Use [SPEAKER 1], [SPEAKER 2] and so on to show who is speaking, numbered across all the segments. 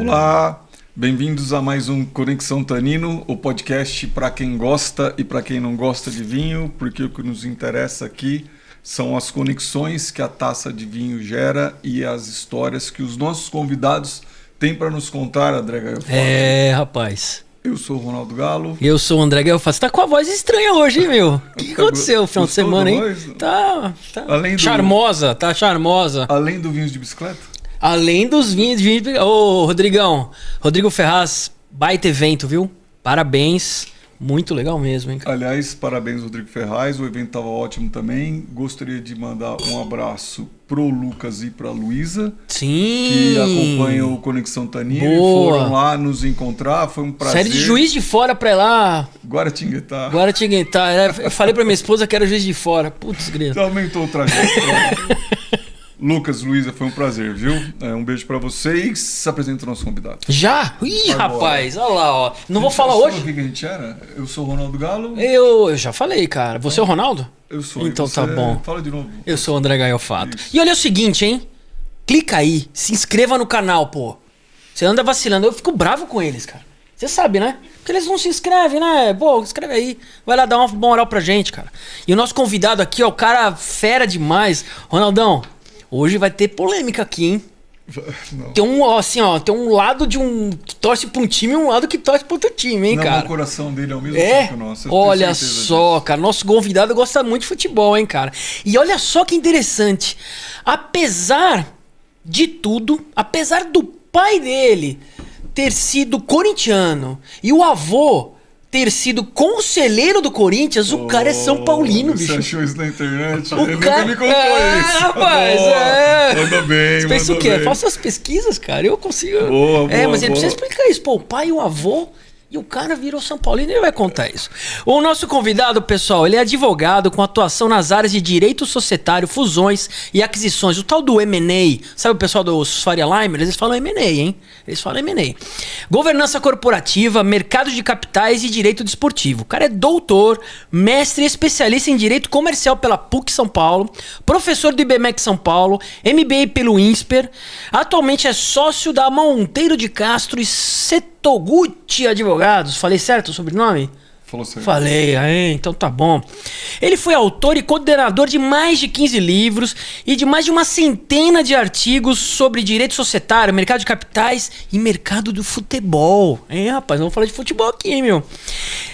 [SPEAKER 1] Olá, bem-vindos a mais um Conexão Tanino, o podcast para quem gosta e para quem não gosta de vinho, porque o que nos interessa aqui são as conexões que a taça de vinho gera e as histórias que os nossos convidados têm para nos contar, André Gaio.
[SPEAKER 2] Rapaz.
[SPEAKER 1] Eu sou o Ronaldo Galo.
[SPEAKER 2] Eu sou o André Gaio. Você tá com a voz estranha hoje, hein, meu? O que aconteceu no final de semana, hein? Tá charmosa, tá charmosa.
[SPEAKER 1] Além do vinho de bicicleta?
[SPEAKER 2] Além dos vinhos de bicicleta. Ô, Rodrigão. Rodrigo Ferraz, baita evento, viu? Parabéns. Muito legal mesmo, hein, cara?
[SPEAKER 1] Aliás, parabéns, Rodrigo Ferraz. O evento estava ótimo também. Gostaria de mandar um abraço pro Lucas e pra Luísa.
[SPEAKER 2] Sim.
[SPEAKER 1] Que acompanham o Conexão Tanino.
[SPEAKER 2] Boa.
[SPEAKER 1] Foram lá nos encontrar. Foi um prazer.
[SPEAKER 2] Série de Juiz de Fora pra ir lá.
[SPEAKER 1] Guaratinguetá.
[SPEAKER 2] Eu falei pra minha esposa que era Juiz de Fora. Putz, grilo.
[SPEAKER 1] Então aumentou o trajeto. Lucas, Luísa, foi um prazer, viu? Um beijo pra vocês. Se apresenta o nosso convidado.
[SPEAKER 2] Já? Ih,
[SPEAKER 1] Agora.
[SPEAKER 2] Rapaz, olha lá, ó. Não vou falar hoje.
[SPEAKER 1] Sabe o que a gente era? Eu sou o Ronaldo Galo.
[SPEAKER 2] Eu já falei, cara. Você é o Ronaldo?
[SPEAKER 1] Eu sou.
[SPEAKER 2] Então tá bom.
[SPEAKER 1] Fala de novo.
[SPEAKER 2] Eu sou o André Gaiofato.
[SPEAKER 1] Isso.
[SPEAKER 2] E olha o seguinte, hein? Clica aí, se inscreva no canal, pô. Você anda vacilando, eu fico bravo com eles, cara. Você sabe, né? Porque eles não se inscrevem, né? Pô, inscreve aí. Vai lá dar uma moral pra gente, cara. E o nosso convidado aqui, ó, o cara fera demais. Ronaldão, hoje vai ter polêmica aqui, hein?
[SPEAKER 1] Não.
[SPEAKER 2] Tem um, assim, ó, tem um lado de um que torce pra um time e um lado que torce pra outro time, hein,
[SPEAKER 1] Não,
[SPEAKER 2] cara?
[SPEAKER 1] o coração dele é o mesmo que o nosso.
[SPEAKER 2] Olha só, cara, nosso convidado gosta muito de futebol, hein, cara? E olha só que interessante. Apesar de tudo, apesar do pai dele ter sido corintiano e o avô ter sido conselheiro do Corinthians, o cara é São Paulino, bicho.
[SPEAKER 1] Você achou isso na internet?
[SPEAKER 2] O
[SPEAKER 1] Ele
[SPEAKER 2] cara...
[SPEAKER 1] nunca me contou isso.
[SPEAKER 2] Rapaz,
[SPEAKER 1] Manda bem,
[SPEAKER 2] Você pensa o quê?
[SPEAKER 1] bem.
[SPEAKER 2] Faça as pesquisas, cara. Eu consigo.
[SPEAKER 1] Boa,
[SPEAKER 2] mas ele
[SPEAKER 1] boa.
[SPEAKER 2] precisa explicar isso. Pô, o pai e o avô. E o cara virou São Paulino e ele vai contar isso. O nosso convidado, pessoal, ele é advogado com atuação nas áreas de direito societário, fusões e aquisições. O tal do M&A. Sabe o pessoal dos Faria Limer? Eles falam M&A, hein? Eles falam M&A. Governança corporativa, mercado de capitais e direito desportivo. O cara é doutor, mestre e especialista em direito comercial pela PUC São Paulo, professor do IBMEC São Paulo, MBA pelo INSPER. Atualmente é sócio da Monteiro de Castro e Setoguchi Advogados. Falei certo o sobrenome?
[SPEAKER 1] Falou certo.
[SPEAKER 2] Falei, então tá bom. Ele foi autor e coordenador de mais de 15 livros e de mais de uma centena de artigos sobre direito societário, mercado de capitais e mercado do futebol. Rapaz, vamos falar de futebol aqui, hein, meu?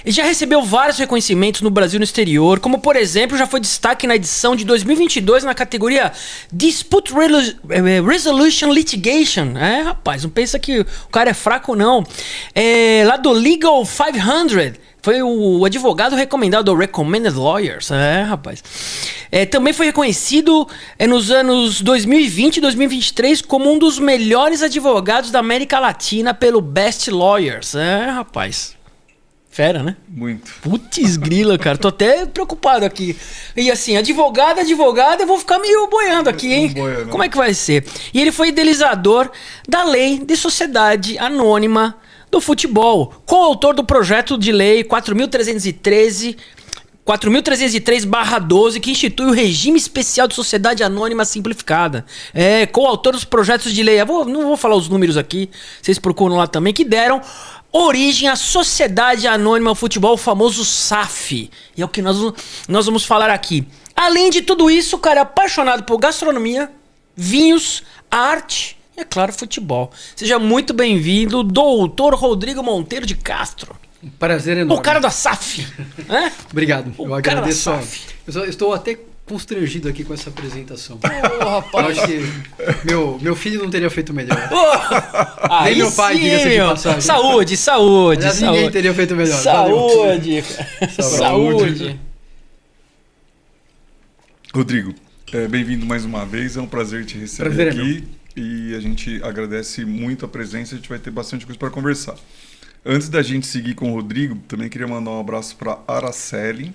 [SPEAKER 2] Ele já recebeu vários reconhecimentos no Brasil e no exterior, como, por exemplo, já foi destaque na edição de 2022 na categoria Dispute Resolution Litigation. Rapaz, não pensa que o cara é fraco, não. Lá do Legal 500. Foi o advogado recomendado ao Recommended Lawyers. Rapaz. Também foi reconhecido nos anos 2020 e 2023 como um dos melhores advogados da América Latina pelo Best Lawyers. Rapaz. Fera, né?
[SPEAKER 1] Muito.
[SPEAKER 2] Putz grila, cara. Tô até preocupado aqui. E assim, advogado, eu vou ficar meio boiando aqui, hein?
[SPEAKER 1] Boiando.
[SPEAKER 2] Como é que vai ser? E ele foi idealizador da Lei de Sociedade Anônima do Futebol, coautor do projeto de lei 4.303/12, que institui o regime especial de sociedade anônima simplificada. Coautor dos projetos de lei, não vou falar os números aqui, vocês procuram lá também, que deram origem à Sociedade Anônima ao Futebol, o famoso SAF. E é o que nós vamos falar aqui. Além de tudo isso, o cara é apaixonado por gastronomia, vinhos, arte e, é claro, futebol. Seja muito bem-vindo, doutor Rodrigo Monteiro de Castro.
[SPEAKER 3] Um prazer enorme.
[SPEAKER 2] O cara da SAF.
[SPEAKER 3] Obrigado.
[SPEAKER 2] O
[SPEAKER 3] Eu
[SPEAKER 2] cara
[SPEAKER 3] agradeço.
[SPEAKER 2] da SAF.
[SPEAKER 3] Eu estou até constrangido aqui com essa apresentação.
[SPEAKER 2] Rapaz.
[SPEAKER 3] Eu acho que meu filho não teria feito melhor.
[SPEAKER 2] Nem
[SPEAKER 3] meu pai, diga-se de passagem.
[SPEAKER 2] Saúde.
[SPEAKER 3] Aliás, ninguém teria feito melhor.
[SPEAKER 2] Saúde.
[SPEAKER 1] Saúde. Rodrigo, bem-vindo mais uma vez. É um prazer te receber aqui. E a gente agradece muito a presença. A gente vai ter bastante coisa para conversar. Antes da gente seguir com o Rodrigo, também queria mandar um abraço para Araceli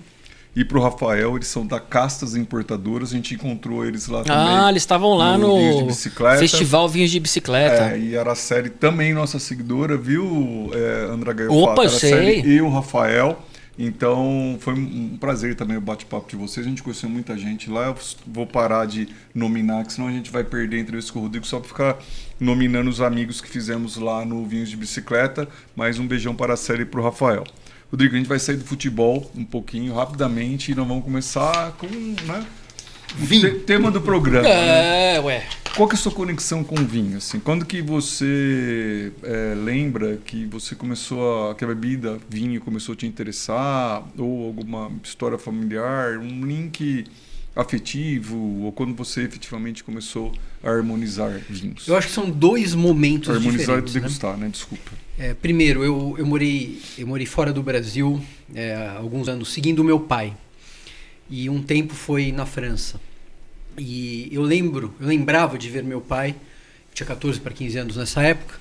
[SPEAKER 1] e para o Rafael. Eles são da Castas Importadoras. A gente encontrou eles lá também.
[SPEAKER 2] Eles estavam lá no
[SPEAKER 1] Vinhos de Bicicleta.
[SPEAKER 2] Festival Vinhos de Bicicleta.
[SPEAKER 1] E a Araceli também, nossa seguidora, viu, André Gaio?
[SPEAKER 2] Opa, eu
[SPEAKER 1] Araceli
[SPEAKER 2] sei.
[SPEAKER 1] e o Rafael. Então, foi um prazer também o bate-papo de vocês. A gente conheceu muita gente lá. Eu vou parar de nominar, que senão a gente vai perder a entrevista com o Rodrigo só para ficar nominando os amigos que fizemos lá no Vinhos de Bicicleta. Mais um beijão para a série e para o Rafael. Rodrigo, a gente vai sair do futebol um pouquinho, rapidamente, e nós vamos começar com, né, o tema do programa.
[SPEAKER 2] Ué.
[SPEAKER 1] Qual que é a sua conexão com o vinho? Assim, quando que você lembra que você começou que a bebida, vinho, começou a te interessar? Ou alguma história familiar, um link afetivo? Ou quando você efetivamente começou a harmonizar vinhos?
[SPEAKER 3] Eu acho que são dois momentos
[SPEAKER 1] harmonizar
[SPEAKER 3] diferentes.
[SPEAKER 1] E degustar, né? Desculpa.
[SPEAKER 3] Primeiro, eu morei fora do Brasil há alguns anos, seguindo o meu pai. E um tempo foi na França. E eu lembrava de ver meu pai, tinha 14 para 15 anos nessa época,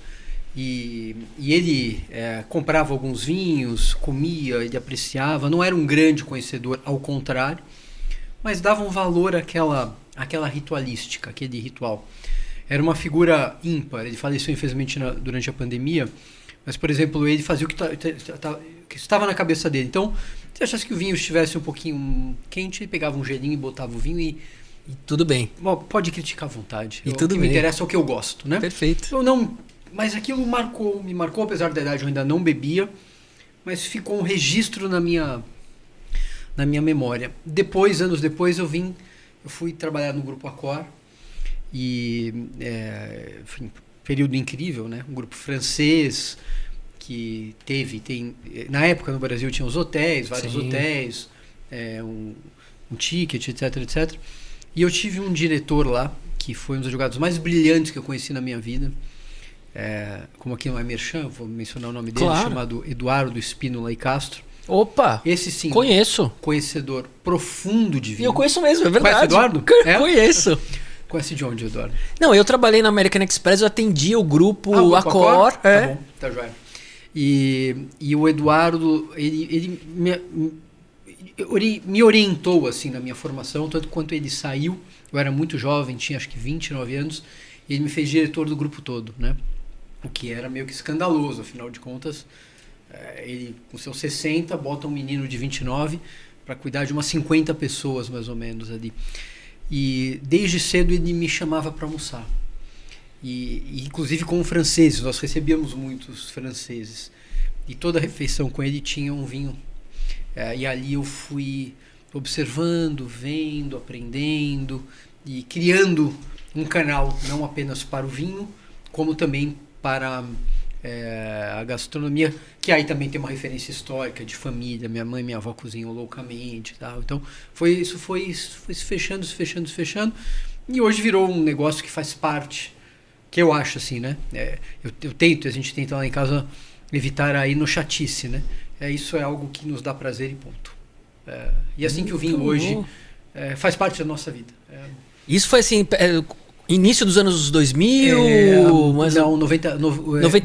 [SPEAKER 3] e ele comprava alguns vinhos, comia, ele apreciava, não era um grande conhecedor, ao contrário, mas dava um valor àquela ritualística, aquele ritual. Era uma figura ímpar, ele faleceu infelizmente durante a pandemia, mas, por exemplo, ele fazia o que estava na cabeça dele. Então, se achasse que o vinho estivesse um pouquinho quente, ele pegava um gelinho e botava o vinho e
[SPEAKER 2] tudo bem.
[SPEAKER 3] Bom, pode criticar à vontade.
[SPEAKER 2] E tudo
[SPEAKER 3] o que
[SPEAKER 2] bem.
[SPEAKER 3] me interessa é o que eu gosto, né?
[SPEAKER 2] Perfeito.
[SPEAKER 3] Mas aquilo me marcou, apesar da idade eu ainda não bebia, mas ficou um registro na minha memória. Anos depois, eu fui trabalhar no Grupo Accor e enfim, período incrível, né? Um grupo francês que tem na época no Brasil tinha os hotéis, vários
[SPEAKER 2] Sim.
[SPEAKER 3] hotéis, um ticket, etc. E eu tive um diretor lá, que foi um dos advogados mais brilhantes que eu conheci na minha vida. Como aqui não é merchan, vou mencionar o nome dele,
[SPEAKER 2] Claro.
[SPEAKER 3] chamado Eduardo Espínola e Castro.
[SPEAKER 2] Opa!
[SPEAKER 3] Esse sim,
[SPEAKER 2] Conheço.
[SPEAKER 3] Conhecedor profundo de
[SPEAKER 2] E
[SPEAKER 3] vinho.
[SPEAKER 2] eu conheço mesmo, é verdade.
[SPEAKER 3] Conhece Eduardo?
[SPEAKER 2] Conheço.
[SPEAKER 3] Conhece de onde, Eduardo?
[SPEAKER 2] Não, eu trabalhei na American Express, eu atendia o grupo
[SPEAKER 3] o
[SPEAKER 2] Accor.
[SPEAKER 3] Tá bom, tá joia. E o Eduardo, ele me orientou assim na minha formação, tanto quanto ele saiu, eu era muito jovem, tinha acho que 29 anos, e ele me fez diretor do grupo todo, né? O que era meio que escandaloso, afinal de contas, ele com seus 60 bota um menino de 29 para cuidar de umas 50 pessoas mais ou menos ali. E desde cedo ele me chamava para almoçar. E inclusive com franceses, nós recebíamos muitos franceses. E toda refeição com ele tinha um vinho. E ali eu fui observando, vendo, aprendendo e criando um canal, não apenas para o vinho, como também para a gastronomia, que aí também tem uma referência histórica de família. Minha mãe e minha avó cozinham loucamente e tal. Então isso foi se fechando. E hoje virou um negócio que faz parte, que eu acho assim, né? A gente tenta lá em casa evitar aí no chatice, né? Isso é algo que nos dá prazer e ponto. E assim que o vinho hoje faz parte da nossa vida.
[SPEAKER 2] Isso foi assim, início dos anos 2000?
[SPEAKER 3] Não, 90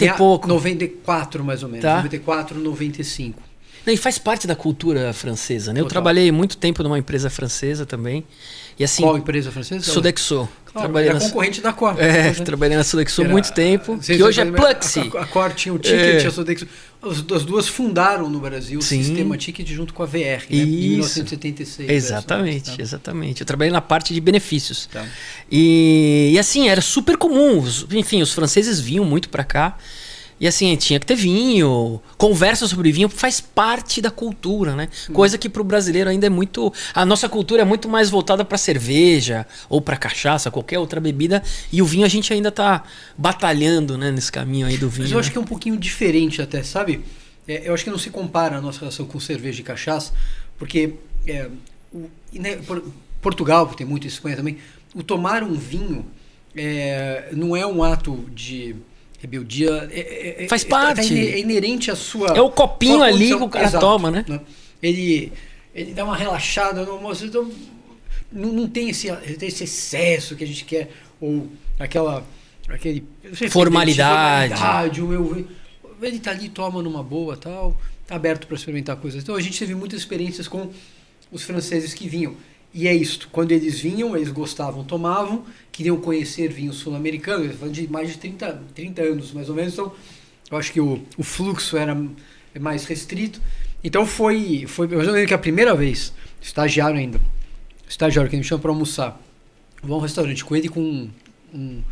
[SPEAKER 2] e pouco.
[SPEAKER 3] 94 mais ou menos,
[SPEAKER 2] tá.
[SPEAKER 3] 94, 95.
[SPEAKER 2] Não, e faz parte da cultura francesa, né? Eu
[SPEAKER 3] Total.
[SPEAKER 2] trabalhei muito tempo numa empresa francesa também. E assim,
[SPEAKER 3] Qual empresa francesa?
[SPEAKER 2] Sodexo.
[SPEAKER 3] Claro, era concorrente da Accor.
[SPEAKER 2] Trabalhei na Sodexo há muito tempo, que hoje é Pluxee.
[SPEAKER 3] A Accor tinha o Ticket, a Sodexo. As duas fundaram no Brasil o sistema Ticket junto com a VR, né? Em 1976.
[SPEAKER 2] Exatamente. Eu trabalhei na parte de benefícios.
[SPEAKER 3] Tá.
[SPEAKER 2] E assim, era super comum. Enfim, os franceses vinham muito pra cá. E assim, tinha que ter vinho. Conversa sobre vinho faz parte da cultura, né? Coisa que pro brasileiro ainda é muito... A nossa cultura é muito mais voltada pra cerveja, ou pra cachaça, qualquer outra bebida. E o vinho a gente ainda tá batalhando, né, nesse caminho aí do vinho.
[SPEAKER 3] Mas eu acho que é um pouquinho diferente até, sabe? Eu acho que não se compara a nossa relação com cerveja e cachaça, porque Portugal, que tem muito isso também, o tomar um vinho não é um ato de... rebeldia
[SPEAKER 2] faz parte.
[SPEAKER 3] É inerente à sua...
[SPEAKER 2] É o copinho
[SPEAKER 3] sua
[SPEAKER 2] ali
[SPEAKER 3] condição.
[SPEAKER 2] que o cara
[SPEAKER 3] Exato,
[SPEAKER 2] toma, né?
[SPEAKER 3] Ele dá uma relaxada no almoço, então não tem esse excesso que a gente quer, ou aquele
[SPEAKER 2] formalidade.
[SPEAKER 3] Ele tá ali, toma numa boa, tal, tá aberto para experimentar coisas. Então a gente teve muitas experiências com os franceses que vinham. E é isto, quando eles vinham, eles gostavam, tomavam, queriam conhecer vinho sul-americano, eles falando de mais de 30 anos, mais ou menos, então eu acho que o fluxo era mais restrito, Então foi. Mas eu lembro que a primeira vez, estagiário que a gente me chama pra almoçar. Vou a um restaurante com ele com um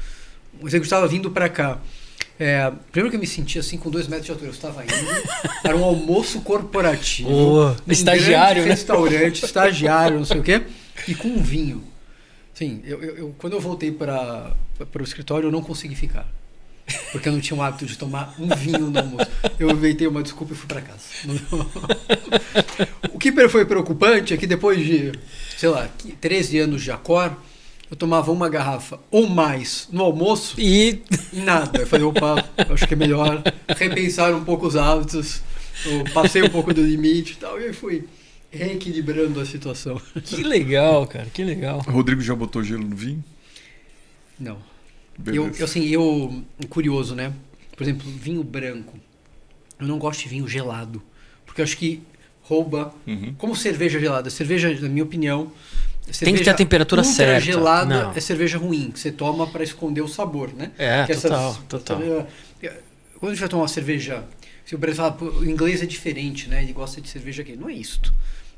[SPEAKER 3] executivo estava vindo pra cá. Primeiro que eu me senti assim com 2 metros de altura. Eu estava indo. Era um almoço corporativo.
[SPEAKER 2] Estagiário, né?
[SPEAKER 3] Restaurante, estagiário, não sei o quê. E com um vinho. Sim, quando eu voltei para o escritório, eu não consegui ficar. Porque eu não tinha o hábito de tomar um vinho no almoço. Eu inventei uma desculpa e fui para casa. O que foi preocupante é que depois de, 13 anos de Accor, eu tomava uma garrafa ou mais no almoço e nada. Eu falei, opa, acho que é melhor repensar um pouco os hábitos. Eu passei um pouco do limite e tal, e aí fui reequilibrando a situação.
[SPEAKER 2] Que legal, cara, que legal.
[SPEAKER 1] O Rodrigo já botou gelo no vinho?
[SPEAKER 3] Não.
[SPEAKER 1] Beleza.
[SPEAKER 3] Curioso, né? Por exemplo, vinho branco. Eu não gosto de vinho gelado. Porque eu acho que rouba. Como cerveja gelada. Cerveja, na minha opinião.
[SPEAKER 2] Tem que ter a temperatura certa.
[SPEAKER 3] Gelada é cerveja ruim. Que você toma para esconder o sabor, né?
[SPEAKER 2] Total.
[SPEAKER 3] Quando a gente vai tomar uma cerveja. Se o Brasil fala, o inglês é diferente, né? Ele gosta de cerveja aqui. Não é isto.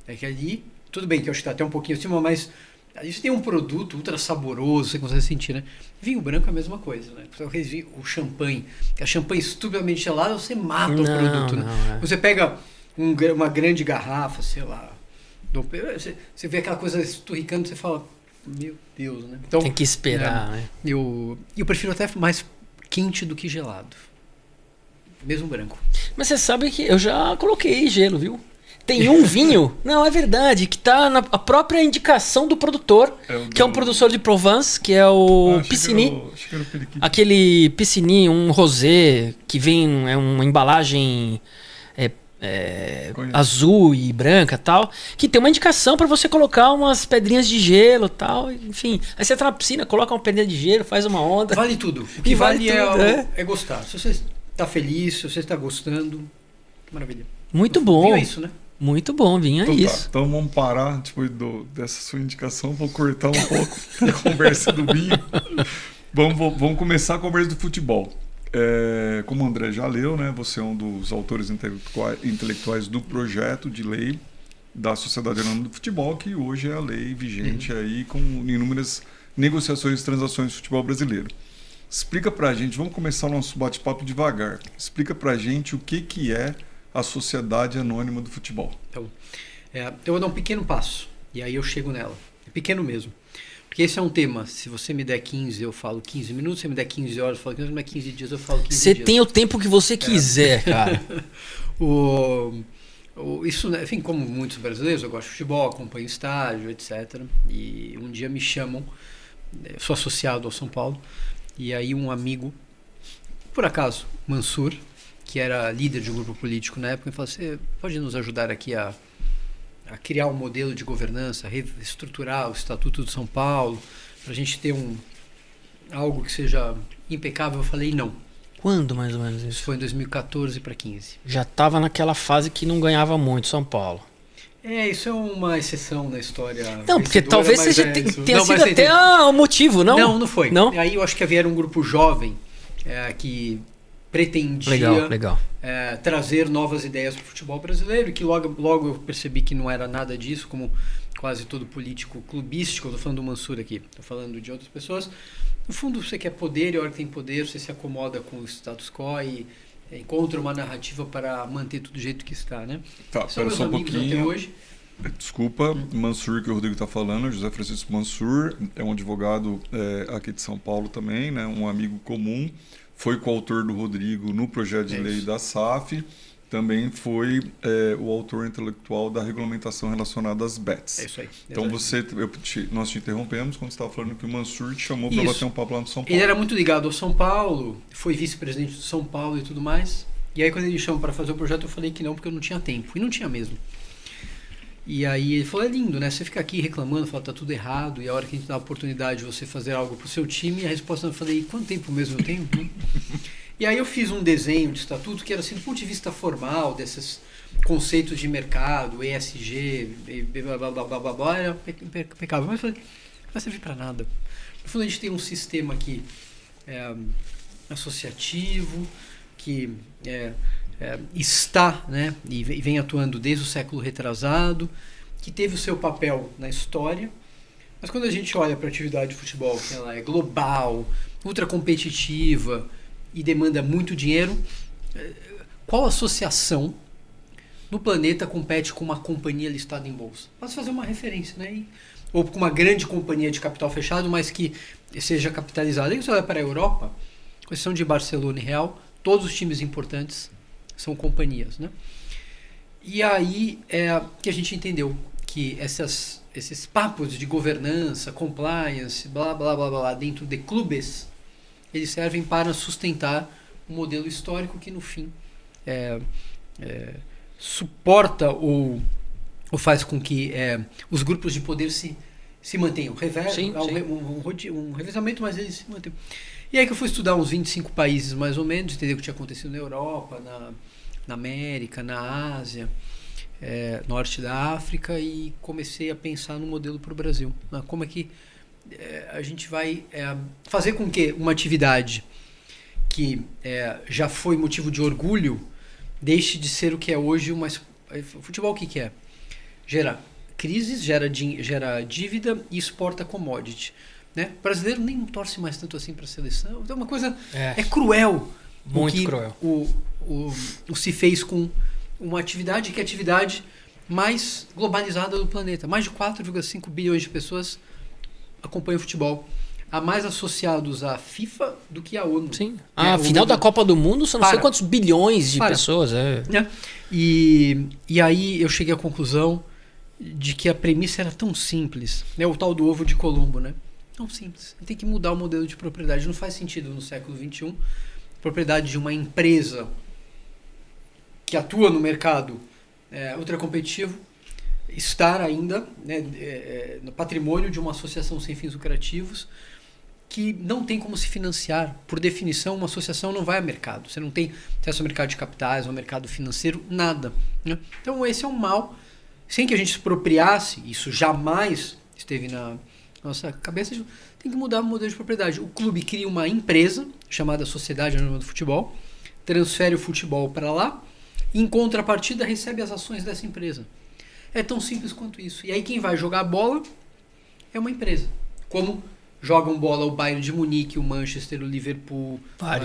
[SPEAKER 3] É que ali. Tudo bem que eu acho que tá até um pouquinho acima, mas. A gente tem um produto ultra saboroso, você consegue sentir, né? Vinho branco é a mesma coisa, né? O champanhe, a champanhe estupidamente gelada, você mata o produto, né? Você pega uma grande garrafa, sei lá, você vê aquela coisa esturricando, você fala, meu Deus, né? Então,
[SPEAKER 2] tem que esperar, né?
[SPEAKER 3] Eu prefiro até mais quente do que gelado. Mesmo branco.
[SPEAKER 2] Mas você sabe que eu já coloquei gelo, viu? Tem um vinho, não, é verdade, que tá na própria indicação do produtor, que é um produtor de Provence, que é o Pisciny. Aquele Pisciny, um rosé, que vem, é uma embalagem azul e branca e tal, que tem uma indicação para você colocar umas pedrinhas de gelo e tal, enfim. Aí você tá na piscina, coloca uma pedrinha de gelo, faz uma onda.
[SPEAKER 3] Vale tudo. O que vale é gostar. Se você tá feliz, se você está gostando, que maravilha.
[SPEAKER 2] Muito bom.
[SPEAKER 3] Vinho é isso, né?
[SPEAKER 2] Muito bom, vinho é isso.
[SPEAKER 1] Então vamos parar depois dessa sua indicação, vou cortar um pouco a conversa do vinho. Vamos começar a conversa do futebol. Como o André já leu, né, você é um dos autores intelectuais do projeto de lei da Sociedade Anônima do Futebol, que hoje é a lei vigente aí com inúmeras negociações e transações do futebol brasileiro. Explica pra gente, vamos começar o nosso bate-papo devagar. Explica pra gente o que é a Sociedade Anônima do Futebol.
[SPEAKER 3] Então, eu vou dar um pequeno passo, e aí eu chego nela. É pequeno mesmo. Porque esse é um tema, se você me der 15, eu falo 15 minutos, se você me der 15 horas, eu falo 15, se me der 15 dias, eu falo 15 dias.
[SPEAKER 2] Você tem o tempo que você quiser, cara.
[SPEAKER 3] Isso, enfim, como muitos brasileiros, eu gosto de futebol, acompanho estádio, etc. E um dia me chamam, eu sou associado ao São Paulo, e aí um amigo, por acaso, Mansur, que era líder de um grupo político na época, e falou: você pode nos ajudar aqui a criar um modelo de governança, reestruturar o Estatuto de São Paulo, para a gente ter algo que seja impecável? Eu falei não.
[SPEAKER 2] Quando mais ou menos isso?
[SPEAKER 3] Isso foi em 2014 para 15.
[SPEAKER 2] Já estava naquela fase que não ganhava muito São Paulo.
[SPEAKER 3] Isso é uma exceção na história.
[SPEAKER 2] Não, porque talvez tenha sido até o motivo, não?
[SPEAKER 3] Não foi.
[SPEAKER 2] Não?
[SPEAKER 3] Aí eu acho que havia um grupo jovem que pretendia
[SPEAKER 2] legal.
[SPEAKER 3] Trazer novas ideias para o futebol brasileiro, e que logo eu percebi que não era nada disso, como quase todo político clubístico. Eu estou falando do Mansur aqui, estou falando de outras pessoas. No fundo, você quer poder, e a hora que tem poder, você se acomoda com o status quo e encontra uma narrativa para manter tudo do jeito que está, né?
[SPEAKER 1] Tá,
[SPEAKER 3] são meus amigos até hoje.
[SPEAKER 1] Desculpa, Mansur, que o Rodrigo está falando, José Francisco Mansur, é um advogado aqui de São Paulo também, né? Um amigo comum. Foi coautor do Rodrigo no projeto de lei da SAF, também foi o autor intelectual da regulamentação relacionada às bets.
[SPEAKER 3] É isso aí.
[SPEAKER 1] Então nós te interrompemos quando você estava falando que o Mansur te chamou para bater um papo lá no São Paulo.
[SPEAKER 3] Ele era muito ligado ao São Paulo, foi vice-presidente do São Paulo e tudo mais. E aí quando ele me chamou para fazer o projeto, eu falei que não, porque eu não tinha tempo. E não tinha mesmo. E aí ele falou: é lindo, né? Você fica aqui reclamando, fala, tá tudo errado, e a hora que a gente dá a oportunidade de você fazer algo pro seu time, a resposta eu falei: quanto tempo mesmo eu tenho? E aí eu fiz um desenho de estatuto que era assim, do ponto de vista formal, desses conceitos de mercado, ESG, blá blá blá blá blá blá, era impecável. Mas eu falei, não vai servir para nada. No fundo, a gente tem um sistema aqui associativo, que está, né, e vem atuando desde o século retrasado, que teve o seu papel na história, mas quando a gente olha para a atividade de futebol, que ela é global, ultra competitiva e demanda muito dinheiro, qual associação no planeta compete com uma companhia listada em bolsa? Posso fazer uma referência, né? Ou com uma grande companhia de capital fechado, mas que seja capitalizada. E você olha para a Europa, com exceção de Barcelona e Real, todos os times importantes são companhias, né? E aí que a gente entendeu que esses papos de governança, compliance, blá, blá, blá, blá, dentro de clubes, eles servem para sustentar um modelo histórico que, no fim, suporta ou faz com que os grupos de poder se mantenham. Um revezamento, mas eles se mantêm. E aí que eu fui estudar uns 25 países, mais ou menos, entender o que tinha acontecido na Europa, na América, na Ásia, norte da África, e comecei a pensar no modelo para o Brasil. Né? Como é que a gente vai fazer com que uma atividade que já foi motivo de orgulho deixe de ser o que é hoje. O futebol o que é? Gera crises, gera dívida e exporta commodity. Né? O brasileiro nem torce mais tanto assim para a seleção. Então, uma coisa cruel.
[SPEAKER 2] Muito cruel.
[SPEAKER 3] O se fez com uma atividade que é a atividade mais globalizada do planeta. Mais de 4,5 bilhões de pessoas acompanham o futebol. Há mais associados à FIFA do que à ONU.
[SPEAKER 2] Sim. A final da Copa do Mundo são não sei quantos bilhões de pessoas.
[SPEAKER 3] E aí eu cheguei à conclusão de que a premissa era tão simples. Né? O tal do ovo de Colombo, né? Tão simples. Tem que mudar o modelo de propriedade. Não faz sentido no século XXI propriedade de uma empresa que atua no mercado ultra competitivo estar ainda no patrimônio de uma associação sem fins lucrativos que não tem como se financiar. Por definição, uma associação não vai a mercado. Você não tem acesso ao mercado de capitais, ao mercado financeiro, nada. Né? Então esse é um mal. Sem que a gente se apropriasse, isso jamais esteve na nossa cabeça, tem que mudar o modelo de propriedade. O clube cria uma empresa chamada Sociedade Anônima do Futebol, transfere o futebol para lá e, em contrapartida, recebe as ações dessa empresa. É tão simples quanto isso. E aí quem vai jogar bola é uma empresa. Como jogam bola o Bayern de Munique, o Manchester, o Liverpool,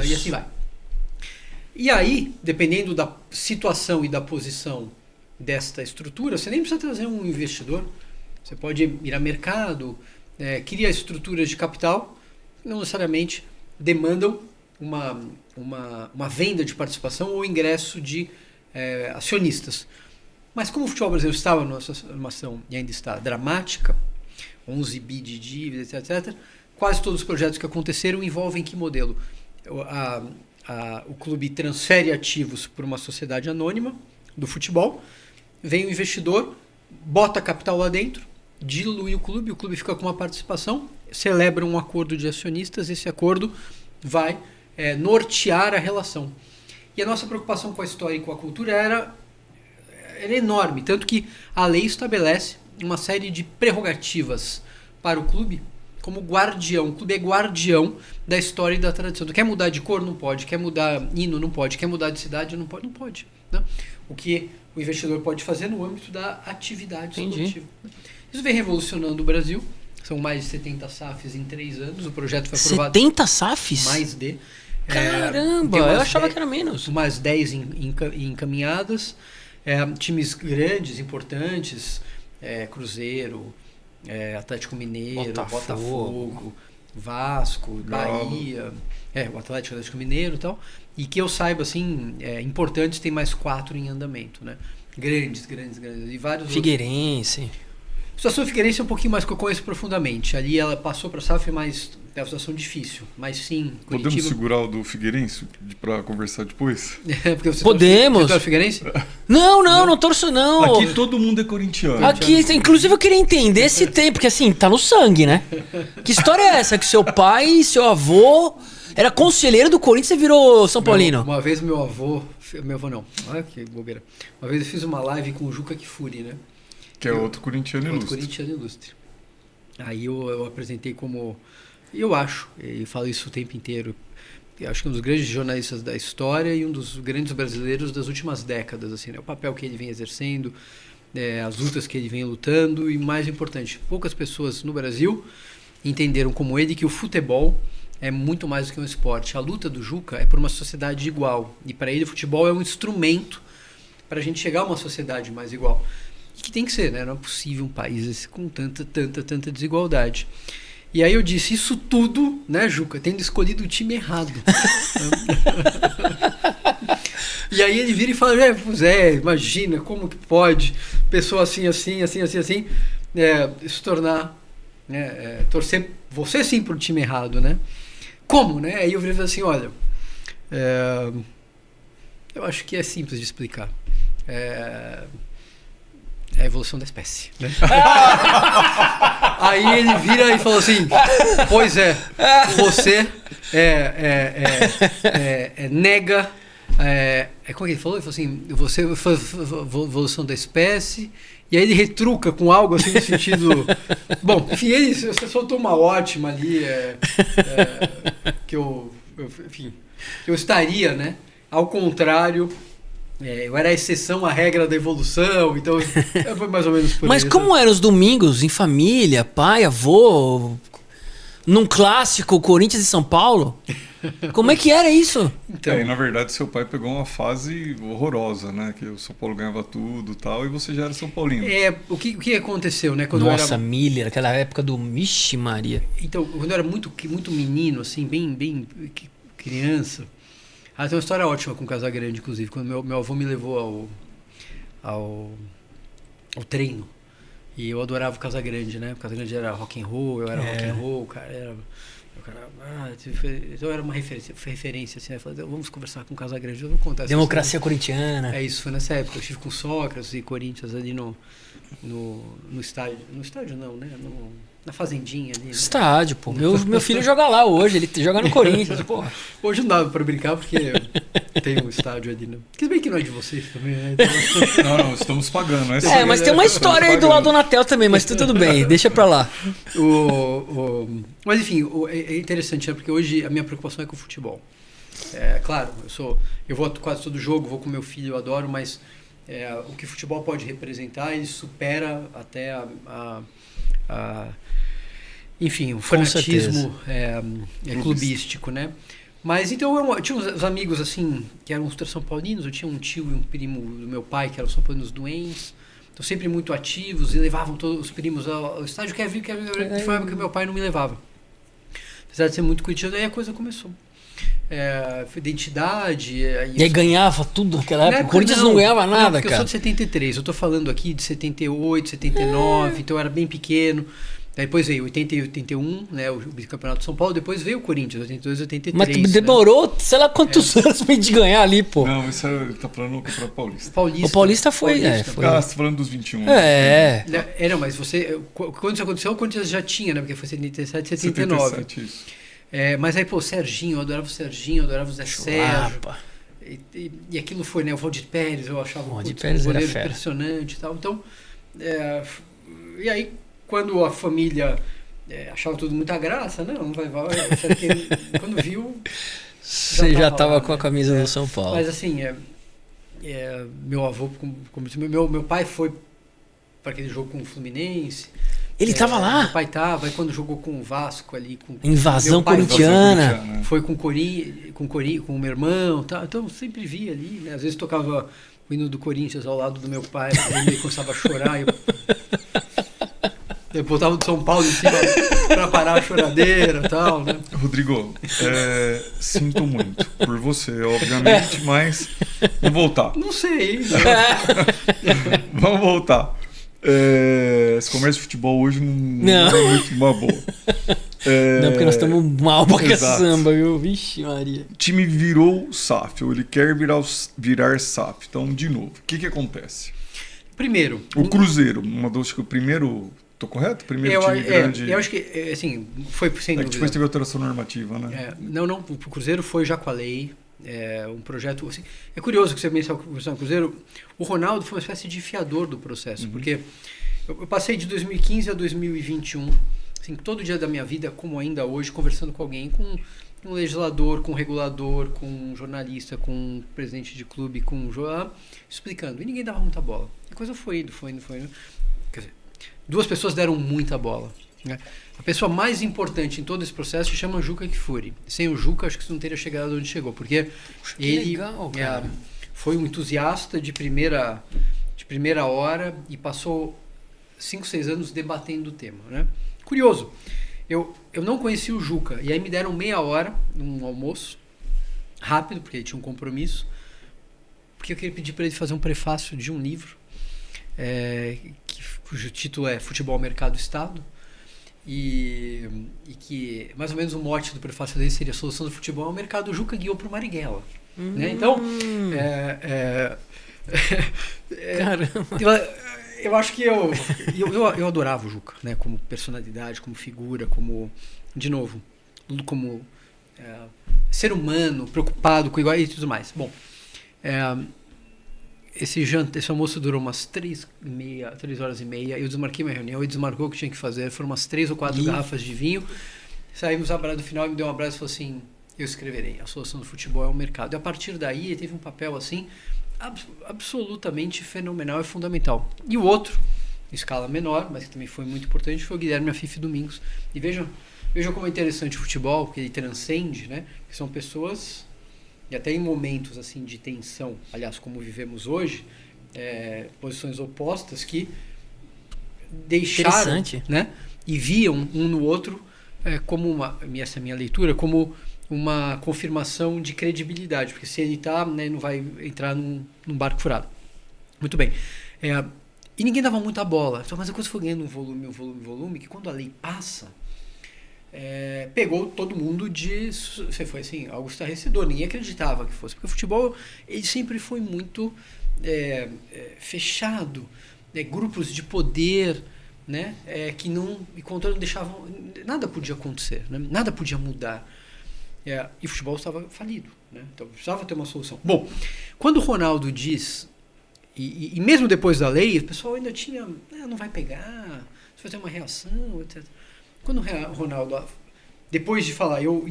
[SPEAKER 3] e assim vai. E aí, dependendo da situação e da posição desta estrutura, você nem precisa trazer um investidor. Você pode ir a mercado, cria estruturas de capital que não necessariamente demandam uma venda de participação ou ingresso de acionistas. Mas como o futebol brasileiro estava numa situação e ainda está dramática, 11 bi de dívidas, etc., quase todos os projetos que aconteceram envolvem que modelo? O clube transfere ativos para uma sociedade anônima do futebol, vem o investidor, bota capital lá dentro, dilui o clube fica com uma participação, celebra um acordo de acionistas, esse acordo vai nortear a relação. E a nossa preocupação com a história e com a cultura era enorme, tanto que a lei estabelece uma série de prerrogativas para o clube como guardião. O clube é guardião da história e da tradição. Tu quer mudar de cor? Não pode. Quer mudar hino? Não pode. Quer mudar de cidade? Não pode. Não pode. Né? O que o investidor pode fazer no âmbito da atividade esportiva. Isso vem revolucionando o Brasil. São mais de 70 SAFs em 3 anos. O projeto foi aprovado.
[SPEAKER 2] 70 SAFs?
[SPEAKER 3] Mais de.
[SPEAKER 2] Caramba, eu achava que era menos.
[SPEAKER 3] Mais 10 encaminhadas. Times grandes, importantes. Cruzeiro, Atlético Mineiro, Botafogo, Vasco, Bahia. O Atlético Mineiro e tal. E que eu saiba, assim, importantes, tem mais 4 em andamento, né? Grandes. E vários
[SPEAKER 2] Figueirense.
[SPEAKER 3] Outros. A situação Figueirense é um pouquinho mais que eu conheço profundamente. Ali ela passou para a SAF, mas é uma situação difícil. Mas sim, Curitiba...
[SPEAKER 1] Podemos segurar o do Figueirense para conversar depois?
[SPEAKER 3] Porque você
[SPEAKER 2] Podemos.
[SPEAKER 3] Você torce Figueirense?
[SPEAKER 2] Não torço não.
[SPEAKER 1] Aqui todo mundo é corintiano.
[SPEAKER 2] Aqui, inclusive eu queria entender se tem, porque assim, tá no sangue, né? Que história é essa? Que seu pai, seu avô era conselheiro do Corinthians e virou São Paulino?
[SPEAKER 3] Uma vez meu avô não, olha que bobeira. Uma vez eu fiz uma live com o Juca Kfouri, né?
[SPEAKER 1] Que é outro corintiano ilustre.
[SPEAKER 3] Outro corintiano ilustre. Aí eu apresentei como... Eu acho, e falo isso o tempo inteiro, acho que um dos grandes jornalistas da história e um dos grandes brasileiros das últimas décadas, assim, né? O papel que ele vem exercendo, as lutas que ele vem lutando e, mais importante, poucas pessoas no Brasil entenderam como ele que o futebol é muito mais do que um esporte. A luta do Juca é por uma sociedade igual e para ele o futebol é um instrumento para a gente chegar a uma sociedade mais igual. E que tem que ser, né? Não é possível um país com tanta desigualdade. E aí eu disse, isso tudo, né, Juca, tendo escolhido o time errado. E aí ele vira e fala, imagina, como que pode pessoa assim, se tornar, torcer você sim pro time errado, né? Como, né? Aí eu virei e falei assim, olha, eu acho que é simples de explicar. É a evolução da espécie, né? Aí ele vira e falou assim, pois você nega, como é que ele falou? Ele falou assim, você evolução da espécie, e aí ele retruca com algo assim no sentido, bom, enfim, você soltou uma ótima ali, que eu estaria, né, ao contrário. Eu era a exceção à regra da evolução, então foi mais ou menos por
[SPEAKER 2] Mas
[SPEAKER 3] isso.
[SPEAKER 2] como eram os domingos em família, pai, avô, num clássico Corinthians e São Paulo? Como é que era isso?
[SPEAKER 1] Então, na verdade, seu pai pegou uma fase horrorosa, né? Que o São Paulo ganhava tudo e tal, e você já era São Paulino.
[SPEAKER 3] O que aconteceu, né? Quando
[SPEAKER 2] Nossa,
[SPEAKER 3] eu era...
[SPEAKER 2] Miller, aquela época do Vixe Maria.
[SPEAKER 3] Então, quando eu era muito menino, assim, bem criança... tem uma história ótima com o Casagrande, inclusive, quando meu avô me levou ao treino. E eu adorava o Casagrande, né? O Casagrande era rock and roll, eu era rock and roll, o cara então era uma referência assim, né? Falei, vamos conversar com o Casagrande, eu vou contar essa
[SPEAKER 2] Democracia
[SPEAKER 3] história.
[SPEAKER 2] corintiana.
[SPEAKER 3] Isso foi nessa época. Eu estive com Sócrates e Corinthians ali no estádio. No estádio não, né? Na fazendinha ali. Né?
[SPEAKER 2] Estádio, pô. Meu filho joga lá hoje, ele joga no Corinthians, pô.
[SPEAKER 3] Hoje não dava pra brincar porque tem um estádio ali, né? Que bem que não é de vocês também, né?
[SPEAKER 1] Não, estamos pagando, né?
[SPEAKER 2] Mas tem uma história aí do lado do Natel também, mas tudo bem, deixa pra lá.
[SPEAKER 3] Mas enfim, é interessante, né? Porque hoje a minha preocupação é com o futebol. Claro, eu vou quase todo jogo, vou com meu filho, eu adoro, mas o que o futebol pode representar, ele supera até enfim, o fanatismo clubístico, né? Mas então eu tinha uns amigos assim que eram São Paulinos, eu tinha um tio e um primo do meu pai que eram São Paulinos doentes, então sempre muito ativos e levavam todos os primos ao estádio, quer vir, foi época que meu pai não me levava. Apesar de ser muito corintiano, aí a coisa começou. Identidade.
[SPEAKER 2] E aí ganhava tudo naquela época? O Corinthians não ganhava nada,
[SPEAKER 3] cara. Eu sou de 73, eu tô falando aqui de 78, 79, então eu era bem pequeno. Depois veio 80 e 81, né, o bicampeonato de São Paulo, depois veio o Corinthians, 82 e 83.
[SPEAKER 2] Mas demorou, sei lá quantos anos pra gente ganhar ali, pô.
[SPEAKER 1] Não, isso ele tá falando do Campeonato Paulista.
[SPEAKER 2] O Paulista foi.
[SPEAKER 1] Você tá falando dos 21.
[SPEAKER 3] Não, mas quando isso aconteceu, o Corinthians já tinha, né, porque foi 77, 79.
[SPEAKER 1] 77, isso.
[SPEAKER 3] Mas aí, pô, Serginho, eu adorava o Serginho, eu adorava o Zé Sérgio. E aquilo foi, né, o Valdir Pérez, eu achava um goleiro impressionante e tal. Então, e aí, quando a família achava tudo muita graça, não vai. Quando viu.
[SPEAKER 2] Você já estava com a camisa do São Paulo.
[SPEAKER 3] Mas assim, meu avô, meu pai foi para aquele jogo com o Fluminense.
[SPEAKER 2] Ele estava lá?
[SPEAKER 3] Meu pai estava, aí quando jogou com o Vasco ali.
[SPEAKER 2] Invasão corintiana.
[SPEAKER 3] Foi com o meu irmão, tá? Então eu sempre via ali, né? Às vezes tocava o hino do Corinthians ao lado do meu pai, ele começava a chorar. Eu botava do São Paulo em cima para parar a choradeira e tal, né?
[SPEAKER 1] Rodrigo, sinto muito por você, obviamente, mas vamos voltar.
[SPEAKER 3] Não sei.
[SPEAKER 1] Vamos voltar. Esse comércio de futebol hoje não é muito uma boa.
[SPEAKER 2] Não, porque nós estamos mal pra caçamba, viu? Vixe Maria.
[SPEAKER 1] O time virou SAF, ou ele quer virar SAF. Então, de novo, o que acontece?
[SPEAKER 3] Primeiro...
[SPEAKER 1] O Cruzeiro, acho que o primeiro... Tô correto? Primeiro time grande...
[SPEAKER 3] Eu acho que, assim, foi sem dúvida.
[SPEAKER 1] Depois teve alteração normativa, né?
[SPEAKER 3] Não, o Cruzeiro foi já com a lei. Um projeto... Assim, é curioso que você mencionou o Cruzeiro. O Ronaldo foi uma espécie de fiador do processo, porque eu passei de 2015 a 2021 assim, todo dia da minha vida, como ainda hoje, conversando com alguém, com um legislador, com um regulador, com um jornalista, com um presidente de clube, com um João, explicando. E ninguém dava muita bola. A coisa foi indo. Quer dizer, 2 pessoas deram muita bola. Né? A pessoa mais importante em todo esse processo se chama Juca Kfouri. Sem o Juca, acho que isso não teria chegado onde chegou, porque ele
[SPEAKER 2] legal, cara.
[SPEAKER 3] Foi um entusiasta de primeira hora e passou 5, 6 anos debatendo o tema. Né? Curioso, eu não conheci o Juca, e aí me deram meia hora num almoço, rápido, porque ele tinha um compromisso, porque eu queria pedir para ele fazer um prefácio de um livro, cujo título é Futebol, Mercado, Estado, e que mais ou menos o mote do prefácio dele seria: a solução do futebol é o mercado. O Juca guiou para o Marighella. Né? Então,
[SPEAKER 2] caramba.
[SPEAKER 3] Eu acho que eu adorava o Juca, né? Como personalidade, como figura, como, de novo, como ser humano, preocupado com igual e tudo mais. Bom, esse almoço durou umas 3 horas e meia. Eu desmarquei minha reunião, ele desmarcou o que tinha que fazer. Foram umas 3 ou 4 garrafas de vinho. Saímos no final, ele me deu um abraço e falou assim: eu escreverei, a solução do futebol é o mercado. E a partir daí ele teve um papel assim absolutamente fenomenal e fundamental. E o outro, em escala menor, mas que também foi muito importante, foi o Guilherme Afife Domingos. E vejam como é interessante o futebol, porque ele transcende, né? Que são pessoas, e até em momentos assim de tensão, aliás, como vivemos hoje, posições opostas que deixaram, né? E viam um no outro como essa é a minha leitura, como uma confirmação de credibilidade, porque se ele está, né, não vai entrar num barco furado. Muito bem. E ninguém dava muita bola, mas a coisa foi ganhando um volume, que quando a lei passa, pegou todo mundo você foi assim, algo estarrecedor, ninguém acreditava que fosse, porque o futebol ele sempre foi muito fechado, grupos de poder, né, que não deixavam, nada podia acontecer, né, nada podia mudar. E o futebol estava falido, né? Então precisava ter uma solução. Bom, quando o Ronaldo diz, e mesmo depois da lei, o pessoal ainda tinha, não vai pegar, você vai ter uma reação, etc. Quando o Ronaldo, depois de falar, eu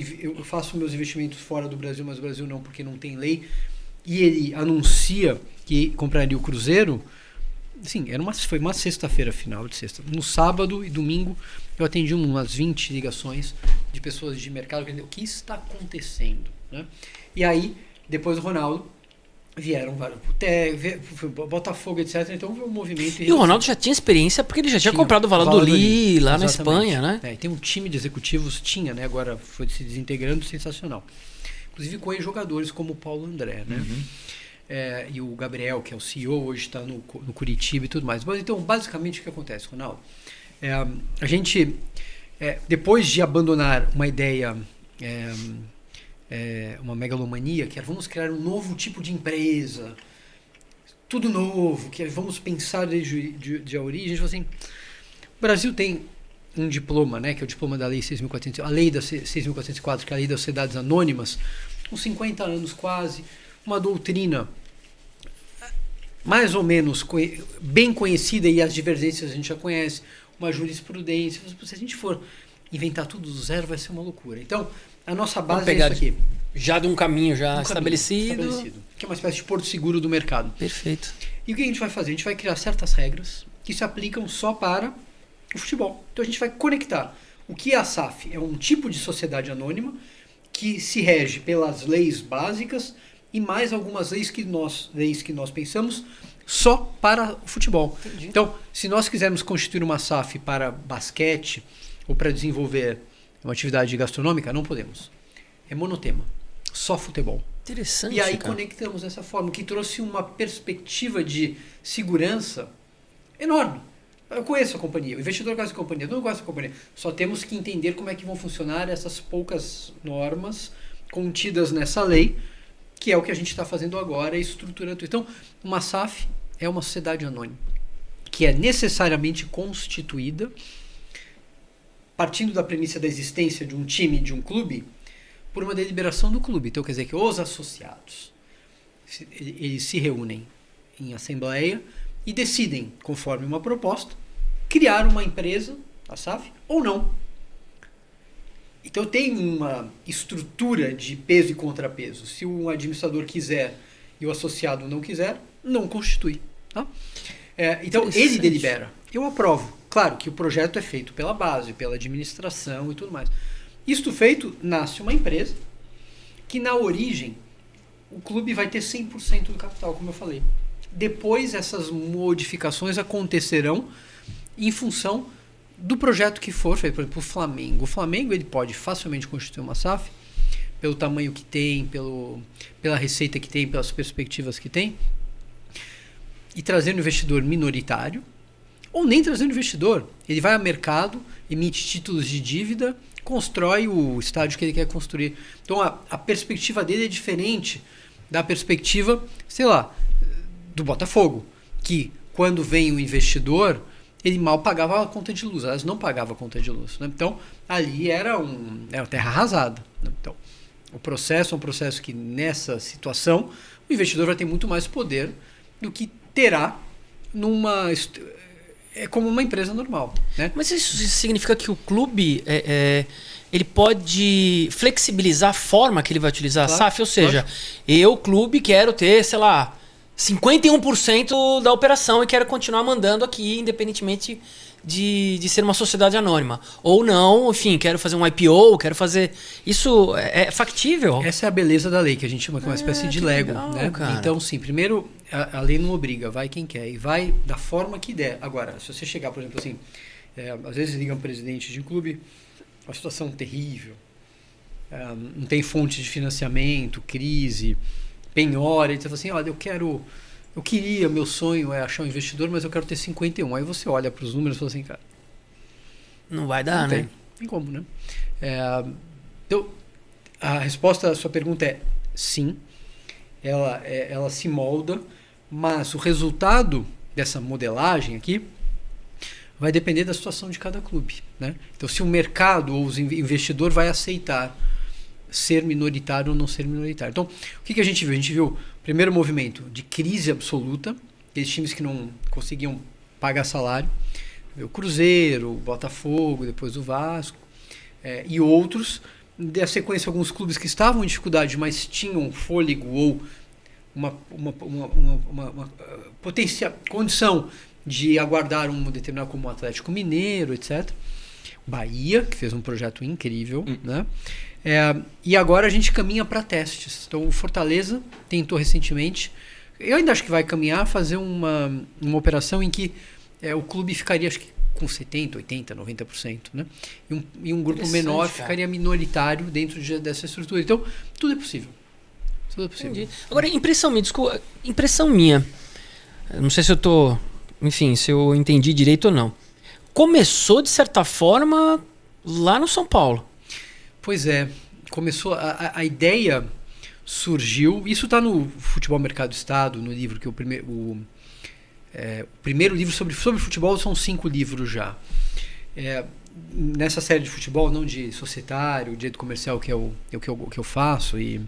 [SPEAKER 3] faço meus investimentos fora do Brasil, mas o Brasil não, porque não tem lei, e ele anuncia que compraria o Cruzeiro, assim, foi uma sexta-feira, final de sexta. No sábado e domingo, eu atendi umas 20 ligações de pessoas de mercado que o que está acontecendo, né? E aí, depois do Ronaldo, vieram vários Botafogo, etc. Então houve um movimento.
[SPEAKER 2] E o Ronaldo já tinha experiência porque ele já tinha comprado o Valladolid lá na Espanha, né?
[SPEAKER 3] E tem um time de executivos, né? Agora foi se desintegrando, sensacional. Inclusive com jogadores como o Paulo André, né? E o Gabriel, que é o CEO, hoje está no Curitiba e tudo mais. Mas, então, basicamente, o que acontece, Ronaldo? A gente, depois de abandonar uma ideia, uma megalomania, que era vamos criar um novo tipo de empresa, tudo novo, que vamos pensar desde a origem, a gente falou assim, o Brasil tem um diploma, né, que é o diploma da Lei 6.400, a Lei da 6.404, que é a Lei das Sociedades Anônimas, com 50 anos quase, uma doutrina mais ou menos bem conhecida, e as divergências a gente já conhece, uma jurisprudência. Se a gente for inventar tudo do zero, vai ser uma loucura. Então, a nossa base é isso aqui.
[SPEAKER 2] Já de um caminho estabelecido.
[SPEAKER 3] Que é uma espécie de porto seguro do mercado.
[SPEAKER 2] Perfeito.
[SPEAKER 3] E o que a gente vai fazer? A gente vai criar certas regras que se aplicam só para o futebol. Então, a gente vai conectar o que é a SAF. É um tipo de sociedade anônima que se rege pelas leis básicas e mais algumas leis que nós pensamos só para o futebol. Entendi. Então, se nós quisermos constituir uma SAF para basquete ou para desenvolver uma atividade gastronômica, não podemos. É monotema. Só futebol.
[SPEAKER 2] Interessante.
[SPEAKER 3] E aí conectamos dessa forma, que trouxe uma perspectiva de segurança enorme. Eu conheço a companhia, o investidor conhece a companhia, eu não gosto da companhia. Só temos que entender como é que vão funcionar essas poucas normas contidas nessa lei, que é o que a gente está fazendo agora, estruturando. Então, uma SAF é uma sociedade anônima, que é necessariamente constituída, partindo da premissa da existência de um time, de um clube, por uma deliberação do clube. Então, quer dizer que os associados, eles se reúnem em assembleia e decidem, conforme uma proposta, criar uma empresa a SAF ou não. Então tem uma estrutura de peso e contrapeso. Se um administrador quiser e o associado não quiser, não constitui. Tá? Então ele delibera. Eu aprovo. Claro que o projeto é feito pela base, pela administração e tudo mais. Isto feito, nasce uma empresa que na origem o clube vai ter 100% do capital, como eu falei. Depois essas modificações acontecerão em função do projeto que for feito. Por exemplo, o Flamengo. O Flamengo ele pode facilmente constituir uma SAF pelo tamanho que tem, pela receita que tem, pelas perspectivas que tem, e trazer um investidor minoritário, ou nem trazer um investidor. Ele vai ao mercado, emite títulos de dívida, constrói o estádio que ele quer construir. Então a perspectiva dele é diferente da perspectiva, sei lá, do Botafogo, que quando vem o investidor, ele mal pagava a conta de luz, elas não pagavam a conta de luz. Né? Então ali era uma terra arrasada. Né? Então o processo é um processo que nessa situação o investidor vai ter muito mais poder do que terá numa... É como uma empresa normal. Né?
[SPEAKER 2] Mas isso significa que o clube ele pode flexibilizar a forma que ele vai utilizar a SAF? Ou seja, eu, clube, quero ter, sei lá, 51% da operação e quero continuar mandando aqui, independentemente de ser uma sociedade anônima. Ou não, enfim, quero fazer um IPO, quero fazer... Isso é factível?
[SPEAKER 3] Essa é a beleza da lei, que a gente chama de uma espécie de Lego.
[SPEAKER 2] Legal,
[SPEAKER 3] né? Então, sim, primeiro, a lei não obriga, vai quem quer. E vai da forma que der. Agora, se você chegar, por exemplo, assim, às vezes liga um presidente de um clube, uma situação terrível, não tem fonte de financiamento, crise, penhora, e você fala assim, olha, eu queria, meu sonho é achar um investidor, mas eu quero ter 51. Aí você olha para os números e fala assim, cara...
[SPEAKER 2] Não vai dar, né?
[SPEAKER 3] Tem como, né? Então, a resposta à sua pergunta é sim. Ela se molda, mas o resultado dessa modelagem aqui vai depender da situação de cada clube. Né? Então, se o mercado ou o investidor vai aceitar ser minoritário ou não ser minoritário. Então, o que a gente viu? A gente viu o primeiro movimento de crise absoluta, aqueles times que não conseguiam pagar salário, o Cruzeiro, o Botafogo, depois o Vasco, e outros, da sequência alguns clubes que estavam em dificuldade, mas tinham fôlego ou uma potencial condição de aguardar um determinado, como o Atlético Mineiro, etc. Bahia, que fez um projeto incrível, né? E agora a gente caminha para testes. Então o Fortaleza tentou recentemente, eu ainda acho que vai caminhar, fazer uma operação em que o clube ficaria, acho que com 70%, 80%, 90%, né? E um grupo menor ficaria minoritário dentro dessa estrutura. Então tudo é possível. Tudo é possível.
[SPEAKER 2] Entendi. Agora, impressão minha, não sei se eu tô, enfim, se eu entendi direito ou não. Começou de certa forma lá no São Paulo.
[SPEAKER 3] Pois é, começou, a ideia surgiu, isso está no Futebol Mercado Estado, no livro que o primeiro livro sobre futebol, são 5 livros já. Nessa série de futebol, não de societário, direito comercial, que é o que eu faço, e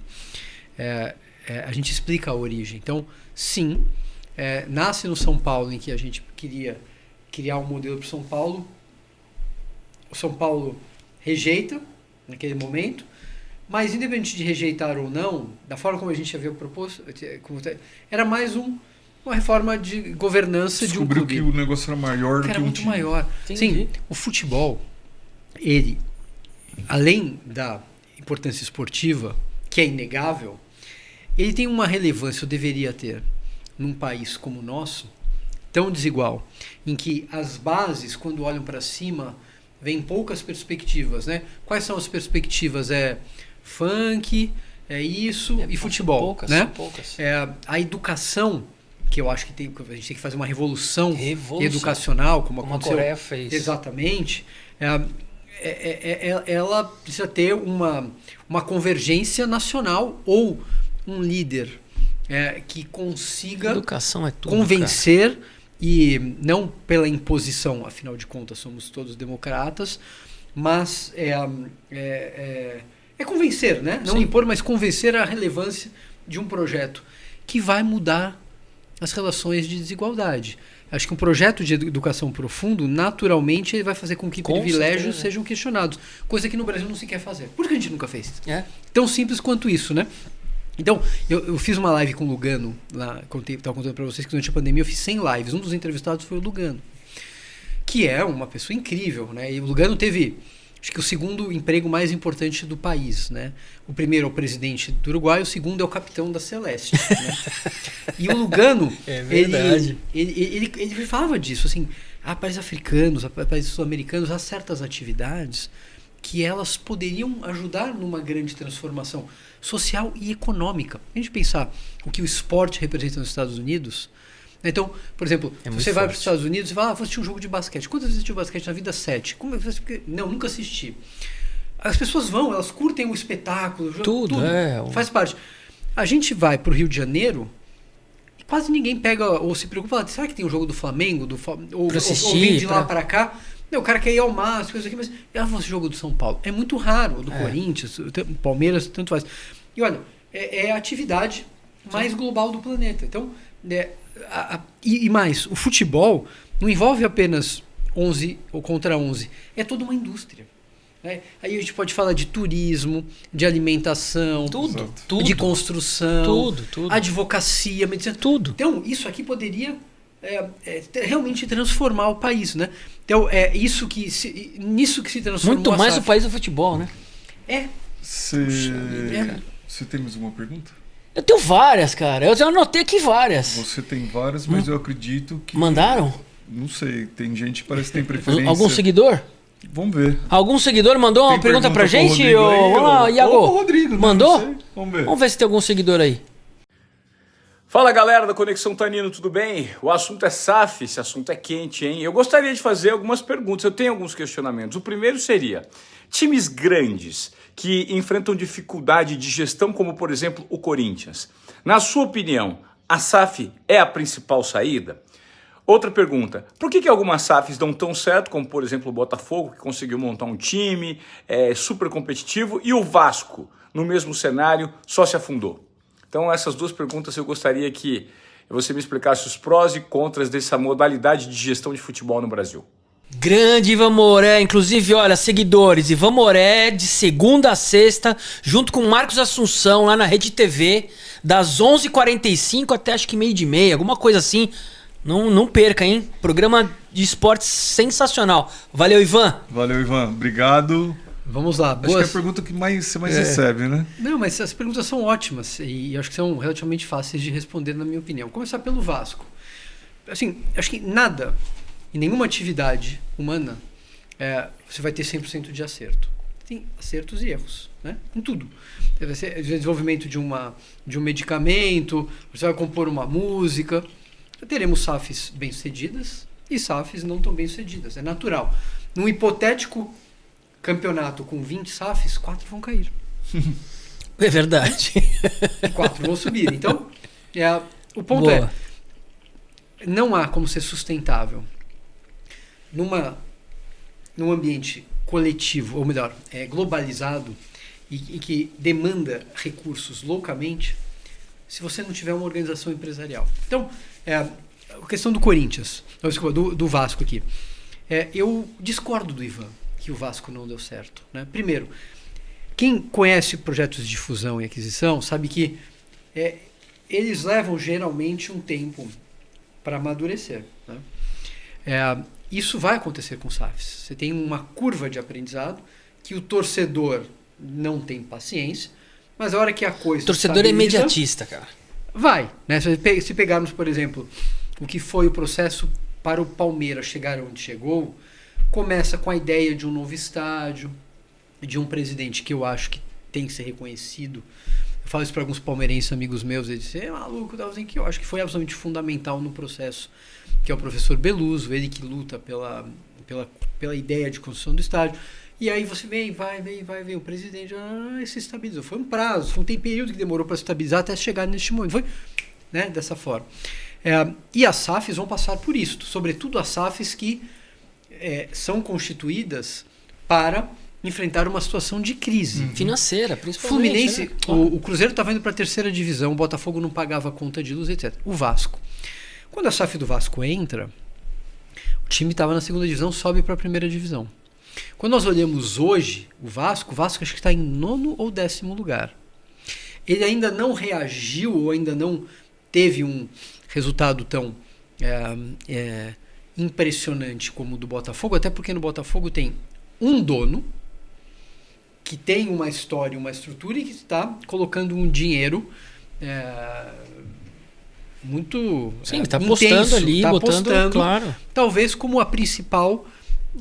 [SPEAKER 3] a gente explica a origem. Então, sim, nasce no São Paulo, em que a gente queria criar um modelo para o São Paulo. O São Paulo rejeita naquele momento, mas independente de rejeitar ou não, da forma como a gente havia proposto, era mais uma reforma de governança de um clube.
[SPEAKER 1] Descobriu que o negócio era maior do que
[SPEAKER 3] era
[SPEAKER 1] um
[SPEAKER 3] muito
[SPEAKER 1] time.
[SPEAKER 3] Maior. Sim, o futebol, ele, além da importância esportiva, que é inegável, ele tem uma relevância, ou deveria ter, num país como o nosso, tão desigual, em que as bases, quando olham para cima, vem poucas perspectivas, né? Quais são as perspectivas? Funk, isso e futebol,
[SPEAKER 2] poucas,
[SPEAKER 3] né?
[SPEAKER 2] São poucas.
[SPEAKER 3] A educação, que eu acho que a gente tem que fazer uma revolução educacional, como aconteceu.
[SPEAKER 2] A Coreia fez.
[SPEAKER 3] Exatamente. Ela precisa ter uma convergência nacional ou um líder que consiga
[SPEAKER 2] Educação é tudo,
[SPEAKER 3] convencer, cara. E não pela imposição, afinal de contas somos todos democratas, mas convencer, né? Não impor, mas convencer a relevância de um projeto que vai mudar as relações de desigualdade. acho que um projeto de educação profundo, naturalmente, ele vai fazer com que privilégios sejam questionados. Coisa que no Brasil não se quer fazer. Por que a gente nunca fez? Tão simples quanto isso, né? Então, eu fiz uma live com o Lugano, lá, estava contando para vocês que durante a pandemia eu fiz 100 lives. Um dos entrevistados foi o Lugano, que é uma pessoa incrível, né? E o Lugano teve, acho que o segundo emprego mais importante do país, né? O primeiro é o presidente do Uruguai, o segundo é o capitão da Celeste, né? E o Lugano, ele falava disso, assim, países africanos, países sul-americanos, há certas atividades que elas poderiam ajudar numa grande transformação social e econômica. A gente pensar o que o esporte representa nos Estados Unidos. Então, por exemplo, se você vai para os Estados Unidos e fala, vou assistir um jogo de basquete. Quantas vezes assistiu basquete na vida? 7. Não, nunca assisti. As pessoas vão, elas curtem o espetáculo, tudo. Faz parte. A gente vai para o Rio de Janeiro e quase ninguém pega ou se preocupa, será que tem um jogo do Flamengo? Ou vem de lá para cá? Não, o cara quer ir ao mar, as coisas aqui, mas esse jogo do São Paulo é muito raro, do Corinthians, Palmeiras, tanto faz. E olha, é a atividade mais global do planeta. Então, e mais, o futebol não envolve apenas 11 ou contra 11, é toda uma indústria. Né? Aí a gente pode falar de turismo, de alimentação,
[SPEAKER 2] tudo,
[SPEAKER 3] de construção,
[SPEAKER 2] tudo.
[SPEAKER 3] Advocacia, medicina, tudo. Então, isso aqui poderia realmente transformar o país, né? Então, nisso que se transforma.
[SPEAKER 2] Muito mais o país do futebol, né?
[SPEAKER 1] Você tem mais uma pergunta?
[SPEAKER 2] Eu tenho várias, cara. Eu já anotei aqui várias.
[SPEAKER 1] Você tem várias, mas eu acredito que...
[SPEAKER 2] Mandaram?
[SPEAKER 1] Não sei. Tem gente que parece que tem preferência.
[SPEAKER 2] Algum seguidor?
[SPEAKER 1] Vamos ver.
[SPEAKER 2] Algum seguidor mandou uma pergunta pra gente? Vamos lá, Iago.
[SPEAKER 1] O Rodrigo,
[SPEAKER 2] mandou?
[SPEAKER 1] Vamos ver
[SPEAKER 2] Se tem algum seguidor aí.
[SPEAKER 4] Fala galera da Conexão Tanino, tudo bem? O assunto é SAF, esse assunto é quente, hein? Eu gostaria de fazer algumas perguntas, eu tenho alguns questionamentos. O primeiro seria, times grandes que enfrentam dificuldade de gestão, como por exemplo o Corinthians, na sua opinião, a SAF é a principal saída? Outra pergunta, por que algumas SAFs dão tão certo, como por exemplo o Botafogo, que conseguiu montar um time super competitivo, e o Vasco, no mesmo cenário, só se afundou? Então essas duas perguntas eu gostaria que você me explicasse os prós e contras dessa modalidade de gestão de futebol no Brasil.
[SPEAKER 2] Grande Ivan Moré, inclusive, olha, seguidores, Ivan Moré de segunda a sexta, junto com Marcos Assunção lá na Rede TV, das 11h45 até acho que 12h30, alguma coisa assim. Não perca, hein? Programa de esportes sensacional. Valeu, Ivan.
[SPEAKER 1] Valeu, Ivan. Obrigado.
[SPEAKER 3] Vamos lá.
[SPEAKER 1] Acho que é a pergunta que você mais recebe, né?
[SPEAKER 3] Não, mas as perguntas são ótimas e acho que são relativamente fáceis de responder, na minha opinião. Vou começar pelo Vasco. Assim, acho que nada, em nenhuma atividade humana, você vai ter 100% de acerto. Tem acertos e erros, né? Em tudo. Vai ser desenvolvimento de um medicamento, você vai compor uma música. Teremos SAFs bem-sucedidas e SAFs não tão bem-sucedidas. É natural. Num hipotético campeonato com 20 SAFs, 4 vão cair.
[SPEAKER 2] É verdade.
[SPEAKER 3] 4 vão subir. Então, o ponto não há como ser sustentável num ambiente coletivo, ou melhor, globalizado e que demanda recursos localmente, se você não tiver uma organização empresarial. Então, a questão do Corinthians, do Vasco aqui. Eu discordo do Ivan que o Vasco não deu certo, né? Primeiro, quem conhece projetos de fusão e aquisição sabe que eles levam geralmente um tempo para amadurecer, né? Isso vai acontecer com SAFs. Você tem uma curva de aprendizado que o torcedor não tem paciência, mas a hora que a coisa...
[SPEAKER 2] O torcedor é imediatista, cara.
[SPEAKER 3] Vai, né? Se pegarmos, por exemplo, o que foi o processo para o Palmeiras chegar onde chegou, começa com a ideia de um novo estádio, de um presidente que eu acho que tem que ser reconhecido. Eu falo isso para alguns palmeirenses amigos meus, eles dizem, maluco, que eu acho que foi absolutamente fundamental no processo, que é o professor Beluso, ele que luta pela ideia de construção do estádio. E aí você vai, o presidente se estabilizou. Foi um prazo, foi um período que demorou para se estabilizar até chegar neste momento. Foi, né, dessa forma. E as SAFs vão passar por isso, sobretudo as SAFs que são constituídas para enfrentar uma situação de crise.
[SPEAKER 2] Financeira, principalmente.
[SPEAKER 3] Fluminense,
[SPEAKER 2] né?
[SPEAKER 3] o Cruzeiro estava indo para a terceira divisão, o Botafogo não pagava conta de luz, etc. O Vasco Quando a SAF do Vasco entra, o time estava na segunda divisão, sobe para a primeira divisão. Quando nós olhamos hoje o Vasco acho que está em 9º ou 10º lugar. Ele ainda não reagiu ou ainda não teve um resultado tão impressionante como o do Botafogo, até porque no Botafogo tem um dono que tem uma história, uma estrutura e que está colocando um dinheiro muito
[SPEAKER 2] Sim, está apostando ali,
[SPEAKER 3] tá
[SPEAKER 2] botando,
[SPEAKER 3] apostando,
[SPEAKER 2] claro.
[SPEAKER 3] talvez como a principal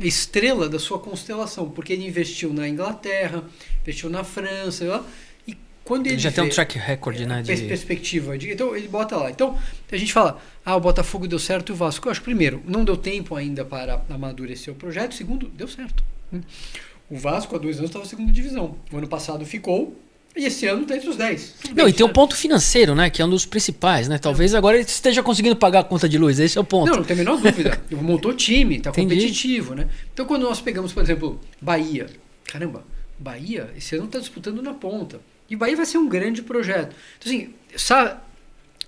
[SPEAKER 3] estrela da sua constelação, porque ele investiu na Inglaterra, investiu na França, e quando ele
[SPEAKER 2] já tem um track record, né?
[SPEAKER 3] Perspectiva. Então ele bota lá. Então a gente fala, o Botafogo deu certo e o Vasco. Eu acho que primeiro, não deu tempo ainda para amadurecer o projeto. Segundo, deu certo. O Vasco há 2 anos estava na segunda divisão. O ano passado ficou. E esse ano está entre os 10.
[SPEAKER 2] Não, e tem um ponto financeiro, né? Que é um dos principais, né? Talvez agora ele esteja conseguindo pagar a conta de luz. Esse é o ponto.
[SPEAKER 3] Não tem a menor dúvida. Montou time, está competitivo, né? Então quando nós pegamos, por exemplo, Bahia. Caramba, Bahia esse ano está disputando na ponta. E Bahia vai ser um grande projeto. Então assim,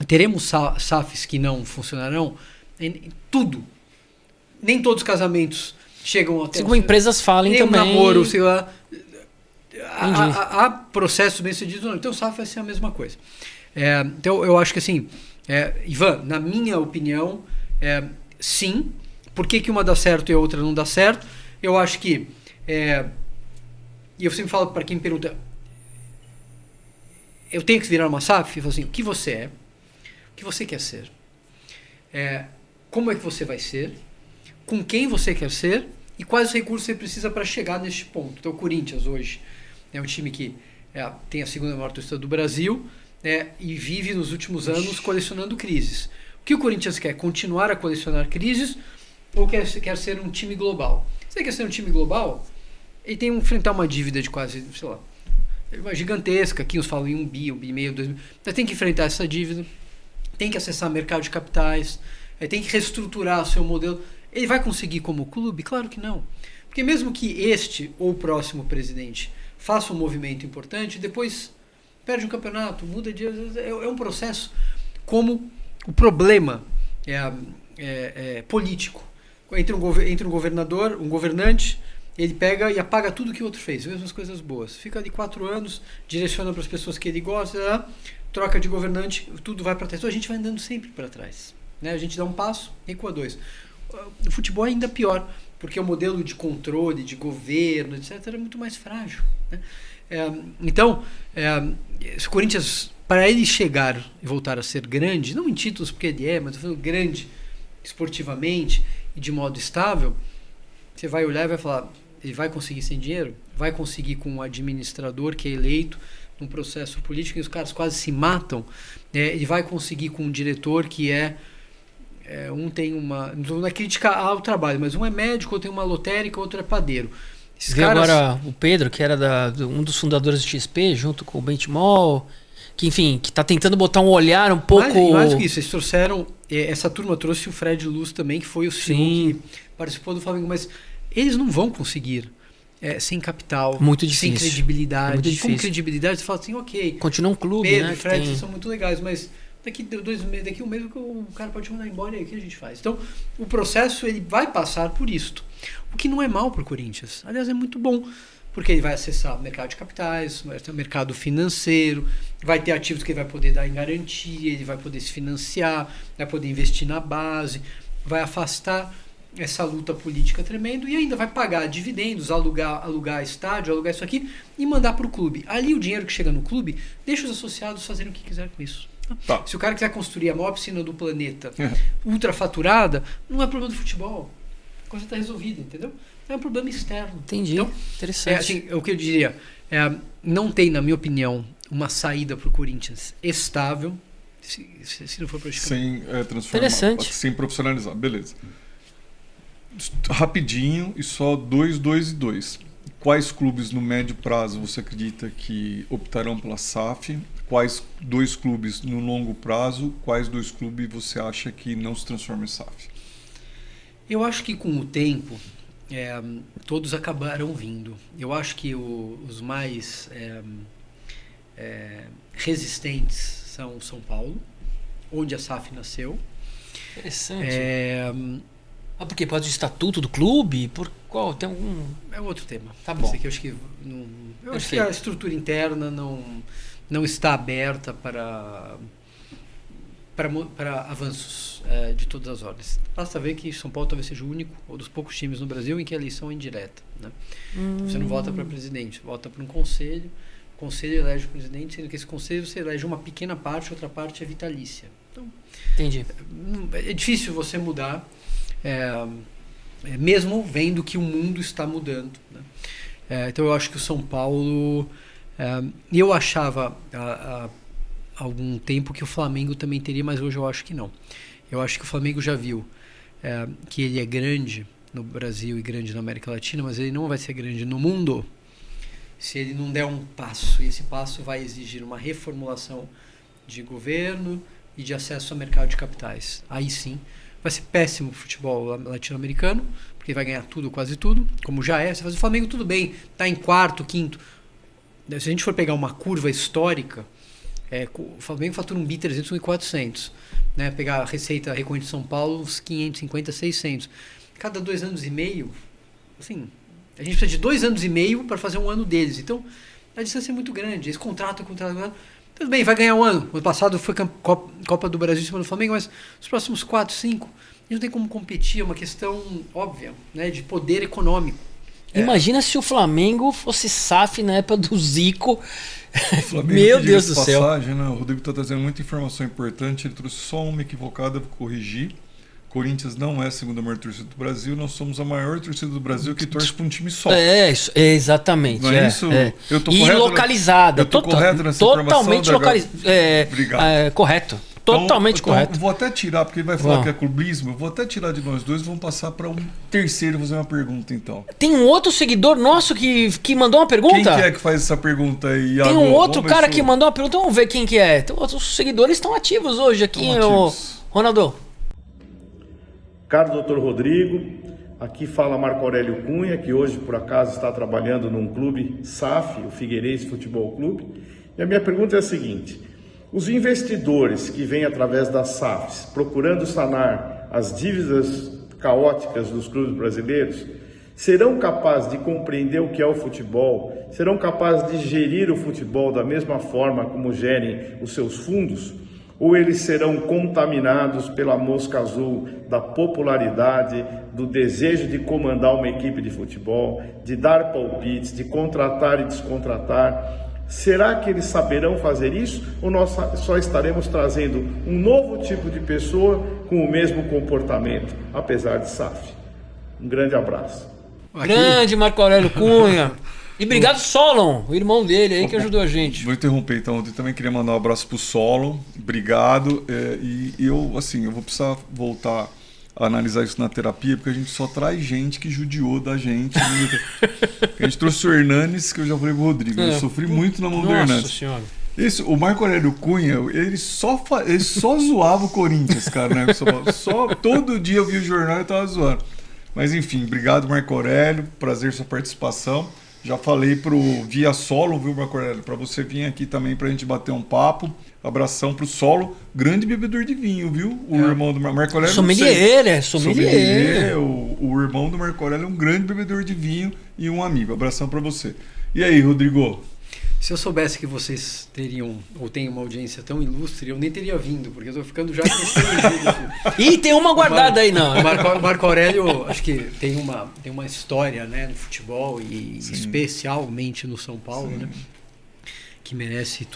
[SPEAKER 3] teremos SAFs que não funcionarão em tudo. Nem todos os casamentos chegam até...
[SPEAKER 2] Como empresas falem
[SPEAKER 3] nem
[SPEAKER 2] também.
[SPEAKER 3] Um namoro, sei lá... Há processo bem sucedido, não. Então o SAF vai ser a mesma coisa. Então eu acho que assim, Ivan, na minha opinião, sim. Por que uma dá certo e a outra não dá certo? Eu acho que, e eu sempre falo para quem me pergunta, eu tenho que virar uma SAF? Eu falo assim, o que você é? O que você quer ser? Como é que você vai ser? Com quem você quer ser? E quais recursos você precisa para chegar neste ponto? Então o Corinthians hoje é um time que tem a segunda maior torcida do Brasil e vive nos últimos anos colecionando crises. O que o Corinthians quer? Continuar a colecionar crises ou quer ser um time global? Se ele quer ser um time global, ele tem que enfrentar uma dívida de quase, sei lá, uma gigantesca, aqui uns falam em 1 bi, 1 bi e meio, 2 bi. Mas tem que enfrentar essa dívida, tem que acessar mercado de capitais, tem que reestruturar o seu modelo. Ele vai conseguir como clube? Claro que não. Porque mesmo que este ou o próximo presidente faça um movimento importante, depois perde um campeonato, muda de... É um processo como o problema político. Entre um governador, um governante, ele pega e apaga tudo que o outro fez, mesmo as coisas boas. Fica ali 4 anos, direciona para as pessoas que ele gosta, troca de governante, tudo vai para trás. Então a gente vai andando sempre para trás. Né? A gente dá um passo, recua 2. O futebol é ainda pior, porque o modelo de controle, de governo, etc., é muito mais frágil. Né? Então, se o Corinthians, para ele chegar e voltar a ser grande, não em títulos porque ele mas grande esportivamente e de modo estável, você vai olhar e vai falar, ele vai conseguir sem dinheiro? Vai conseguir com um administrador que é eleito num processo político e os caras quase se matam? Ele vai conseguir com um diretor que um tem uma... Não é crítica ao trabalho, mas um é médico, outro tem uma lotérica, outro é padeiro. Esses caras...
[SPEAKER 2] Agora o Pedro, que era um dos fundadores do XP, junto com o Benchimol, que enfim, que está tentando botar um olhar um pouco...
[SPEAKER 3] Mais do que isso, eles trouxeram... Essa turma trouxe o Fred Luz também, que foi o CEO que participou do Flamengo, mas eles não vão conseguir sem capital,
[SPEAKER 2] muito difícil,
[SPEAKER 3] sem credibilidade.
[SPEAKER 2] Muito difícil.
[SPEAKER 3] Com credibilidade você fala assim, ok...
[SPEAKER 2] Continua um clube,
[SPEAKER 3] Pedro,
[SPEAKER 2] né?
[SPEAKER 3] e Fred são muito legais, mas... Daqui 2 meses, daqui 1 mês, o cara pode mandar embora e aí o que a gente faz? Então, o processo ele vai passar por isto. O que não é mal para o Corinthians. Aliás, é muito bom, porque ele vai acessar o mercado de capitais, vai ter o mercado financeiro, vai ter ativos que ele vai poder dar em garantia, ele vai poder se financiar, vai poder investir na base, vai afastar essa luta política tremenda e ainda vai pagar dividendos, alugar estádio, alugar isso aqui e mandar para o clube. Ali o dinheiro que chega no clube, deixa os associados fazerem o que quiser com isso. Tá. Se o cara quiser construir a maior piscina do planeta ultrafaturada, não é problema do futebol. A coisa está resolvida, entendeu? É um problema externo.
[SPEAKER 2] Entendi. Então, interessante.
[SPEAKER 3] Assim, o que eu diria, não tem, na minha opinião, uma saída para o Corinthians estável, se não for praticamente.
[SPEAKER 1] Sem transformar.
[SPEAKER 2] Interessante.
[SPEAKER 1] Sem profissionalizar. Beleza. Rapidinho e só 2, 2 e 2. Quais clubes no médio prazo você acredita que optarão pela SAF? Quais 2 clubes no longo prazo? Quais 2 clubes você acha que não se transformam em SAF?
[SPEAKER 3] Eu acho que com o tempo todos acabaram vindo. Eu acho que os mais resistentes são São Paulo, onde a SAF nasceu.
[SPEAKER 2] Interessante. Por quê? Por causa do estatuto do clube? Por qual? Tem algum...
[SPEAKER 3] É outro tema.
[SPEAKER 2] Tá bom.
[SPEAKER 3] Esse aqui eu acho que eu acho que a estrutura interna não está aberta para avanços de todas as ordens. Basta ver que São Paulo talvez seja o único ou dos poucos times no Brasil em que a eleição é indireta, né? Você não vota para presidente, você vota para um conselho. O conselho elege o presidente, sendo que esse conselho você elege uma pequena parte, outra parte é vitalícia. Então,
[SPEAKER 2] entendi.
[SPEAKER 3] É difícil você mudar, mesmo vendo que o mundo está mudando, né? Então eu acho que o São Paulo... eu achava há algum tempo que o Flamengo também teria, mas hoje eu acho que não. Eu acho que o Flamengo já viu que ele é grande no Brasil e grande na América Latina, mas ele não vai ser grande no mundo se ele não der um passo. E esse passo vai exigir uma reformulação de governo e de acesso ao mercado de capitais. Aí sim, vai ser péssimo o futebol latino-americano, porque vai ganhar tudo, quase tudo, como já é. Você faz o Flamengo, tudo bem, está em quarto, quinto. Se a gente for pegar uma curva histórica, o Flamengo fatura um bi 300 e 400. Né? Pegar a receita recorrente de São Paulo, uns 550, 600. Cada 2 anos e meio, assim, a gente precisa de 2 anos e meio para fazer um ano deles. Então, a distância é muito grande. Eles contratam. Tudo bem, vai ganhar um ano. O ano passado foi Copa do Brasil em cima do Flamengo, mas os próximos 4, 5, a gente não tem como competir. É uma questão óbvia, né, de poder econômico.
[SPEAKER 2] Imagina se o Flamengo fosse SAF na época do Zico.
[SPEAKER 1] Flamengo,
[SPEAKER 2] meu Deus do céu.
[SPEAKER 1] Passagem, né? O Rodrigo está trazendo muita informação importante. Ele trouxe só uma equivocada, vou corrigir. Corinthians não é a segunda maior torcida do Brasil, nós somos a maior torcida do Brasil que torce para um time só.
[SPEAKER 2] Exatamente.
[SPEAKER 1] Não é isso? Eu tô
[SPEAKER 2] e
[SPEAKER 1] correto,
[SPEAKER 2] localizada.
[SPEAKER 1] Eu tô correto nessa
[SPEAKER 2] totalmente
[SPEAKER 1] localizada.
[SPEAKER 2] Obrigado. Correto. Totalmente correto.
[SPEAKER 1] Vou até tirar, porque ele vai falar que é clubismo, eu vou até tirar de nós dois e vamos passar para um terceiro fazer uma pergunta, então.
[SPEAKER 2] Tem um outro seguidor nosso que mandou uma pergunta?
[SPEAKER 1] Quem que é que faz essa pergunta aí, Iago?
[SPEAKER 2] Tem um outro cara que mandou uma pergunta, vamos ver quem que é. Então, os seguidores estão ativos hoje aqui, Ronaldo.
[SPEAKER 5] Caro doutor Rodrigo, aqui fala Marco Aurélio Cunha, que hoje por acaso está trabalhando num clube SAF, o Figueirense Futebol Clube. E a minha pergunta é a seguinte: os investidores que vêm através das SAFs procurando sanar as dívidas caóticas dos clubes brasileiros, serão capazes de compreender o que é o futebol? Serão capazes de gerir o futebol da mesma forma como gerem os seus fundos? Ou eles serão contaminados pela mosca azul da popularidade, do desejo de comandar uma equipe de futebol, de dar palpites, de contratar e descontratar? Será que eles saberão fazer isso? Ou nós só estaremos trazendo um novo tipo de pessoa com o mesmo comportamento, apesar de SAF? Um grande abraço.
[SPEAKER 2] Grande Marco Aurélio Cunha. E obrigado, Solon, o irmão dele aí que ajudou a gente.
[SPEAKER 1] Vou interromper, então. Eu também queria mandar um abraço pro Solon. Obrigado. E eu vou precisar voltar a analisar isso na terapia, porque a gente só traz gente que judiou da gente. A gente trouxe o Hernanes, que eu já falei pro Rodrigo. Eu sofri muito na mão do Hernanes.
[SPEAKER 2] Nossa senhora.
[SPEAKER 1] O Marco Aurélio Cunha, ele só zoava o Corinthians, cara, né? Todo dia eu via o jornal e tava zoando. Mas enfim, obrigado, Marco Aurélio. Prazer sua participação. Já falei via Solo, viu, Marco Aurélio? Para você vir aqui também pra gente bater um papo. Abração pro Solo, grande bebedor de vinho, viu? O irmão do Marco Aurélio.
[SPEAKER 2] Sommelier,
[SPEAKER 1] sommelier. O irmão do Marco Aurélio é um grande bebedor de vinho e um amigo. Abração para você. E aí, Rodrigo?
[SPEAKER 3] Se eu soubesse que vocês teriam ou têm uma audiência tão ilustre, eu nem teria vindo, porque eu tô ficando já com
[SPEAKER 2] Ih, tem uma guardada aí, não.
[SPEAKER 3] O Marco Aurélio, acho que tem uma história, né, no futebol e especialmente no São Paulo, né, que merece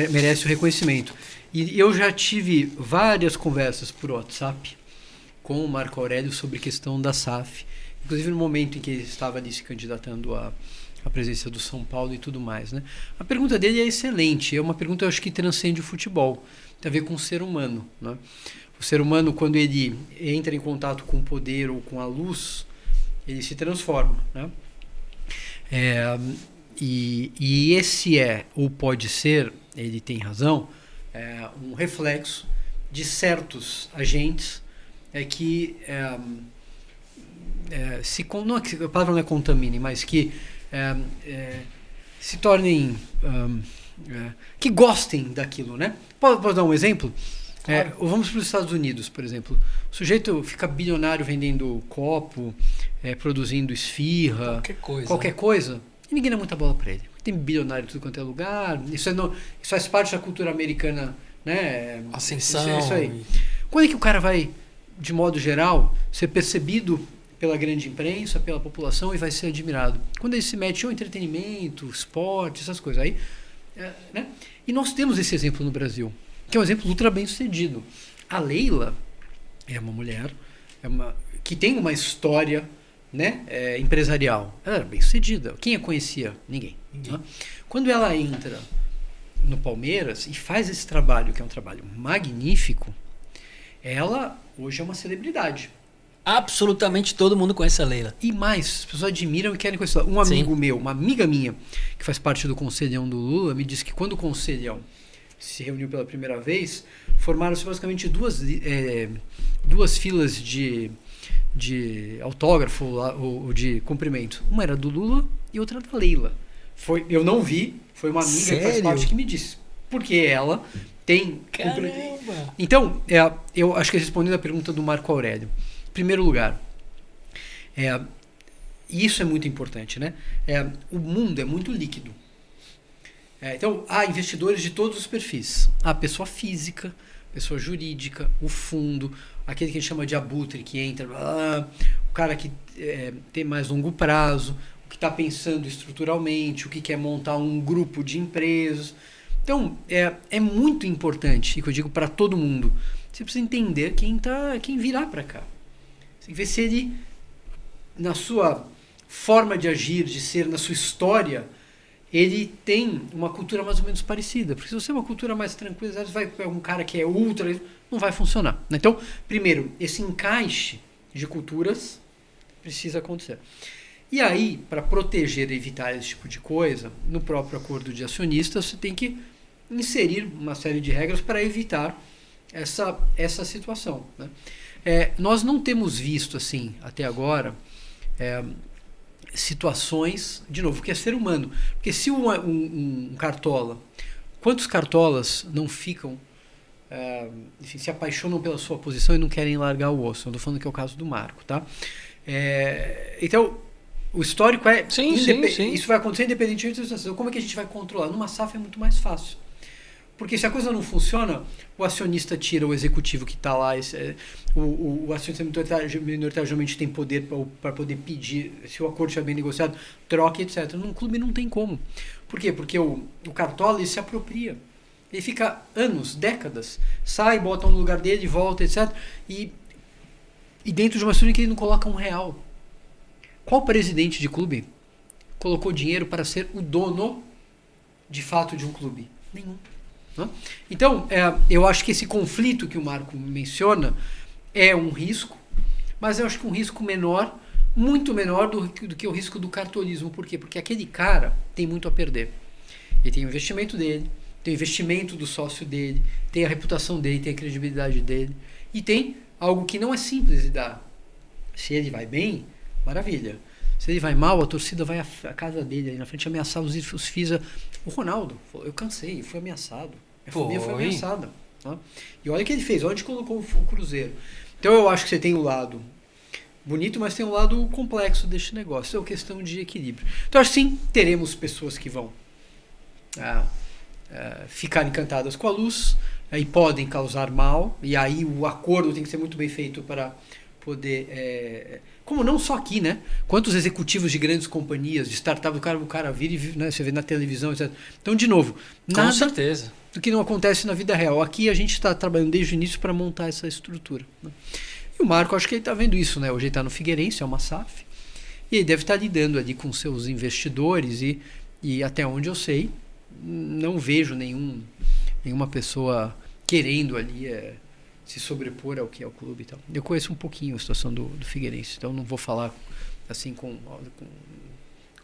[SPEAKER 3] merece o reconhecimento. E eu já tive várias conversas por WhatsApp com o Marco Aurélio sobre a questão da SAF, inclusive no momento em que ele estava ali se candidatando à presença do São Paulo e tudo mais, né? A pergunta dele é excelente, é uma pergunta, eu acho, que transcende o futebol, tem a ver com o ser humano, né? O ser humano, quando ele entra em contato com o poder ou com a luz, ele se transforma, né? E esse ou pode ser, ele tem razão, um reflexo de certos agentes que a palavra não é contamine, mas que se tornem que gostem daquilo, né? Posso dar um exemplo? Vamos para os Estados Unidos, por exemplo. O sujeito fica bilionário vendendo copo, produzindo esfirra, qualquer coisa, e ninguém dá muita bola para ele. Tem bilionário em tudo quanto é lugar. Isso faz parte da cultura americana, né?
[SPEAKER 2] Ascensão.
[SPEAKER 3] Isso aí. Quando é que o cara vai, de modo geral, ser percebido pela grande imprensa, pela população, e vai ser admirado? Quando ele se mete em entretenimento, esporte, essas coisas. Aí, né? E nós temos esse exemplo no Brasil, que é um exemplo ultra bem sucedido. A Leila é uma mulher que tem uma história, né, empresarial. Ela era bem sucedida. Quem a conhecia? Ninguém. Né? Quando ela entra no Palmeiras e faz esse trabalho, que é um trabalho magnífico, ela hoje é uma celebridade.
[SPEAKER 2] Absolutamente todo mundo conhece a Leila.
[SPEAKER 3] E mais, as pessoas admiram e querem conhecer. Um amigo meu, uma amiga minha, que faz parte do Conselhão do Lula, me disse que quando o Conselhão se reuniu pela primeira vez, formaram-se basicamente duas filas de autógrafo ou de cumprimento. Uma era do Lula e outra da Leila. Eu não vi, foi uma amiga
[SPEAKER 2] Sério?
[SPEAKER 3] que faz parte que me disse. Porque ela tem...
[SPEAKER 2] Caramba!
[SPEAKER 3] Então, eu acho que respondendo a pergunta do Marco Aurélio. Em primeiro lugar, e isso é muito importante, né? O mundo é muito líquido. Então, há investidores de todos os perfis. A pessoa física, pessoa jurídica, o fundo, aquele que a gente chama de abutre, que entra, o cara que tem mais longo prazo, o que está pensando estruturalmente, o que quer montar um grupo de empresas. Então, é muito importante, e que eu digo para todo mundo, você precisa entender quem virá para cá. Você tem que ver se ele, na sua forma de agir, de ser, na sua história, ele tem uma cultura mais ou menos parecida. Porque se você é uma cultura mais tranquila, às vezes vai pegar um cara que é ultra, não vai funcionar. Então, primeiro, esse encaixe de culturas precisa acontecer. E aí, para proteger e evitar esse tipo de coisa, no próprio acordo de acionistas, você tem que inserir uma série de regras para evitar essa situação, né? Nós não temos visto, assim, até agora, situações, de novo, que é ser humano. Porque se um cartola, quantos cartolas não ficam, enfim, se apaixonam pela sua posição e não querem largar o osso? Eu estou falando que é o caso do Marco, tá? Então, o histórico
[SPEAKER 2] sim.
[SPEAKER 3] Isso vai acontecer independentemente da situação. Como é que a gente vai controlar? Numa SAF é muito mais fácil. Porque se a coisa não funciona, o acionista tira o executivo que está lá, o acionista minoritário geralmente tem poder para poder pedir, se o acordo estiver bem negociado, troca, etc. Num clube não tem como. Por quê? Porque o cartola ele se apropria. Ele fica anos, décadas, sai, bota no lugar dele, volta, etc. E dentro de uma estrutura que ele não coloca R$1. Qual presidente de clube colocou dinheiro para ser o dono de fato de um clube? Nenhum. Então, eu acho que esse conflito que o Marco menciona é um risco, mas eu acho que um risco menor, muito menor do que o risco do cartolismo. Por quê? Porque aquele cara tem muito a perder. Ele tem o investimento dele, tem o investimento do sócio dele, tem a reputação dele, tem a credibilidade dele, e tem algo que não é simples de dar. Se ele vai bem, maravilha. Se ele vai mal, a torcida vai à casa dele ali na frente ameaçar os FIIs. O Ronaldo falou, eu cansei, fui ameaçado. Minha família foi ameaçada. Tá? E olha o que ele fez, onde colocou o Cruzeiro. Então eu acho que você tem um lado bonito, mas tem um lado complexo deste negócio. É uma questão de equilíbrio. Então acho que sim, teremos pessoas que vão ficar encantadas com a luz e podem causar mal. E aí o acordo tem que ser muito bem feito para poder... como não só aqui, né? Quantos executivos de grandes companhias, de startup, o cara vira e, né, você vê na televisão, etc. Então, de novo, nada
[SPEAKER 2] com certeza
[SPEAKER 3] do que não acontece na vida real. Aqui a gente está trabalhando desde o início para montar essa estrutura, né? E o Marco, acho que ele está vendo isso, né? Hoje ele está no Figueirense, é uma SAF, e ele deve estar lidando ali com seus investidores e até onde eu sei, não vejo nenhuma pessoa querendo ali se sobrepor ao que é o clube e tal. Eu conheço um pouquinho a situação do Figueirense, então não vou falar assim com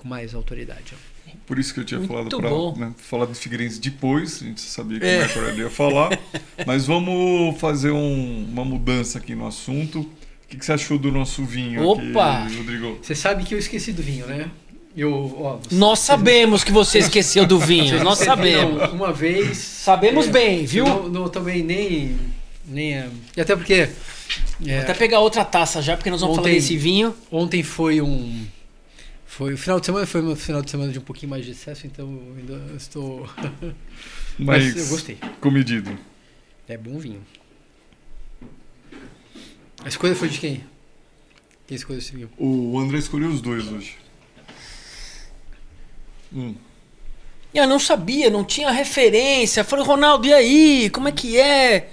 [SPEAKER 3] mais autoridade.
[SPEAKER 1] Por isso que eu tinha
[SPEAKER 2] Muito
[SPEAKER 1] falado para falar do Figueirense depois, a gente sabia que o Marco Aurélio ia falar, mas vamos fazer uma mudança aqui no assunto. O que você achou do nosso vinho aqui, Rodrigo?
[SPEAKER 3] Você sabe que eu esqueci do vinho, né?
[SPEAKER 2] Nós sabemos que você esqueceu do vinho, nós sabemos.
[SPEAKER 3] Não, uma vez...
[SPEAKER 2] Sabemos bem, viu?
[SPEAKER 3] Não também nem e até porque...
[SPEAKER 2] Vou até pegar outra taça já, porque nós vamos falar desse vinho.
[SPEAKER 3] Ontem foi o final de semana, foi um final de semana de um pouquinho mais de excesso, então eu ainda estou... Mas eu gostei.
[SPEAKER 1] Comedido.
[SPEAKER 3] É bom vinho. A escolha foi de quem? Quem escolheu esse vinho?
[SPEAKER 1] O André escolheu os dois hoje.
[SPEAKER 2] Eu não sabia, não tinha referência. Falei, Ronaldo, e aí? Como é que é?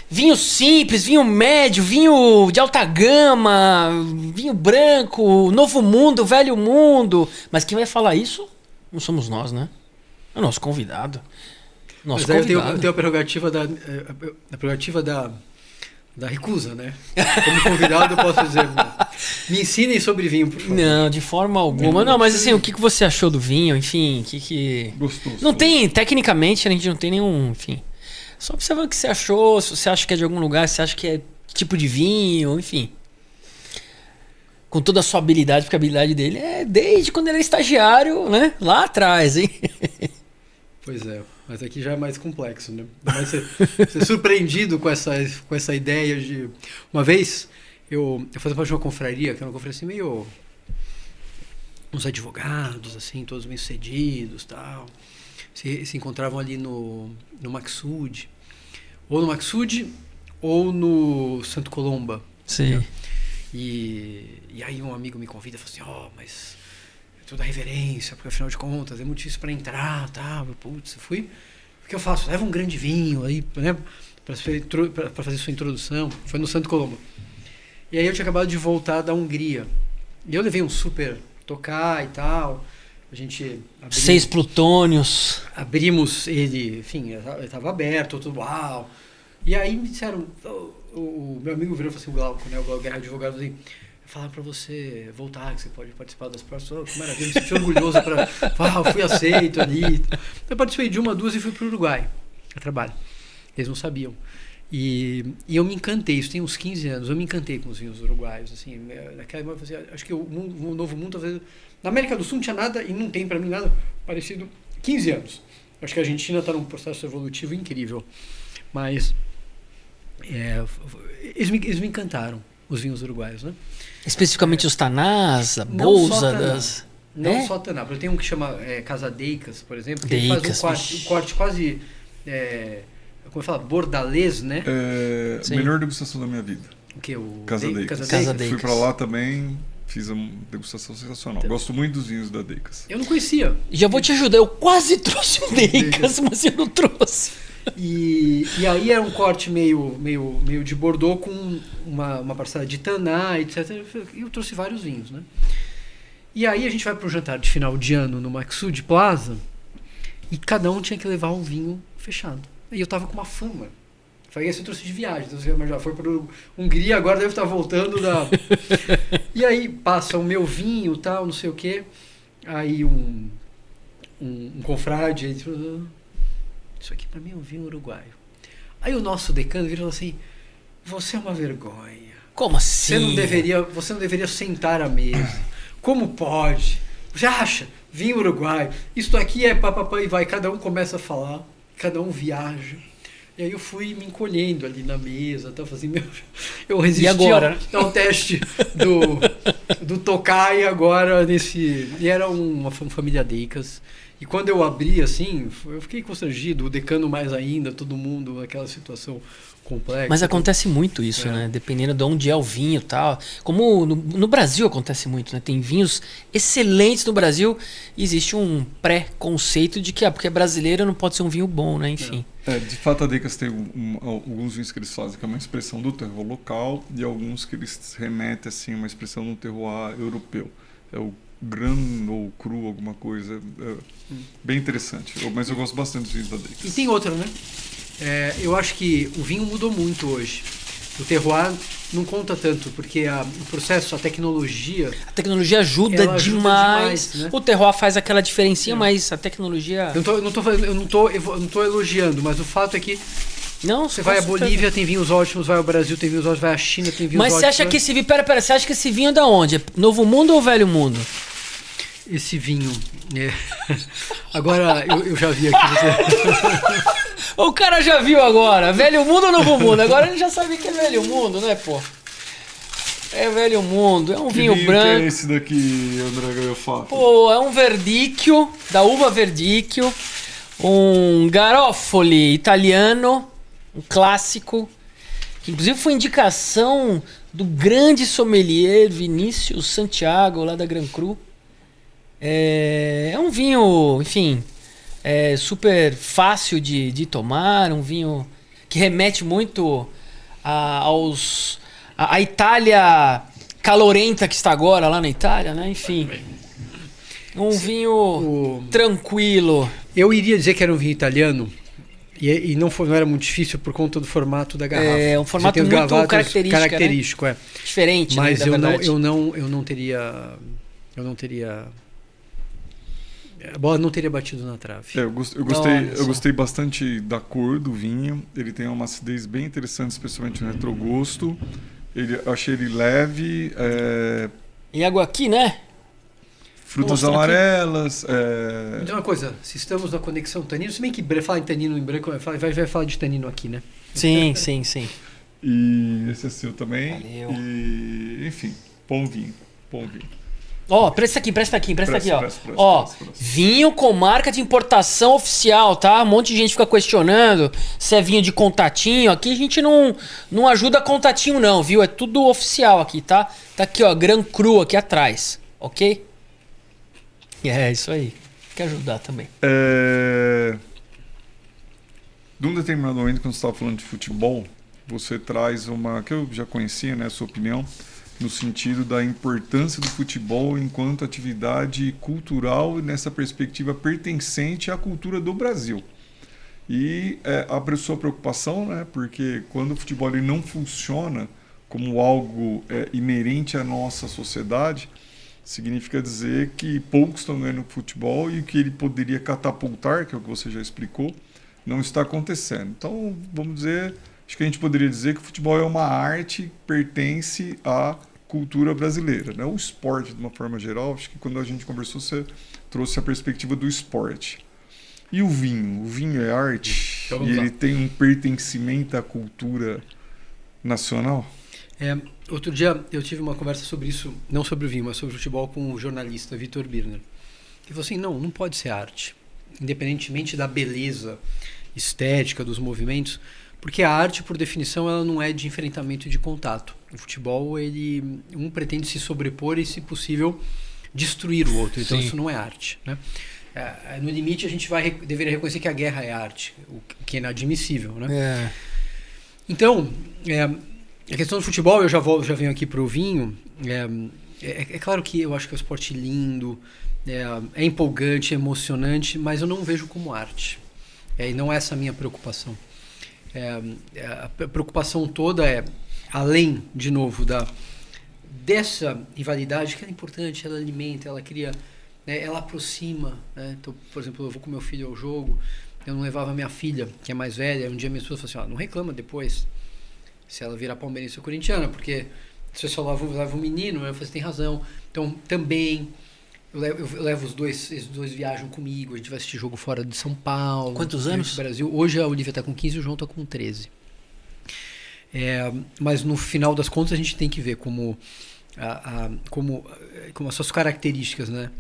[SPEAKER 2] Vinho simples, vinho médio, vinho de alta gama, vinho branco, novo mundo, velho mundo. Mas quem vai falar isso não somos nós, né? É o nosso convidado. Nosso
[SPEAKER 3] Mas aí
[SPEAKER 2] convidado.
[SPEAKER 3] eu tenho a prerrogativa da recusa, né? Como convidado eu posso dizer, me ensinem sobre vinho, por favor.
[SPEAKER 2] Não, de forma alguma. Não, mas assim, o que você achou do vinho? Enfim,
[SPEAKER 1] Gostoso.
[SPEAKER 2] Não tem, tecnicamente, a gente não tem nenhum, enfim... Só pra você ver o que você achou, se você acha que é de algum lugar, se você acha que é tipo de vinho, enfim. Com toda a sua habilidade, porque a habilidade dele é desde quando ele é estagiário, né? Lá atrás, hein?
[SPEAKER 3] Pois é, mas aqui já é mais complexo, né? Mas ser surpreendido com essa ideia de... Uma vez, eu fazia parte de uma confraria, que era uma confraria assim meio... Uns advogados, assim, todos bem sucedidos e tal... Se encontravam ali no Maxud, ou no Maxud ou no Santo Colomba.
[SPEAKER 2] Sim.
[SPEAKER 3] Né? E aí um amigo me convida e fala assim, mas é toda reverência, porque afinal de contas é muito difícil para entrar, tá? Putz, eu fui, o que eu faço? Leva um grande vinho aí, né? Para fazer sua introdução. Foi no Santo Colomba. E aí eu tinha acabado de voltar da Hungria. E eu levei um super tocar e tal. A gente
[SPEAKER 2] 6 plutônios.
[SPEAKER 3] Abrimos ele, enfim, ele estava aberto, tudo uau. E aí me disseram, o meu amigo virou e falou assim, o Glauco, né? O Glauco Guerra Advogado, assim, falar para você voltar, que você pode participar das próximas. Que maravilha, me senti orgulhoso fui aceito ali. Eu participei de 1, 2 e fui para o Uruguai a trabalho. Eles não sabiam. E eu me encantei, isso tem uns 15 anos, eu me encantei com os vinhos uruguaios, assim, naquela época, acho que o Novo Mundo, talvez, na América do Sul não tinha nada, e não tem para mim nada parecido, 15 anos. Acho que a Argentina está num processo evolutivo incrível, mas eles me encantaram, os vinhos uruguaios, né?
[SPEAKER 2] Especificamente os tanás, a bolsa das...
[SPEAKER 3] Não só taná, eu tenho um que chama Casadeicas, por exemplo, que
[SPEAKER 2] Deicas,
[SPEAKER 3] faz um corte quase... como fala, bordalês, né?
[SPEAKER 1] Melhor degustação da minha vida.
[SPEAKER 3] O que?
[SPEAKER 1] Casadeicas. Fui pra lá também, fiz uma degustação sensacional. Então, gosto muito dos vinhos da Deicas.
[SPEAKER 3] Eu não conhecia.
[SPEAKER 2] Já vou te ajudar, eu quase trouxe o Deicas, mas eu não trouxe.
[SPEAKER 3] E aí era um corte meio de Bordeaux com uma parcela de taná, etc. E eu trouxe vários vinhos, né? E aí a gente vai pro jantar de final de ano no Maxud Plaza e cada um tinha que levar um vinho fechado. E eu tava com uma fama. Falei, esse eu trouxe de viagem. Então, já foi para Hungria, agora deve estar voltando da... E aí passa o meu vinho e tal, não sei o quê. Aí um confrade, ele falou, isso aqui para mim é um vinho uruguaio. Aí o nosso decano virou assim, você é uma vergonha.
[SPEAKER 2] Como assim?
[SPEAKER 3] Você não deveria sentar à mesa. Como pode? Você acha? Vinho uruguaio. Isso aqui é papapá e vai. Cada um começa a falar. Cada um viaja. E aí eu fui me encolhendo ali na mesa, tá fazendo eu resisti ao teste do tocar e agora nesse... E era uma família Deicas. E quando eu abri assim, eu fiquei constrangido, o decano mais ainda, todo mundo naquela situação complexa.
[SPEAKER 2] Mas acontece muito isso, né? Dependendo de onde é o vinho e tal. Como no Brasil acontece muito, né? Tem vinhos excelentes no Brasil e existe um pré-conceito de que porque é brasileiro não pode ser um vinho bom, né? Enfim.
[SPEAKER 1] De fato, a Deicas tem alguns vinhos que eles fazem que é uma expressão do terroir local e alguns que eles remetem assim uma expressão do terroir europeu. É o grano ou cru, alguma coisa. Bem interessante. Mas eu gosto bastante dos vinhos da Deicas.
[SPEAKER 3] E tem outra, né? Eu acho que o vinho mudou muito hoje. O terroir não conta tanto, porque o processo, a tecnologia...
[SPEAKER 2] A tecnologia ajuda demais.
[SPEAKER 3] Né?
[SPEAKER 2] O terroir faz aquela diferencinha, mas a tecnologia...
[SPEAKER 3] Eu não tô elogiando, mas o fato é que você vai à Bolívia, tem vinhos ótimos, vai ao Brasil, tem vinhos ótimos, vai à China, tem vinhos ótimos.
[SPEAKER 2] Mas você acha que esse vinho... Pera, você acha que esse vinho é da onde? É Novo Mundo ou Velho Mundo?
[SPEAKER 3] esse vinho. Agora eu já vi aqui.
[SPEAKER 2] O cara já viu agora, velho mundo ou novo mundo? Agora ele já sabe que é velho mundo, né, pô? É velho mundo, é um vinho branco.
[SPEAKER 1] Que é esse daqui, André Gaiofato?
[SPEAKER 2] Pô, é um Verdicchio, da uva Verdicchio, um Garofoli italiano, um clássico, que inclusive foi indicação do grande sommelier Vinícius Santiago, lá da Gran Cru. É um vinho, enfim, super fácil de tomar, um vinho que remete muito à Itália calorenta que está agora lá na Itália, né? Enfim, um vinho tranquilo.
[SPEAKER 3] Eu iria dizer que era um vinho italiano e não era muito difícil por conta do formato da garrafa.
[SPEAKER 2] É um formato muito característico,
[SPEAKER 3] né?
[SPEAKER 2] Diferente,
[SPEAKER 3] mas
[SPEAKER 2] né,
[SPEAKER 3] eu não teria a bola não teria batido na trave.
[SPEAKER 1] Eu gostei bastante da cor do vinho. Ele tem uma acidez bem interessante, especialmente no retrogosto. Eu achei ele leve.
[SPEAKER 2] E água aqui, né?
[SPEAKER 1] Frutas amarelas.
[SPEAKER 3] Então, uma coisa, se estamos na conexão tanino, se bem que falar em tanino em branco, vai falar de tanino aqui, né?
[SPEAKER 2] Sim.
[SPEAKER 1] E esse é seu também.
[SPEAKER 2] Valeu.
[SPEAKER 1] E, enfim, bom vinho.
[SPEAKER 2] Ó, presta aqui, ó. Vinho com marca de importação oficial, tá? Um monte de gente fica questionando se é vinho de contatinho. Aqui a gente não ajuda contatinho não, viu? É tudo oficial aqui, tá? Tá aqui, ó, Gran Cru aqui atrás, ok? É, isso aí. Quer ajudar também.
[SPEAKER 1] De um determinado momento, quando você estava falando de futebol, você traz uma... que eu já conhecia, né? A sua opinião... no sentido da importância do futebol enquanto atividade cultural nessa perspectiva pertencente à cultura do Brasil. E a sua preocupação, né, porque quando o futebol ele não funciona como algo inerente à nossa sociedade, significa dizer que poucos estão ganhando futebol e o que ele poderia catapultar, que é o que você já explicou, não está acontecendo. Então, vamos dizer... acho que a gente poderia dizer que o futebol é uma arte que pertence à cultura brasileira, né? O esporte, de uma forma geral, acho que quando a gente conversou, você trouxe a perspectiva do esporte. E o vinho? O vinho é arte? Então, e ele tem um pertencimento à cultura nacional?
[SPEAKER 3] Outro dia eu tive uma conversa sobre isso, não sobre o vinho, mas sobre o futebol com o jornalista Vitor Birner. Ele falou assim, não pode ser arte. Independentemente da beleza estética, dos movimentos... porque a arte, por definição, ela não é de enfrentamento e de contato. O futebol, um pretende se sobrepor e, se possível, destruir o outro. Então, Isso não é arte, né? No limite, a gente deveria reconhecer que a guerra é arte, o que é inadmissível, né? Então, a questão do futebol, eu já venho aqui para o vinho. É claro que eu acho que é um esporte lindo, é empolgante, é emocionante, mas eu não vejo como arte. E não é essa a minha preocupação. A preocupação toda além, de novo, dessa rivalidade, que é importante, ela alimenta, ela cria, né, ela aproxima. Né? Então, por exemplo, eu vou com meu filho ao jogo, eu não levava minha filha, que é mais velha, um dia minha esposa falou assim, não reclama depois se ela virar palmeirense ou corintiana, porque você só leva o menino, eu falei, você tem razão. Então, também... Eu levo esses dois viajam comigo, a gente vai assistir jogo fora de São Paulo.
[SPEAKER 2] Quantos anos?
[SPEAKER 3] Brasil. Hoje a Olivia está com 15 e o João está com 13. Mas no final das contas a gente tem que ver como as suas características, né?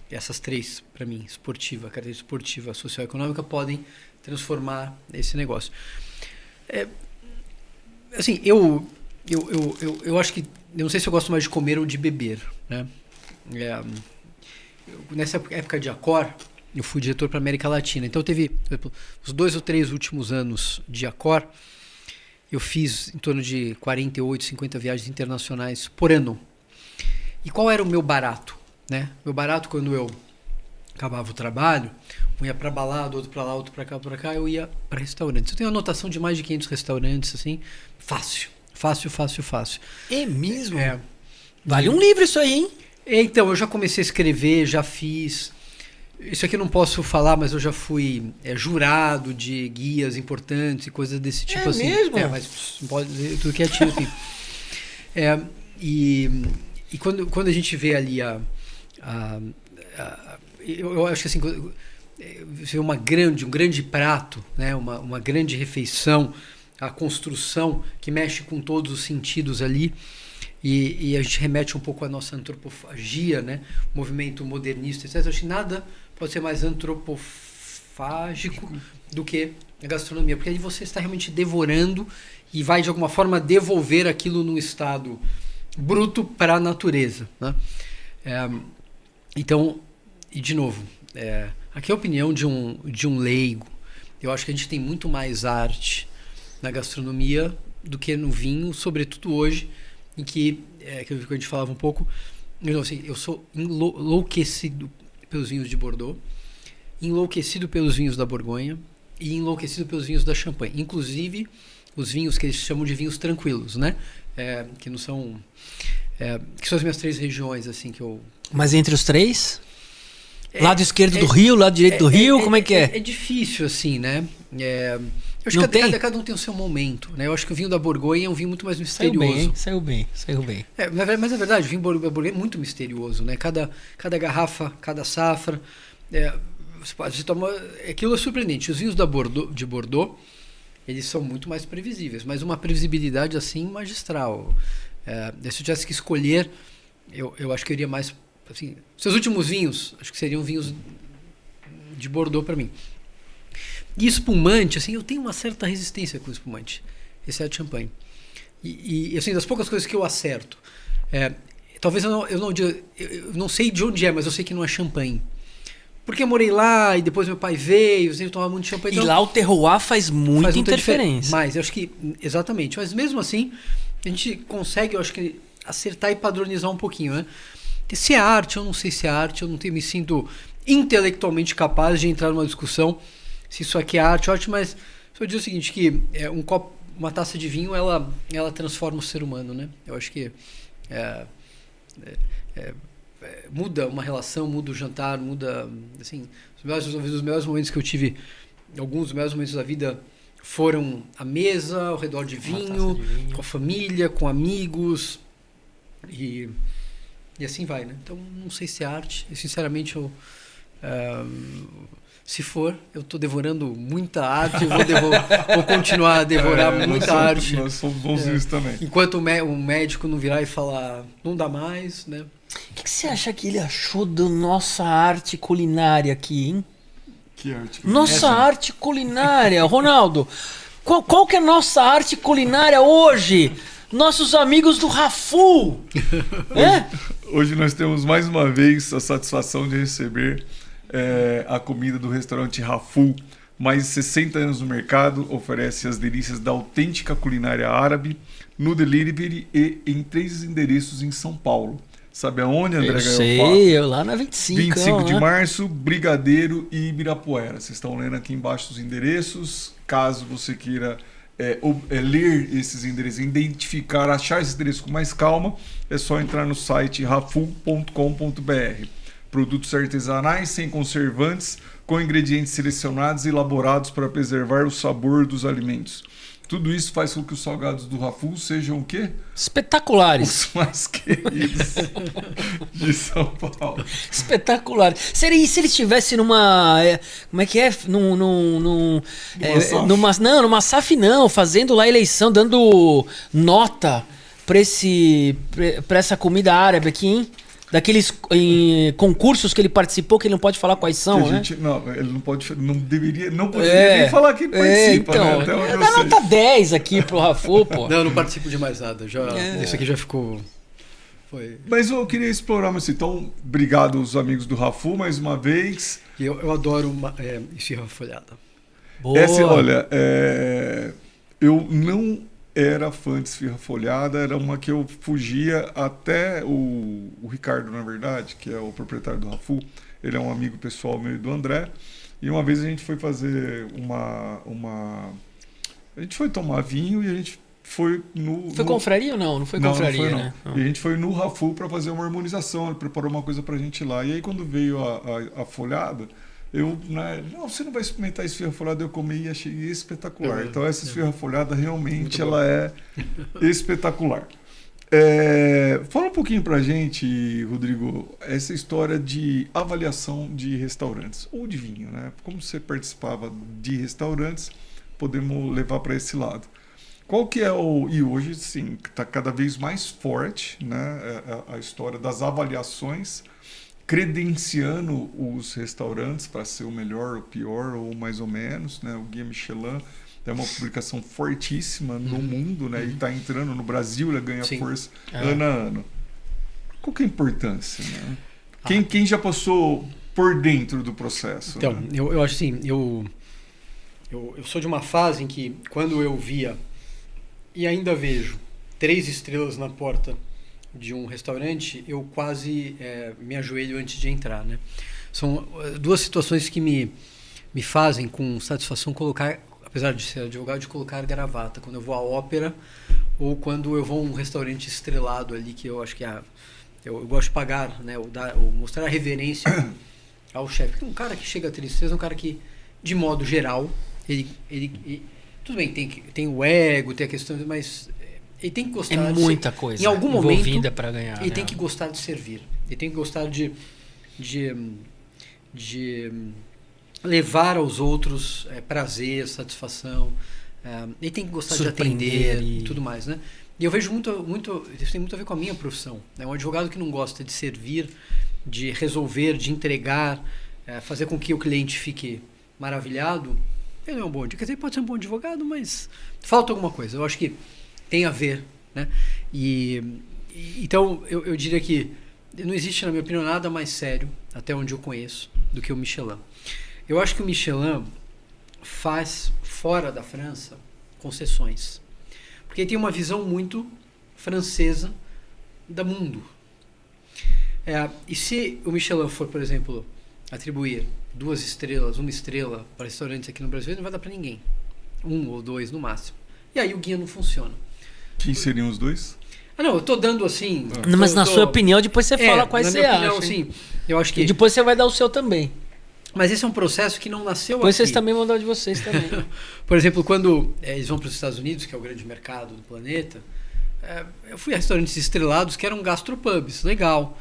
[SPEAKER 3] Essas três, para mim, característica esportiva, social e econômica, podem transformar esse negócio. Assim, eu acho que... Eu não sei se eu gosto mais de comer ou de beber, né? Nessa época de Accor, eu fui diretor para América Latina. Então, teve os 2 ou 3 últimos anos de Accor, eu fiz em torno de 48, 50 viagens internacionais por ano. E qual era o meu barato? Né? Meu barato, quando eu acabava o trabalho, um ia para balada, outro para lá, outro para cá, eu ia para restaurantes. Eu tenho uma anotação de mais de 500 restaurantes, assim, fácil.
[SPEAKER 2] É mesmo? Vale um livro isso aí, hein?
[SPEAKER 3] Então, eu já comecei a escrever, já fiz... Isso aqui eu não posso falar, mas eu já fui jurado de guias importantes e coisas desse tipo assim.
[SPEAKER 2] Mesmo?
[SPEAKER 3] Mas pode dizer tudo quietinho assim. E quando a gente vê ali eu acho que assim, você vê um grande prato, né? Uma grande refeição, a construção que mexe com todos os sentidos ali, e a gente remete um pouco à nossa antropofagia, né? Movimento modernista, etc. Eu acho que nada pode ser mais antropofágico do que a gastronomia, porque aí você está realmente devorando e vai de alguma forma devolver aquilo num estado bruto para a natureza, né? Então, e de novo, aqui é a opinião de um leigo. Eu acho que a gente tem muito mais arte na gastronomia do que no vinho, sobretudo hoje, em que a gente falava um pouco. Assim, eu sou enlouquecido pelos vinhos de Bordeaux, enlouquecido pelos vinhos da Borgonha e enlouquecido pelos vinhos da Champagne. Inclusive, os vinhos que eles chamam de vinhos tranquilos, né? Que não são... que são as minhas 3 regiões, assim, que eu...
[SPEAKER 2] Mas entre os 3? Lado esquerdo do rio, lado direito do rio, como é que é?
[SPEAKER 3] É difícil, assim, né? Eu acho
[SPEAKER 2] Não
[SPEAKER 3] que
[SPEAKER 2] tem?
[SPEAKER 3] cada um tem o seu momento, né? Eu acho que o vinho da Borgonha é um vinho muito mais misterioso.
[SPEAKER 2] Saiu bem.
[SPEAKER 3] Mas é verdade, o vinho da Borgonha é muito misterioso, né? Cada garrafa, cada safra... você toma... Aquilo é surpreendente. Os vinhos de Bordeaux, eles são muito mais previsíveis, mas uma previsibilidade, assim, magistral. Se eu tivesse que escolher, eu acho que eu iria mais... Assim, seus últimos vinhos, acho que seriam vinhos de Bordeaux para mim. E espumante, assim, eu tenho uma certa resistência com espumante, exceto champanhe. E assim, das poucas coisas que eu acerto, talvez eu não sei de onde é, mas eu sei que não é champanhe. Porque eu morei lá e depois meu pai veio, eu sempre tomava muito champanhe.
[SPEAKER 2] E lá o terroir faz muita interferência.
[SPEAKER 3] Mas eu acho que, exatamente, mas mesmo assim, a gente consegue, eu acho que, acertar e padronizar um pouquinho, né? Se é arte, eu não sei se é arte, eu não me sinto intelectualmente capaz de entrar numa discussão se isso aqui é arte ou arte, mas eu digo o seguinte, que uma taça de vinho, ela transforma o ser humano, né? Eu acho que muda uma relação, muda o jantar, muda, assim, os melhores momentos que eu tive, alguns dos melhores momentos da vida foram à mesa, ao redor de vinho, com a família, com amigos, e assim vai, né? Então, não sei se é arte. E, sinceramente, se for, eu estou devorando muita arte. Eu vou continuar a devorar muita arte.
[SPEAKER 1] Nós somos bonzinhos também.
[SPEAKER 3] Enquanto o médico não virar e falar, não dá mais, né?
[SPEAKER 2] O que você acha que ele achou da nossa arte culinária aqui, hein?
[SPEAKER 1] Que arte culinária?
[SPEAKER 2] Nossa arte culinária. Ronaldo, qual que é a nossa arte culinária hoje? Nossos amigos do Rafu.
[SPEAKER 1] Hoje nós temos mais uma vez a satisfação de receber a comida do restaurante Rafu. Mais de 60 anos no mercado, oferece as delícias da autêntica culinária árabe no delivery e em 3 endereços em São Paulo. Sabe aonde, André Gaiofá?
[SPEAKER 2] Sei, lá na 25.
[SPEAKER 1] 25 de março, Brigadeiro e Ibirapuera. Vocês estão lendo aqui embaixo os endereços. Caso você queira ler esses endereços, identificar, achar esses endereços com mais calma, é só entrar no site rafu.com.br. Produtos artesanais, sem conservantes, com ingredientes selecionados e elaborados para preservar o sabor dos alimentos. Tudo isso faz com que os salgados do Rafu sejam o quê?
[SPEAKER 2] Espetaculares.
[SPEAKER 1] Os mais queridos de São Paulo.
[SPEAKER 2] Espetaculares. Se ele estivesse numa... como é que é? Numa SAF não, fazendo lá eleição, dando nota pra essa comida árabe aqui, hein? Daqueles concursos que ele participou, que ele não pode falar quais são, né?
[SPEAKER 1] Não, ele não pode, não poderia nem falar que participa,
[SPEAKER 2] então,
[SPEAKER 1] né?
[SPEAKER 2] dá nota 10 aqui pro Rafu, pô.
[SPEAKER 3] Não participo de mais nada. Isso aqui já ficou...
[SPEAKER 1] Mas eu queria explorar mais. Então, obrigado aos amigos do Rafu mais uma vez.
[SPEAKER 3] Eu adoro esfirra folhada.
[SPEAKER 2] Boa.
[SPEAKER 1] Olha, eu não era fã de esfirra folhada, era uma que eu fugia. Até o Ricardo, na verdade, que é o proprietário do Rafu, ele é um amigo pessoal meu e do André, e uma vez a gente foi fazer a gente foi tomar vinho e a gente foi
[SPEAKER 2] Foi confraria ou não? Não foi confraria, não foi,
[SPEAKER 1] né? Não. E a gente foi no Rafu para fazer uma harmonização, ele preparou uma coisa pra gente lá, e aí quando veio a folhada, você não vai experimentar esfirra folhada, eu comi e achei espetacular. Então essa esfirra folhada realmente ela é espetacular. Fala um pouquinho pra gente, Rodrigo, essa história de avaliação de restaurantes ou de vinho, né? Como você participava de restaurantes, podemos levar para esse lado. Qual que é e hoje, sim, está cada vez mais forte, né? A história das avaliações, credenciando os restaurantes para ser o melhor, o pior ou mais ou menos, né? O Guia Michelin é uma publicação fortíssima no mundo, né? E está entrando no Brasil, ele ganha força ano a ano. Qual que é a importância, né? Quem já passou por dentro do processo?
[SPEAKER 3] Então,
[SPEAKER 1] né?
[SPEAKER 3] eu acho assim, eu sou de uma fase em que, quando eu via, e ainda vejo, 3 estrelas na porta de um restaurante, eu quase me ajoelho antes de entrar, né? São 2 situações que me fazem com satisfação colocar, apesar de ser advogado, de colocar gravata, quando eu vou à ópera ou quando eu vou a um restaurante estrelado ali, que eu acho que eu gosto de pagar, né? Ou mostrar a reverência ao chefe. Porque um cara que chega a 3 estrelas é um cara que, de modo geral, ele tudo bem, tem o ego, tem a questão, mas ele tem que gostar
[SPEAKER 2] de muita coisa
[SPEAKER 3] em algum momento
[SPEAKER 2] para ganhar.
[SPEAKER 3] Ele tem que gostar de servir. Ele tem que gostar de levar aos outros prazer, satisfação. Ele tem que gostar de atender e tudo mais, né? E eu vejo isso tem muito a ver com a minha profissão. Um advogado que não gosta de servir, de resolver, de entregar, fazer com que o cliente fique maravilhado, ele não é um bom advogado. Ele pode ser um bom advogado, mas falta alguma coisa. Eu acho que tem a ver, né? Então, eu diria que não existe, na minha opinião, nada mais sério, até onde eu conheço, do que o Michelin. Eu acho que o Michelin faz, fora da França, concessões. Porque ele tem uma visão muito francesa do mundo. E se o Michelin for, por exemplo, atribuir 2 estrelas, 1 estrela para restaurantes aqui no Brasil, não vai dar para ninguém. 1 ou 2 no máximo. E aí o guia não funciona.
[SPEAKER 1] Quem seriam os 2?
[SPEAKER 3] Não, eu tô dando assim...
[SPEAKER 2] Mas na sua opinião, depois você fala quais você acha.
[SPEAKER 3] Assim, eu acho que...
[SPEAKER 2] E depois você vai dar o seu também.
[SPEAKER 3] Mas esse é um processo que não nasceu
[SPEAKER 2] depois
[SPEAKER 3] aqui.
[SPEAKER 2] Vocês também vão dar de vocês também.
[SPEAKER 3] Por exemplo, quando eles vão para os Estados Unidos, que é o grande mercado do planeta, eu fui a restaurantes estrelados que eram gastropubs, legal.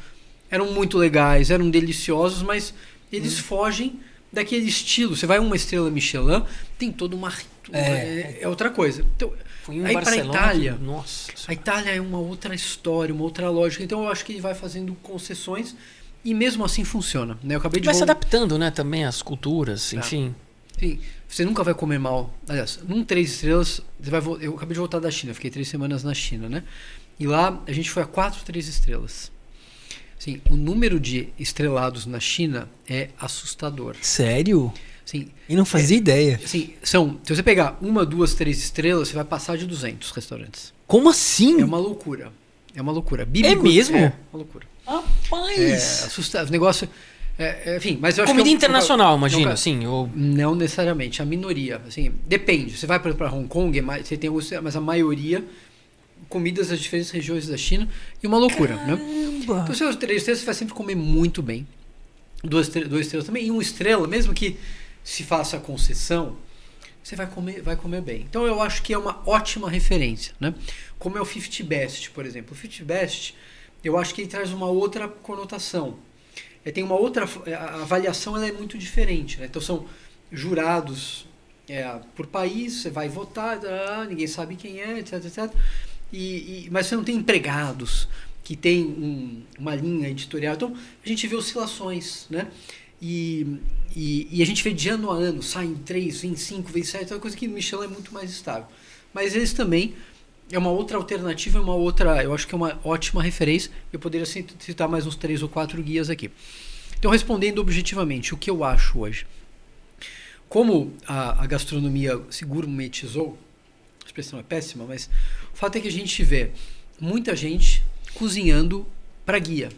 [SPEAKER 3] Eram muito legais, eram deliciosos, mas eles fogem daquele estilo. Você vai a uma estrela Michelin, tem toda uma... É outra coisa. Então, aí para a Itália,
[SPEAKER 2] nossa,
[SPEAKER 3] a Itália é uma outra história, uma outra lógica. Então eu acho que ele vai fazendo concessões e mesmo assim funciona. Né? Eu acabei de
[SPEAKER 2] vai se adaptando, né, também às culturas, enfim.
[SPEAKER 3] Sim, você nunca vai comer mal. Aliás, num 3 estrelas, eu acabei de voltar da China, fiquei 3 semanas na China, né? E lá a gente foi a 4 3 estrelas. Sim, o número de estrelados na China é assustador.
[SPEAKER 2] Sério?
[SPEAKER 3] Sim.
[SPEAKER 2] E não fazia ideia.
[SPEAKER 3] Sim, se você pegar 1, 2, 3 estrelas, você vai passar de 200 restaurantes.
[SPEAKER 2] Como assim?
[SPEAKER 3] É uma loucura. É uma loucura.
[SPEAKER 2] Mesmo?
[SPEAKER 3] É uma loucura.
[SPEAKER 2] Rapaz!
[SPEAKER 3] Assustador. O negócio... enfim, mas eu acho
[SPEAKER 2] comida
[SPEAKER 3] que
[SPEAKER 2] internacional, imagino, assim.
[SPEAKER 3] Não necessariamente, a minoria. Assim, depende. Você vai para Hong Kong, você tem mas a maioria... comidas das diferentes regiões da China e uma loucura, né? Então, se 3 estrelas, você vai sempre comer muito bem. 2 estrelas também. E 1 estrela, mesmo que se faça a concessão, você vai comer bem. Então, eu acho que é uma ótima referência, né? Como é o 50 Best, por exemplo. O 50 Best, eu acho que ele traz uma outra conotação. Tem uma outra... A avaliação ela é muito diferente, né? Então, são jurados por país, você vai votar, ninguém sabe quem é, etc, etc. Mas você não tem empregados que tem uma linha editorial. Então, a gente vê oscilações, né? E a gente vê de ano a ano, saem 3, vem 5, vem 7, é coisa que no Michelin é muito mais estável. Mas eles também é uma outra alternativa, eu acho que é uma ótima referência. Eu poderia citar mais uns 3 ou 4 guias aqui. Então, respondendo objetivamente, o que eu acho hoje? Como a gastronomia se gourmetizou, a expressão é péssima, mas o fato é que a gente vê muita gente cozinhando para guia.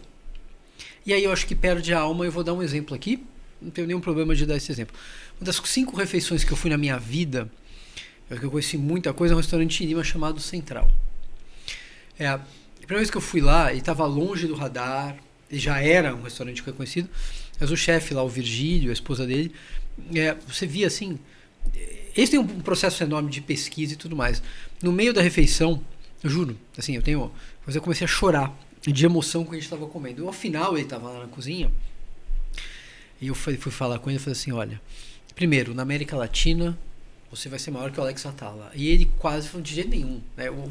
[SPEAKER 3] E aí eu acho que perde a alma. Eu vou dar um exemplo aqui, não tenho nenhum problema de dar esse exemplo. Uma das 5 refeições que eu fui na minha vida, que eu conheci muita coisa, é um restaurante em Lima chamado Central. A primeira vez que eu fui lá, ele estava longe do radar, ele já era um restaurante reconhecido, mas o chefe lá, o Virgílio, a esposa dele, você via assim, eles têm um processo enorme de pesquisa e tudo mais. No meio da refeição, eu juro, assim, eu Mas eu comecei a chorar de emoção com o que a gente estava comendo. E ao final ele estava lá na cozinha e eu fui falar com ele e falei assim, olha, primeiro, na América Latina você vai ser maior que o Alex Atala. E ele quase falou, de jeito nenhum. Né? O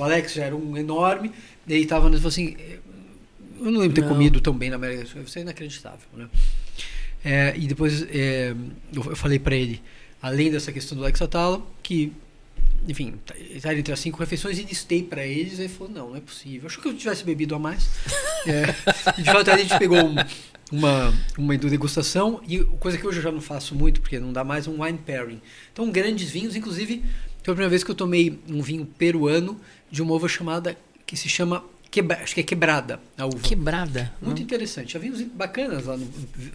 [SPEAKER 3] Alex já era um enorme, ele estava assim, eu não lembro de ter comido tão bem na América Latina, isso é inacreditável. Né? E depois eu falei para ele, além dessa questão do Alex Atala, que, enfim, está entre as 5 refeições, e listei para eles, ele falou, não é possível. Achou que eu tivesse bebido a mais. E de fato a gente pegou uma degustação, e coisa que hoje eu já não faço muito, porque não dá mais, um wine pairing. Então, grandes vinhos, inclusive, foi a primeira vez que eu tomei um vinho peruano de uma uva que se chama acho que é quebrada, a uva.
[SPEAKER 2] Quebrada.
[SPEAKER 3] Muito interessante. Já vinhos bacanas lá,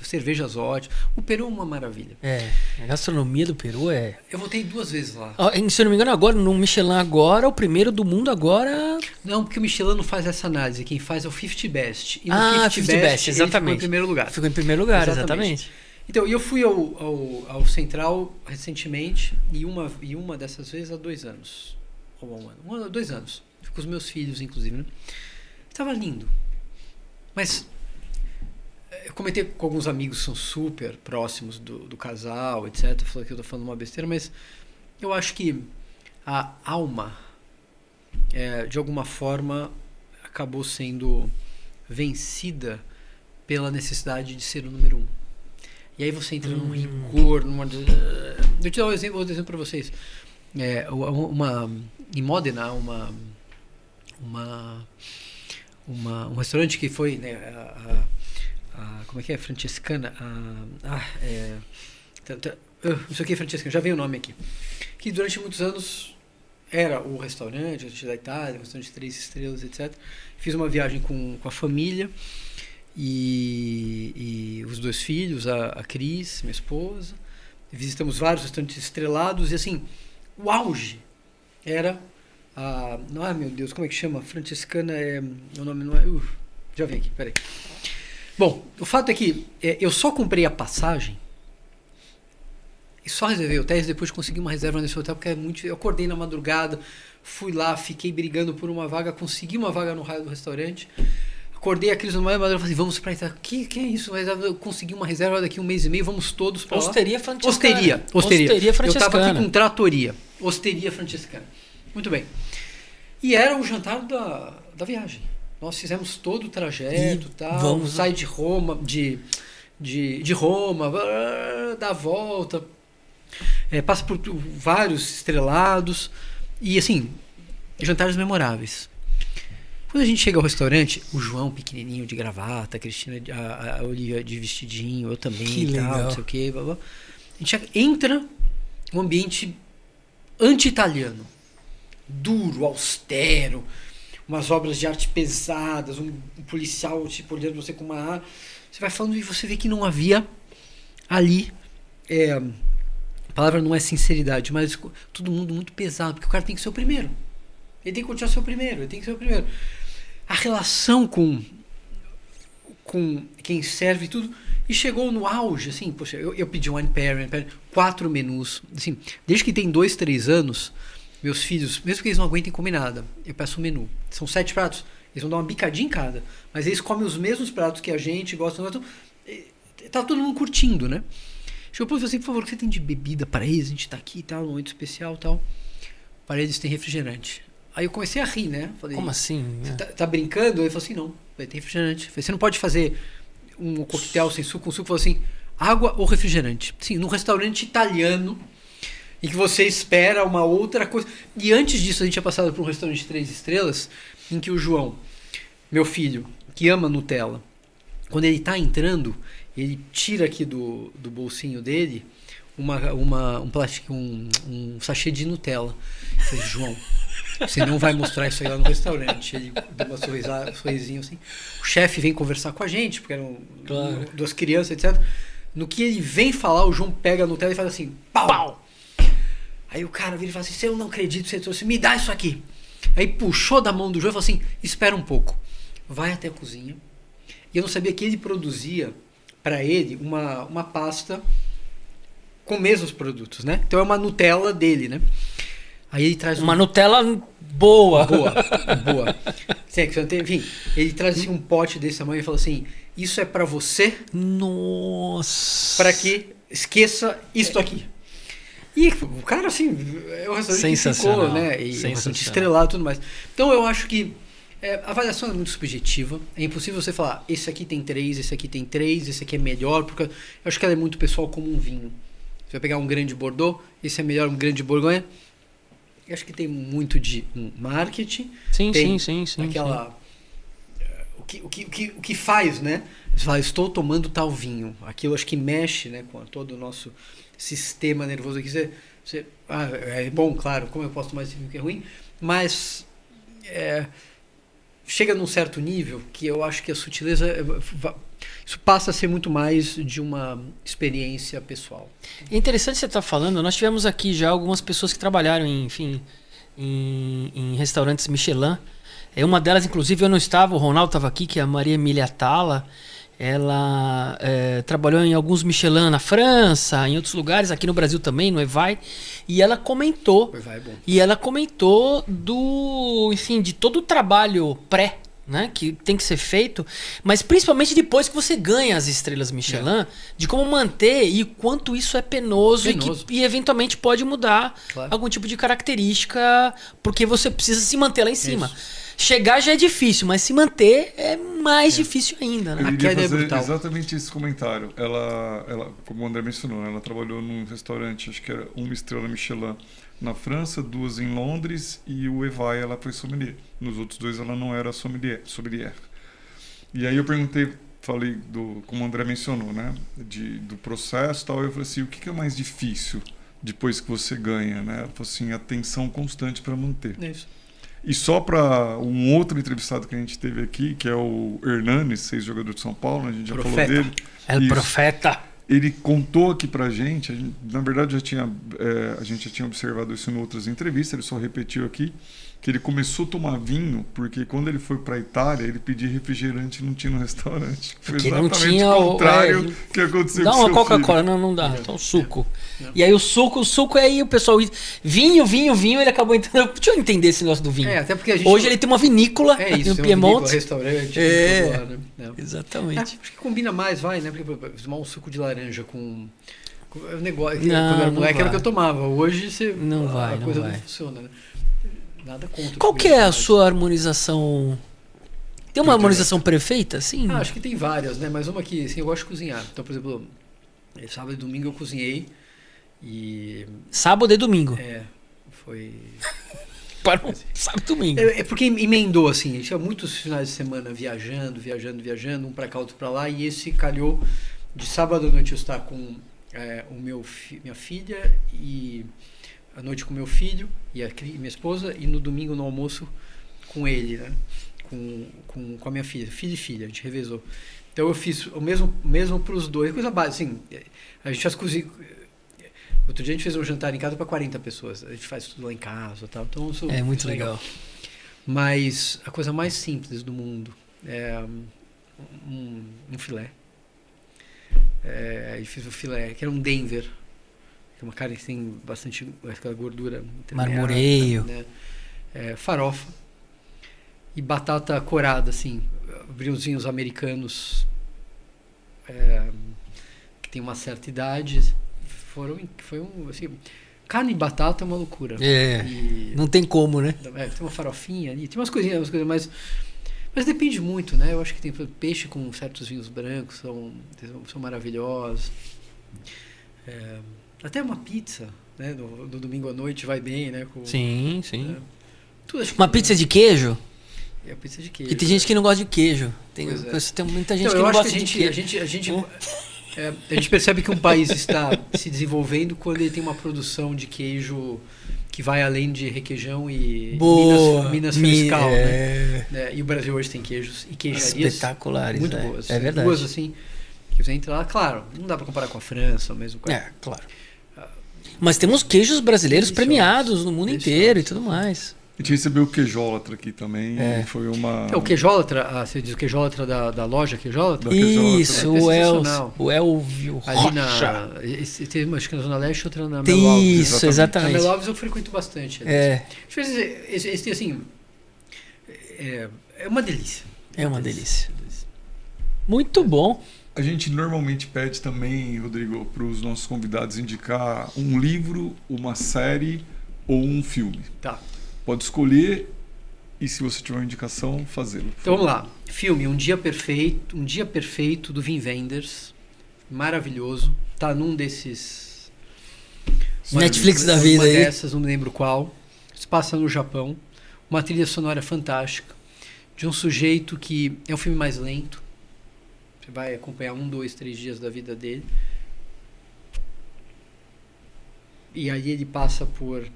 [SPEAKER 3] cervejas ótimas. O Peru é uma maravilha.
[SPEAKER 2] A gastronomia do Peru é...
[SPEAKER 3] Eu voltei 2 vezes lá.
[SPEAKER 2] Se eu não me engano, agora, no Michelin agora, o primeiro do mundo agora...
[SPEAKER 3] Não, porque o Michelin não faz essa análise. Quem faz é o 50 Best. E
[SPEAKER 2] no 50 Best, exatamente.
[SPEAKER 3] Ficou em primeiro lugar.
[SPEAKER 2] Ficou em primeiro lugar, exatamente.
[SPEAKER 3] Então, eu fui ao Central recentemente, e uma dessas vezes há 2 anos. Ou 1 ano. 2 anos. Fui com os meus filhos, inclusive, né? Estava lindo. Mas eu comentei com alguns amigos que são super próximos do casal, etc. Falei que eu estou falando uma besteira, mas eu acho que a alma, de alguma forma, acabou sendo vencida pela necessidade de ser o número 1. E aí você entra num rigor, eu te dar um exemplo para vocês. Em Modena, um restaurante que foi, né, como é que é? Francescana? Não sei o que é Francescana, já veio o nome aqui. Que durante muitos anos era o restaurante da Itália, um restaurante de 3 estrelas, etc. Fiz uma viagem com a família e os 2 filhos, a Cris, minha esposa. Visitamos vários restaurantes estrelados e assim, o auge era... meu Deus, como é que chama? Francescana o nome não é... já vem aqui, peraí. Bom, o fato é que eu só comprei a passagem e só reservei hotéis depois de conseguir uma reserva nesse hotel, porque eu acordei na madrugada, fui lá, fiquei brigando por uma vaga, consegui uma vaga no raio do restaurante, acordei a Cris no meio da madrugada e falei, vamos pra Itália. Que é isso? Mas eu consegui uma reserva daqui 1 mês e meio, vamos todos pra lá.
[SPEAKER 2] Osteria Francescana.
[SPEAKER 3] Osteria
[SPEAKER 2] Francescana.
[SPEAKER 3] Eu tava aqui com tratoria. Osteria Francescana. Muito bem. E era o jantar da viagem. Nós fizemos todo o trajeto, sai de Roma, de Roma, dá a volta, passa por vários estrelados e assim, jantares memoráveis. Quando a gente chega ao restaurante, o João pequenininho de gravata, a Cristina, a Olivia de vestidinho, eu também,
[SPEAKER 2] que legal.
[SPEAKER 3] não sei o que, blá, blá. A gente entra num ambiente anti-italiano, duro, austero, umas obras de arte pesadas, um policial tipo, olhando você com uma arma. Você vai falando e você vê que não havia ali, a palavra não é sinceridade, mas todo mundo muito pesado, porque o cara tem que ser o primeiro. Ele tem que continuar ser o primeiro, A relação com quem serve e tudo, e chegou no auge, assim, poxa, eu pedi um wine pairing, 4 menus, assim, desde que tem 2, 3 anos, meus filhos, mesmo que eles não aguentem comer nada, eu peço um menu. São 7 pratos. Eles vão dar uma bicadinha em cada. Mas eles comem os mesmos pratos que a gente gosta. Tá todo mundo curtindo, né? Chegou e falou assim, por favor, o que você tem de bebida para eles? A gente tá aqui e tal, um momento especial e tal. Para eles tem refrigerante. Aí eu comecei a rir, né? Falei,
[SPEAKER 2] como assim?
[SPEAKER 3] Você tá brincando? Ele falou assim, não, vai ter refrigerante. Falei, você não pode fazer um coquetel sem suco, com suco. Falou assim, água ou refrigerante? Sim, num restaurante italiano, em que você espera uma outra coisa. E antes disso, a gente tinha passado por um restaurante de 3 estrelas, em que o João, meu filho, que ama Nutella, quando ele está entrando, ele tira aqui do bolsinho dele um sachê de Nutella. Eu falei, João, você não vai mostrar isso aí lá no restaurante. Ele deu uma sorrisinho assim. O chefe vem conversar com a gente, porque eram 2 crianças, etc. No que ele vem falar, o João pega a Nutella e faz assim, pau! Aí o cara vira e fala assim, eu não acredito que você trouxe, me dá isso aqui. Aí puxou da mão do João e falou assim, espera um pouco, vai até a cozinha. E eu não sabia que ele produzia para ele uma pasta com os mesmos produtos, né? Então é uma Nutella dele, né? Aí ele traz
[SPEAKER 2] uma Nutella boa.
[SPEAKER 3] Enfim, ele trazia um pote desse tamanho e falou assim, isso é pra você,
[SPEAKER 2] Nossa!
[SPEAKER 3] para que esqueça isto aqui. E o cara, assim, é um restaurante que ficou, né? E um restaurante estrelado e tudo mais. Então eu acho que a avaliação é muito subjetiva. É impossível você falar, esse aqui tem 3, esse aqui tem 3, esse aqui é melhor, porque eu acho que ela é muito pessoal como um vinho. Você vai pegar um grande Bordeaux, esse é melhor um grande Borgonha. Eu acho que tem muito de marketing.
[SPEAKER 2] Sim.
[SPEAKER 3] Aquela... O que faz, né? Você fala, estou tomando tal vinho. Aquilo acho que mexe, né, com todo o nosso sistema nervoso aqui. É bom, claro, como eu posso tomar esse vinho que é ruim, mas chega num certo nível que eu acho que a sutileza isso passa a ser muito mais de uma experiência pessoal.
[SPEAKER 2] É interessante você estar falando, nós tivemos aqui já algumas pessoas que trabalharam em restaurantes Michelin. Uma delas, inclusive, eu não estava, o Ronaldo estava aqui, que é a Maria Emília Tala. Ela trabalhou em alguns Michelin na França, em outros lugares, aqui no Brasil também, no Evai. E ela comentou.
[SPEAKER 3] O Evai é bom.
[SPEAKER 2] E ela comentou de todo o trabalho né, que tem que ser feito, mas principalmente depois que você ganha as estrelas Michelin, de como manter e quanto isso é penoso. E eventualmente pode mudar algum tipo de característica, porque você precisa se manter lá em cima. Isso. Chegar já é difícil, mas se manter é mais difícil ainda. Né?
[SPEAKER 1] Eu iria fazer exatamente esse comentário. Ela, como o André mencionou, ela trabalhou num restaurante, acho que era 1 estrela Michelin na França, 2 em Londres, e o Evai ela foi sommelier. Nos outros 2 ela não era sommelier. E aí eu falei, como o André mencionou, né, do processo e tal, eu falei assim, o que é mais difícil depois que você ganha? Né? Ela falou assim, atenção constante para manter.
[SPEAKER 3] Isso.
[SPEAKER 1] E só para um outro entrevistado que a gente teve aqui, que é o Hernanes, ex-jogador de São Paulo, a gente já falou dele.
[SPEAKER 2] É o Profeta.
[SPEAKER 1] Ele contou aqui pra gente, na verdade a gente já tinha observado isso em outras entrevistas, ele só repetiu aqui, que ele começou a tomar vinho porque quando ele foi para a Itália, ele pedia refrigerante e não tinha no restaurante. Foi
[SPEAKER 2] porque
[SPEAKER 1] exatamente
[SPEAKER 2] não tinha
[SPEAKER 1] o contrário que aconteceu com o seu filho.
[SPEAKER 2] Dá uma Coca-Cola, não dá, então suco. Não. E aí o suco é aí o pessoal... Vinho, ele acabou entrando... Deixa eu entender esse negócio do vinho.
[SPEAKER 3] Até porque
[SPEAKER 2] hoje ele tem uma vinícola no Piemonte.
[SPEAKER 3] Um restaurante. Lá, né?
[SPEAKER 2] Exatamente.
[SPEAKER 3] Acho que combina mais, né? Porque tomar um suco de laranja com o negócio...
[SPEAKER 2] Não,
[SPEAKER 3] quando era moleque era o que eu tomava. Hoje a coisa não funciona, né? Nada contra.
[SPEAKER 2] Qual que é a sua harmonização? Tem uma harmonização perfeita, sim?
[SPEAKER 3] Acho que tem várias, né? Mas uma que, assim, eu gosto de cozinhar. Então, por exemplo, sábado e domingo eu cozinhei e...
[SPEAKER 2] Sábado e domingo?
[SPEAKER 3] Foi...
[SPEAKER 2] Sábado e domingo.
[SPEAKER 3] É porque emendou, assim. A gente tinha muitos finais de semana viajando, um pra cá, outro pra lá. E esse calhou de sábado à noite eu estar com minha filha e... à noite com meu filho e minha esposa, e no domingo no almoço com ele, né? Com a minha filha, filho e filha, a gente revezou. Então eu fiz o mesmo para os dois, coisa básica, assim, a gente faz cozinha. Outro dia a gente fez um jantar em casa para 40 pessoas, a gente faz tudo lá em casa e tal, então isso
[SPEAKER 2] é muito legal.
[SPEAKER 3] Mas a coisa mais simples do mundo é um filé. Eu fiz o filé, que era um Denver. É uma carne que tem bastante aquela gordura.
[SPEAKER 2] Marmoreio.
[SPEAKER 3] Né? Farofa. E batata corada, assim. Briozinhos americanos que tem uma certa idade. Assim, carne e batata é uma loucura.
[SPEAKER 2] Não tem como, né?
[SPEAKER 3] Tem uma farofinha ali. Tem umas coisinhas, mas depende muito, né? Eu acho que tem peixe com certos vinhos brancos, são maravilhosos. Até uma pizza, né? No domingo à noite vai bem, né?
[SPEAKER 2] Sim.
[SPEAKER 3] Uma
[SPEAKER 2] pizza de queijo?
[SPEAKER 3] Pizza de queijo.
[SPEAKER 2] E tem gente que não gosta de queijo. Tem muita gente que não gosta de queijo.
[SPEAKER 3] A gente percebe que um país está se desenvolvendo quando ele tem uma produção de queijo que vai além de requeijão e Minas Fiscal, né? E o Brasil hoje tem queijos e queijarias
[SPEAKER 2] espetaculares,
[SPEAKER 3] muito boas.
[SPEAKER 2] É verdade.
[SPEAKER 3] Duas assim, que você entra lá, claro, não dá para comparar com a França mesmo.
[SPEAKER 2] Claro. Mas temos queijos brasileiros premiados no mundo inteiro e tudo mais.
[SPEAKER 1] A gente recebeu o Queijólatra aqui também. Foi uma...
[SPEAKER 3] O Queijólatra, você diz o Queijólatra da loja Queijólatra?
[SPEAKER 2] Isso, o Elvio Rocha.
[SPEAKER 3] Acho que na Zona Leste, outra na Melo Alves.
[SPEAKER 2] Isso, exatamente.
[SPEAKER 3] Na Melo Alves eu frequento bastante. Eles têm assim... É uma delícia.
[SPEAKER 2] É uma delícia. Muito bom.
[SPEAKER 1] A gente normalmente pede também, Rodrigo, para os nossos convidados indicar um livro, uma série ou um filme.
[SPEAKER 3] Tá.
[SPEAKER 1] Pode escolher e, se você tiver uma indicação, fazê-lo.
[SPEAKER 3] Então vamos lá. Filme Um Dia Perfeito do Wim Wenders. Maravilhoso. Tá num desses...
[SPEAKER 2] Netflix da vida
[SPEAKER 3] uma
[SPEAKER 2] aí.
[SPEAKER 3] dessas, não me lembro qual. Se passa no Japão. Uma trilha sonora fantástica. De um sujeito que é um filme mais lento. Você vai acompanhar 1, 2, 3 dias da vida dele. E aí ele passa por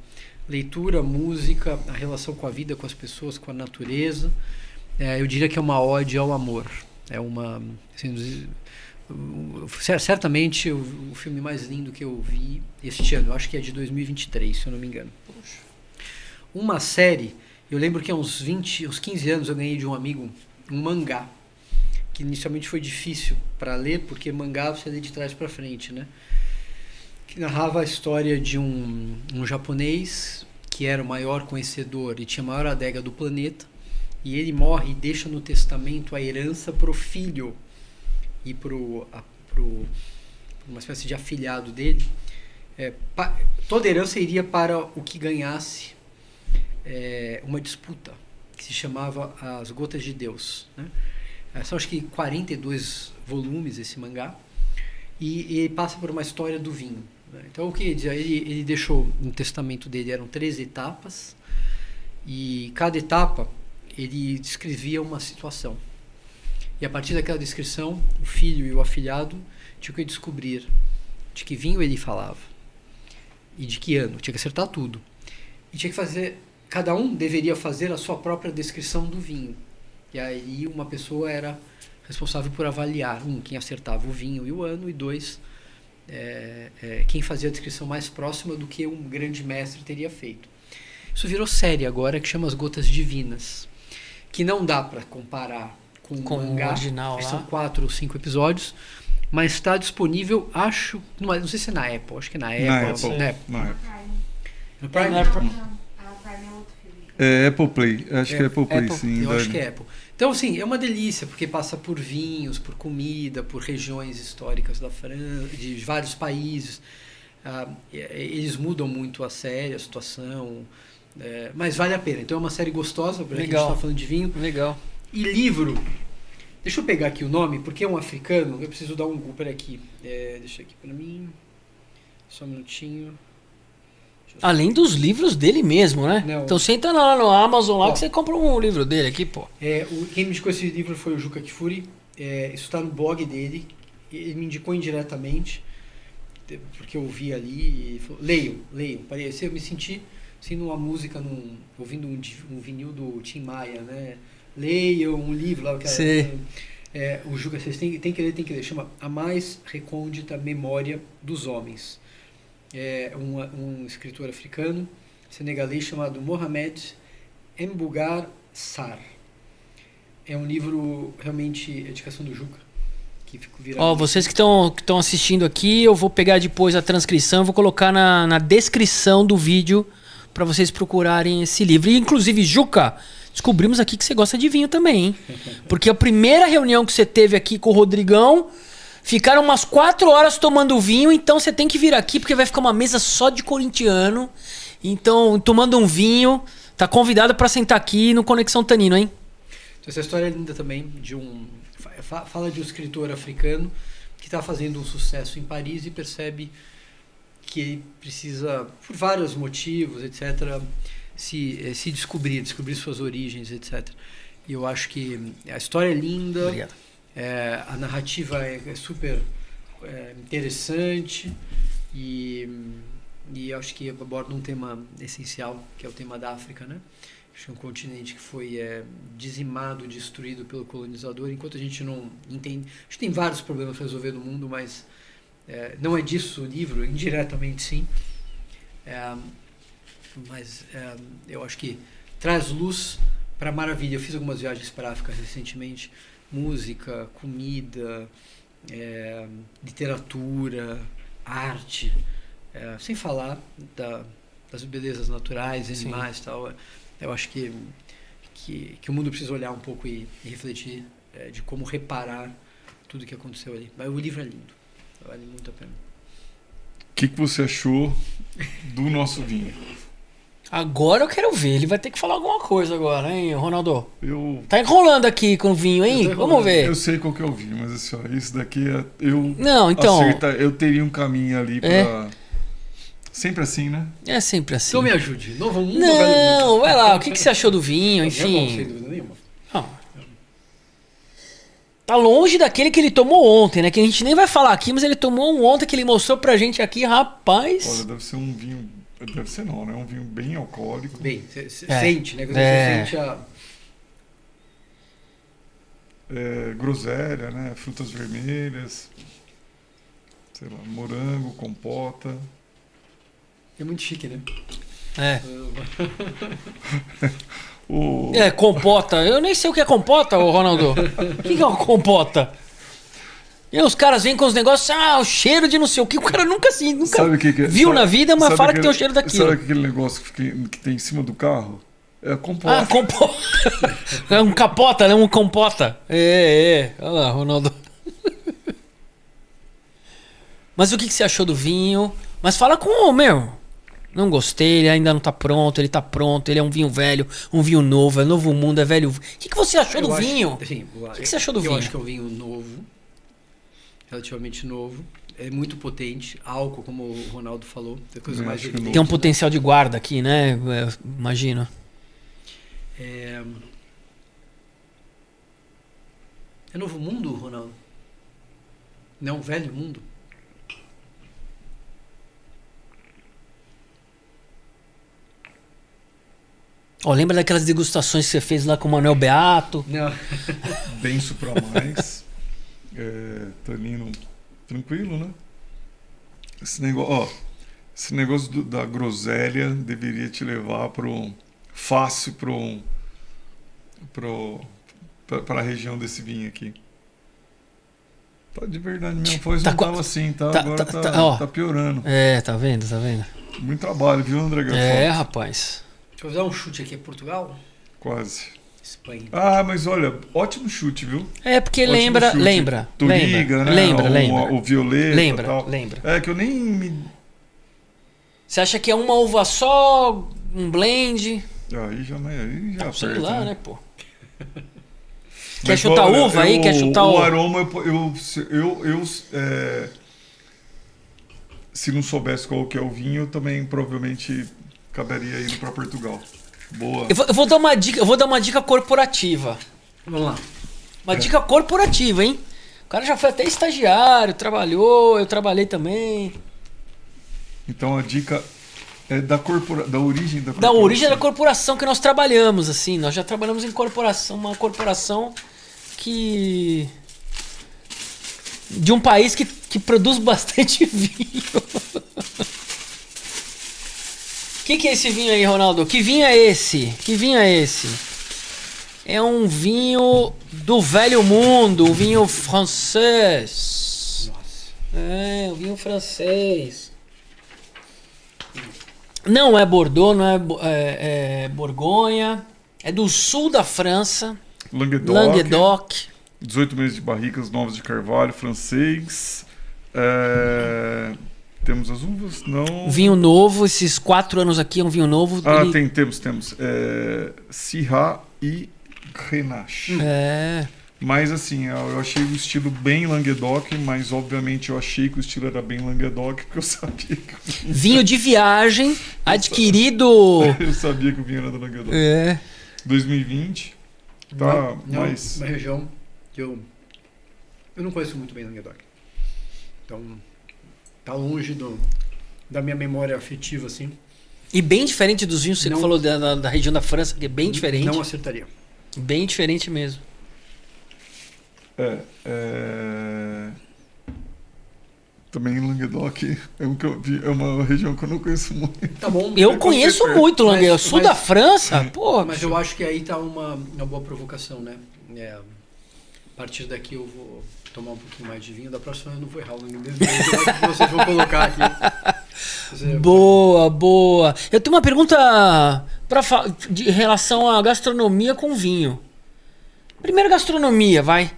[SPEAKER 3] leitura, música, a relação com a vida, com as pessoas, com a natureza. Eu diria que é uma ode ao amor. É uma... Assim, certamente o filme mais lindo que eu vi este ano. Eu acho que é de 2023, se eu não me engano. Uma série... Eu lembro que há uns 15 anos eu ganhei de um amigo um mangá, que inicialmente foi difícil para ler, porque mangá você lê de trás para frente, né? Que narrava a história de um japonês que era o maior conhecedor e tinha a maior adega do planeta, e ele morre e deixa no testamento a herança pro filho e pro uma espécie de afilhado dele. Toda a herança iria para o que ganhasse uma disputa que se chamava As Gotas de Deus, né? São acho que 42 volumes esse mangá, e ele passa por uma história do vinho, né? Então o que ele deixou no testamento dele eram 13 etapas, e cada etapa ele descrevia uma situação, e a partir daquela descrição o filho e o afilhado tinham que descobrir de que vinho ele falava e de que ano, tinha que acertar tudo, e tinha que fazer... Cada um deveria fazer a sua própria descrição do vinho. E aí uma pessoa era responsável por avaliar, quem acertava o vinho e o ano, e 2, quem fazia a descrição mais próxima do que um grande mestre teria feito. Isso virou série agora, que chama As Gotas Divinas, que não dá para comparar com o mangá,
[SPEAKER 2] original,
[SPEAKER 3] são 4 ou 5 episódios, mas está disponível, acho, não sei se é na Apple, acho que é na Apple. No Prime?
[SPEAKER 1] É Apple Play, acho que é Apple Play, sim.
[SPEAKER 3] Eu acho que é Apple. Então, assim, é uma delícia, porque passa por vinhos, por comida, por regiões históricas da França, de vários países. Eles mudam muito a série, a situação, mas vale a pena. Então é uma série gostosa, porque a gente está falando de vinho.
[SPEAKER 2] Legal.
[SPEAKER 3] E livro, deixa eu pegar aqui o nome, porque é um africano, eu preciso dar um Google aqui. Deixa aqui para mim, só um minutinho.
[SPEAKER 2] Além dos livros dele mesmo, né?
[SPEAKER 3] Não.
[SPEAKER 2] Então você entra lá no Amazon lá que você compra um livro dele aqui, pô.
[SPEAKER 3] Quem me indicou esse livro foi o Juca Kfouri. Isso está no blog dele. Ele me indicou indiretamente, porque eu vi ali e falou, leiam. Eu me senti assim, numa música, ouvindo um vinil do Tim Maia, né? Leiam um livro lá. O Juca, vocês têm que ler. Chama A Mais Recôndita Memória dos Homens. Um escritor africano, senegalês, chamado Mohamed Mbougar Sarr. É um livro realmente dedicação do Juca, que ficou virado.
[SPEAKER 2] Vocês que estão assistindo aqui, eu vou pegar depois a transcrição, vou colocar na descrição do vídeo para vocês procurarem esse livro. E, inclusive, Juca, descobrimos aqui que você gosta de vinho também, hein? Porque a primeira reunião que você teve aqui com o Rodrigão, ficaram umas 4 horas tomando vinho, então você tem que vir aqui, porque vai ficar uma mesa só de corintiano. Então, tomando um vinho, tá convidado para sentar aqui no Conexão Tanino, hein?
[SPEAKER 3] Então, essa história é linda também, fala de um escritor africano que está fazendo um sucesso em Paris e percebe que ele precisa, por vários motivos, etc., se descobrir suas origens, etc. E eu acho que a história é linda.
[SPEAKER 2] Obrigado.
[SPEAKER 3] A narrativa é super interessante e acho que aborda um tema essencial, que é o tema da África, né? Acho que é um continente que foi dizimado, destruído pelo colonizador, enquanto a gente não entende. Acho que tem vários problemas para resolver no mundo, mas não é disso o livro, indiretamente sim. Mas eu acho que traz luz para a maravilha. Eu fiz algumas viagens para a África recentemente. Música, comida, literatura, arte, sem falar das belezas naturais, animais e tal. Eu acho que que o mundo precisa olhar um pouco e refletir de como reparar tudo que aconteceu ali. Mas o livro é lindo, vale muito a pena.
[SPEAKER 1] O que você achou do nosso vinho?
[SPEAKER 2] Agora eu quero ver. Ele vai ter que falar alguma coisa agora, hein, Ronaldo?
[SPEAKER 1] Eu
[SPEAKER 2] Tá enrolando aqui com o vinho, hein? Vamos ver.
[SPEAKER 1] sei qual que é o vinho, mas assim, ó, isso daqui eu
[SPEAKER 2] Não, então.
[SPEAKER 1] eu teria um caminho ali pra. Sempre assim, né?
[SPEAKER 2] É sempre assim.
[SPEAKER 3] Então me ajude. Novo mundo ou velho mundo?
[SPEAKER 2] Não, vai lá. O que você achou do vinho?
[SPEAKER 3] É bom, sem
[SPEAKER 2] Enfim.
[SPEAKER 3] dúvida nenhuma.
[SPEAKER 2] Não. Tá longe daquele que ele tomou ontem, né? Que a gente nem vai falar aqui, mas ele tomou um ontem que ele mostrou pra gente aqui, rapaz.
[SPEAKER 1] Olha, deve ser um vinho. Deve ser não, né? Um vinho bem alcoólico.
[SPEAKER 3] Bem, você
[SPEAKER 2] É.
[SPEAKER 3] sente, né? Quando
[SPEAKER 2] É.
[SPEAKER 3] você sente a...
[SPEAKER 1] Groselha, né? Frutas vermelhas. Sei lá, morango, compota.
[SPEAKER 3] É muito chique, né?
[SPEAKER 2] É.
[SPEAKER 1] O...
[SPEAKER 2] É, compota. Eu nem sei o que é compota, ô Ronaldo. O que é uma compota? E os caras vêm com os negócios, o cheiro de não sei o que. O cara nunca
[SPEAKER 1] Sabe o que é?
[SPEAKER 2] viu na vida, mas
[SPEAKER 1] sabe
[SPEAKER 2] fala que
[SPEAKER 1] aquele-
[SPEAKER 2] tem o cheiro daquilo.
[SPEAKER 1] Sabe aquele negócio que tem em cima do carro? É a compota.
[SPEAKER 2] Ah, compota. É um capota, né? Um compota. Olha lá, Ronaldo. Mas o que você achou do vinho? Mas fala com o meu. Não gostei, ele ainda não tá pronto, ele tá pronto, ele é um vinho velho, um vinho novo, é novo mundo, é velho. O que você achou do vinho?
[SPEAKER 3] Assim,
[SPEAKER 2] O que você achou do vinho?
[SPEAKER 3] Eu acho que é um vinho novo, relativamente novo. É muito potente, álcool, como o Ronaldo falou, é coisa
[SPEAKER 1] Eu
[SPEAKER 3] mais
[SPEAKER 1] acho que
[SPEAKER 3] evidente.
[SPEAKER 2] Tem um
[SPEAKER 3] né?
[SPEAKER 2] potencial de guarda aqui, né? Imagino.
[SPEAKER 3] É novo mundo, Ronaldo? Não, velho mundo?
[SPEAKER 2] Ó, lembra daquelas degustações que você fez lá com o Manuel Beato?
[SPEAKER 3] Não.
[SPEAKER 1] Denso pra mais. Tanino tranquilo, né? Esse negócio da groselha deveria te levar fácil para a região desse vinho aqui. Tá de verdade, minha voz
[SPEAKER 2] Tá
[SPEAKER 1] não
[SPEAKER 2] co-
[SPEAKER 1] tava assim, tá?
[SPEAKER 2] tá-
[SPEAKER 1] Agora
[SPEAKER 2] tá- ó.
[SPEAKER 1] tá piorando.
[SPEAKER 2] Tá vendo, tá vendo?
[SPEAKER 1] Muito trabalho, viu, André Garfo?
[SPEAKER 2] Rapaz.
[SPEAKER 3] Deixa eu dar um chute aqui. É Portugal?
[SPEAKER 1] Quase.
[SPEAKER 3] Espanha.
[SPEAKER 1] Ah, mas olha, ótimo chute, viu?
[SPEAKER 2] É porque
[SPEAKER 1] Ótimo
[SPEAKER 2] lembra,
[SPEAKER 1] chute.
[SPEAKER 2] lembra.
[SPEAKER 1] Turiga, né?
[SPEAKER 2] Lembra.
[SPEAKER 1] O violeta.
[SPEAKER 2] Lembra,
[SPEAKER 1] tal.
[SPEAKER 2] lembra.
[SPEAKER 1] É que eu nem me.
[SPEAKER 2] Você acha que é uma uva só, um blend?
[SPEAKER 1] Aí já
[SPEAKER 2] Sei
[SPEAKER 1] aperta,
[SPEAKER 2] lá,
[SPEAKER 1] né?
[SPEAKER 2] né, pô? Quer
[SPEAKER 1] Mas,
[SPEAKER 2] chutar
[SPEAKER 1] olha,
[SPEAKER 2] uva aí? Quer chutar
[SPEAKER 1] o
[SPEAKER 2] o...
[SPEAKER 1] aroma? Se não soubesse qual que é o vinho, eu também provavelmente acabaria indo para Portugal. Boa.
[SPEAKER 2] Eu vou dar uma dica corporativa.
[SPEAKER 3] Vamos lá.
[SPEAKER 2] Uma dica corporativa, hein? O cara já foi até estagiário, trabalhou, eu trabalhei também.
[SPEAKER 1] Então a dica é da origem da corporação.
[SPEAKER 2] Da origem da corporação que nós trabalhamos, assim. Nós já trabalhamos em corporação, uma corporação que... de um país que produz bastante vinho. O que é esse vinho aí, Ronaldo? Que vinho é esse? É um vinho do velho mundo, um vinho francês.
[SPEAKER 3] Nossa.
[SPEAKER 2] Um vinho francês. Não é Bordeaux, não é Borgonha. É do sul da França. Languedoc.
[SPEAKER 1] 18 meses de barricas novas de carvalho, francês. Temos as uvas? Não.
[SPEAKER 2] Vinho novo, esses 4 anos aqui é um vinho novo.
[SPEAKER 1] Temos. Syrah e Grenache. Mas assim, eu achei o estilo bem Languedoc, mas obviamente eu achei que o estilo era bem Languedoc, porque eu sabia que
[SPEAKER 2] Vinho de viagem, adquirido...
[SPEAKER 1] eu sabia que o vinho era do Languedoc. 2020. Tá, mas...
[SPEAKER 3] Uma região que eu não conheço muito bem Languedoc. Então, tá longe da minha memória afetiva, assim.
[SPEAKER 2] E bem diferente dos vinhos que você
[SPEAKER 3] Não.
[SPEAKER 2] falou da região da França, que é bem diferente.
[SPEAKER 3] Não acertaria.
[SPEAKER 2] Bem diferente mesmo.
[SPEAKER 1] Também Languedoc é uma região que eu não conheço muito.
[SPEAKER 3] Tá bom.
[SPEAKER 2] Eu conheço muito Languedoc. Sul da França, pô.
[SPEAKER 3] Mas eu acho que aí tá uma boa provocação, né? A partir daqui eu vou tomar um pouquinho mais de vinho. Da próxima eu não vou errar o nome mesmo. Eu acho que vocês vão colocar aqui.
[SPEAKER 2] Boa. Eu tenho uma pergunta de relação à gastronomia com vinho. Primeiro gastronomia, vai.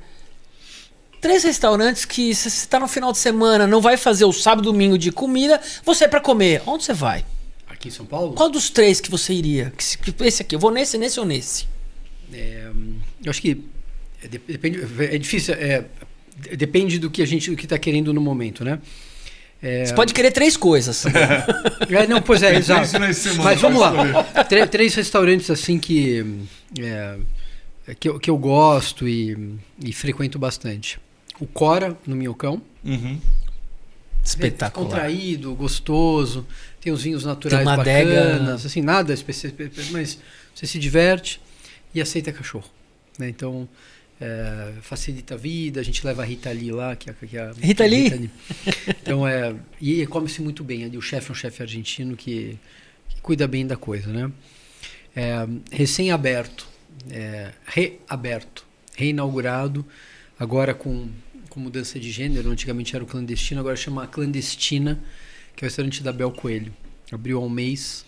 [SPEAKER 2] 3 restaurantes que se você tá no final de semana, não vai fazer o sábado e domingo de comida, você é pra comer. Onde você vai?
[SPEAKER 3] Aqui em São Paulo?
[SPEAKER 2] Qual dos 3 que você iria? Esse aqui, eu vou nesse ou nesse?
[SPEAKER 3] Eu acho que depende, é difícil, depende do que a gente tá querendo no momento, né?
[SPEAKER 2] Você pode querer 3 coisas.
[SPEAKER 3] Não, pois é, exato. Mas vamos lá. 3 restaurantes assim que eu gosto e frequento bastante. O Cora, no Minhocão.
[SPEAKER 1] Uhum.
[SPEAKER 2] Espetacular.
[SPEAKER 3] Contraído, gostoso. Tem os vinhos naturais
[SPEAKER 2] tem uma
[SPEAKER 3] bacanas.
[SPEAKER 2] adega.
[SPEAKER 3] Assim, nada específico, mas você se diverte e aceita cachorro. Né? Então, facilita a vida. A gente leva a Rita Lee lá.
[SPEAKER 2] Rita Lee?
[SPEAKER 3] Então, e come-se muito bem. Ali, o chefe é um chefe argentino que cuida bem da coisa. Né? Recém-aberto. Reaberto. Reinaugurado. Agora com mudança de gênero. Antigamente era o clandestino, agora chama a Clandestina, que é o restaurante da Bel Coelho. Abriu há um mês.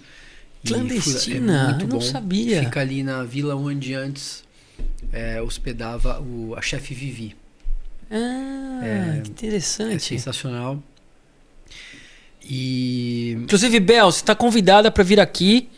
[SPEAKER 2] Clandestina?
[SPEAKER 3] Muito
[SPEAKER 2] eu não
[SPEAKER 3] bom.
[SPEAKER 2] sabia.
[SPEAKER 3] Fica ali na vila onde antes hospedava a chefe Vivi.
[SPEAKER 2] Que interessante.
[SPEAKER 3] É sensacional. E
[SPEAKER 2] inclusive, Bel, você está convidada para vir aqui.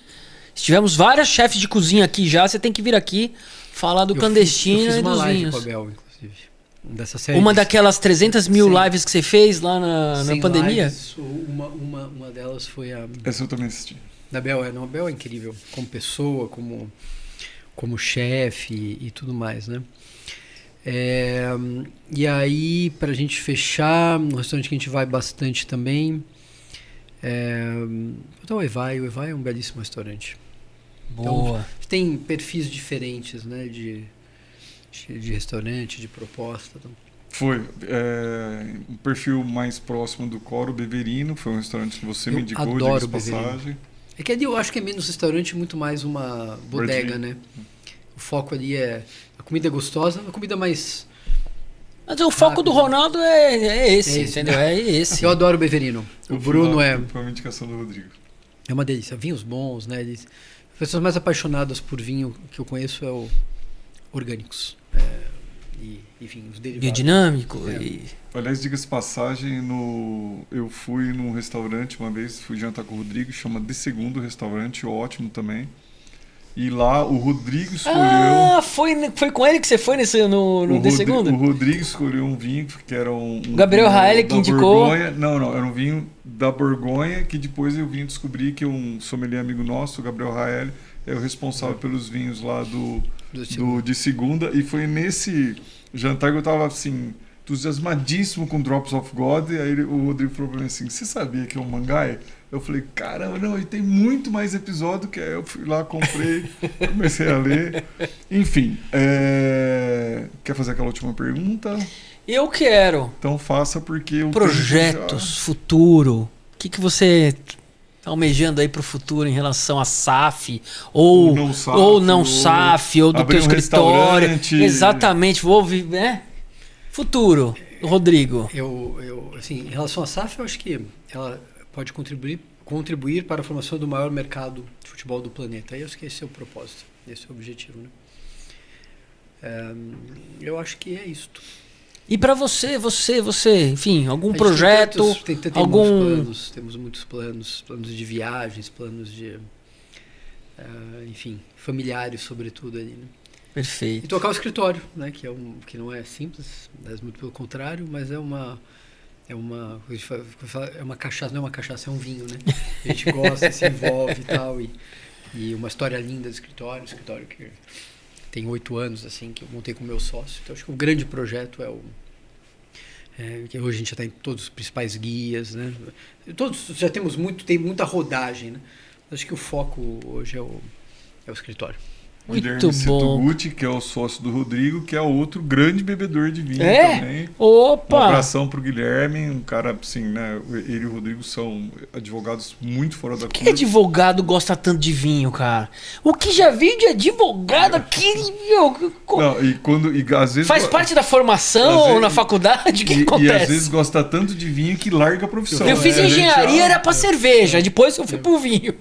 [SPEAKER 2] Tivemos várias chefes de cozinha aqui já. Você tem que vir aqui falar do clandestino
[SPEAKER 3] eu fiz
[SPEAKER 2] e
[SPEAKER 3] uma
[SPEAKER 2] dos
[SPEAKER 3] live
[SPEAKER 2] vinhos.
[SPEAKER 3] com a Bel, inclusive. Dessa série
[SPEAKER 2] Uma daquelas 300 mil
[SPEAKER 3] Sim.
[SPEAKER 2] lives que você fez lá na pandemia?
[SPEAKER 3] Lives, uma delas foi a
[SPEAKER 1] Essa eu também assisti.
[SPEAKER 3] da Bel. A Bel é incrível, como pessoa, como chefe e tudo mais, né? E aí, pra gente fechar, um restaurante que a gente vai bastante também, então o Evai é um belíssimo restaurante.
[SPEAKER 2] Boa.
[SPEAKER 3] Então, tem perfis diferentes, né, de restaurante, de proposta. Então.
[SPEAKER 1] Foi um perfil mais próximo do Coro Beverino, foi um restaurante que você me indicou,
[SPEAKER 3] adoro
[SPEAKER 1] diga-se de passagem.
[SPEAKER 3] É que ali eu acho que é menos restaurante, muito mais uma bodega, né? O foco ali a comida é gostosa, a comida mais...
[SPEAKER 2] Mas o foco do Ronaldo é esse, entendeu?
[SPEAKER 3] Né?
[SPEAKER 2] É esse.
[SPEAKER 3] Eu adoro o Beverino. O Bruno
[SPEAKER 1] Foi uma indicação do Rodrigo.
[SPEAKER 3] É uma delícia. Vinhos bons, né? As pessoas mais apaixonadas por vinho que eu conheço orgânicos. Enfim, os derivados.
[SPEAKER 2] Biodinâmico.
[SPEAKER 1] Aliás, diga-se de passagem, eu fui num restaurante uma vez, fui jantar com o Rodrigo, chama De Segundo Restaurante, ótimo também. E lá o Rodrigo escolheu...
[SPEAKER 2] foi com ele que você foi no De Segundo?
[SPEAKER 1] O Rodrigo escolheu um vinho que era um
[SPEAKER 2] Gabriel Raeli que indicou.
[SPEAKER 1] Borgonha. Não, era um vinho da Borgonha, que depois eu vim descobrir que um sommelier amigo nosso, o Gabriel Raeli, é o responsável pelos vinhos lá de segunda. E foi nesse jantar que eu tava assim, entusiasmadíssimo com Drops of God. E aí o Rodrigo falou pra mim assim: você sabia que é um mangai? Eu falei: caramba, não, ele tem muito mais episódio que eu fui lá, comprei, comecei a ler. Enfim, quer fazer aquela última pergunta?
[SPEAKER 2] Eu quero.
[SPEAKER 1] Então faça, porque o
[SPEAKER 2] projetos, futuro. O que você tá almejando aí pro futuro em relação a SAF ou não SAF ou do teu escritório? Exatamente, vou ouvir, né? Futuro, Rodrigo.
[SPEAKER 3] Assim, em relação à SAF, eu acho que ela pode contribuir para a formação do maior mercado de futebol do planeta. E eu acho que esse é o propósito, esse é o objetivo, né? Eu acho que é isto.
[SPEAKER 2] E para você, enfim, algum projeto,
[SPEAKER 3] temos muitos planos de viagens, planos de, enfim, familiares sobretudo ali, né?
[SPEAKER 2] Perfeito.
[SPEAKER 3] E tocar o escritório, né? Que não é simples, muito pelo contrário, mas é uma cachaça, não é uma cachaça, é um vinho, né? A gente gosta, se envolve e tal, e uma história linda do escritório que tem 8 anos, assim, que eu montei com o meu sócio. Então, acho que o grande projeto que hoje a gente já está em todos os principais guias, né? Todos já tem muita rodagem, né? Acho que o foco hoje é o escritório.
[SPEAKER 1] Guilherme
[SPEAKER 2] bom.
[SPEAKER 1] Setoguchi, que é o sócio do Rodrigo, que é outro grande bebedor de vinho
[SPEAKER 2] É?
[SPEAKER 1] também.
[SPEAKER 2] Opa!
[SPEAKER 1] Um abração pro Guilherme, um cara assim, né? Ele e o Rodrigo são advogados muito fora da
[SPEAKER 2] Que
[SPEAKER 1] curva.
[SPEAKER 2] advogado gosta tanto de vinho, cara? O que já vi de advogado aqui, meu,
[SPEAKER 1] Não, e às vezes
[SPEAKER 2] faz parte da formação
[SPEAKER 1] às
[SPEAKER 2] ou
[SPEAKER 1] vezes-
[SPEAKER 2] na faculdade? O que
[SPEAKER 1] e
[SPEAKER 2] acontece?
[SPEAKER 1] às vezes gosta tanto de vinho que larga a profissão.
[SPEAKER 2] Eu fiz
[SPEAKER 1] A gente,
[SPEAKER 2] engenharia, era pra cerveja, depois eu fui pro vinho.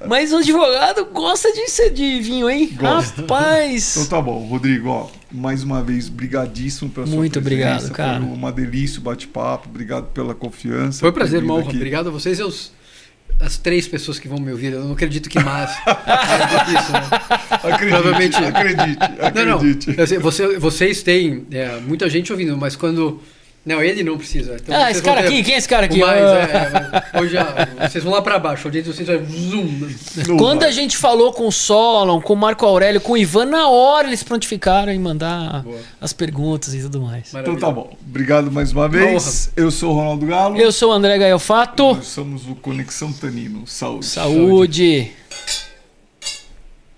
[SPEAKER 2] Mas o advogado gosta de vinho, hein?
[SPEAKER 1] Gosta.
[SPEAKER 2] Rapaz!
[SPEAKER 1] Então tá bom, Rodrigo, ó, mais uma vez, brigadíssimo pela sua
[SPEAKER 2] Muito
[SPEAKER 1] presença.
[SPEAKER 2] obrigado, cara.
[SPEAKER 1] Foi uma delícia o bate-papo, obrigado pela confiança.
[SPEAKER 3] Foi um prazer,
[SPEAKER 1] por vir
[SPEAKER 3] uma honra.
[SPEAKER 1] aqui.
[SPEAKER 3] Obrigado a vocês e as 3 pessoas que vão me ouvir. Eu não acredito que mais. Isso, né?
[SPEAKER 1] Acredite,
[SPEAKER 3] Não,
[SPEAKER 1] acredite.
[SPEAKER 3] eu sei, vocês têm muita gente ouvindo, mas quando... Não, ele não precisa. Então,
[SPEAKER 2] Esse cara aqui, quem é esse cara aqui?
[SPEAKER 3] Hoje vocês vão lá pra baixo, a audiência de vocês vai zoom.
[SPEAKER 1] Não
[SPEAKER 2] Quando
[SPEAKER 1] vai.
[SPEAKER 2] a gente falou com o Solon, com o Marco Aurélio, com o Ivan, na hora eles prontificaram em mandar
[SPEAKER 3] Boa.
[SPEAKER 2] as perguntas e tudo mais.
[SPEAKER 1] Então tá bom. Obrigado mais uma vez. Eu sou o Ronaldo Galo.
[SPEAKER 2] Eu sou o André Gaiofato.
[SPEAKER 1] Nós somos o Conexão Tanino. Saúde.
[SPEAKER 2] Saúde.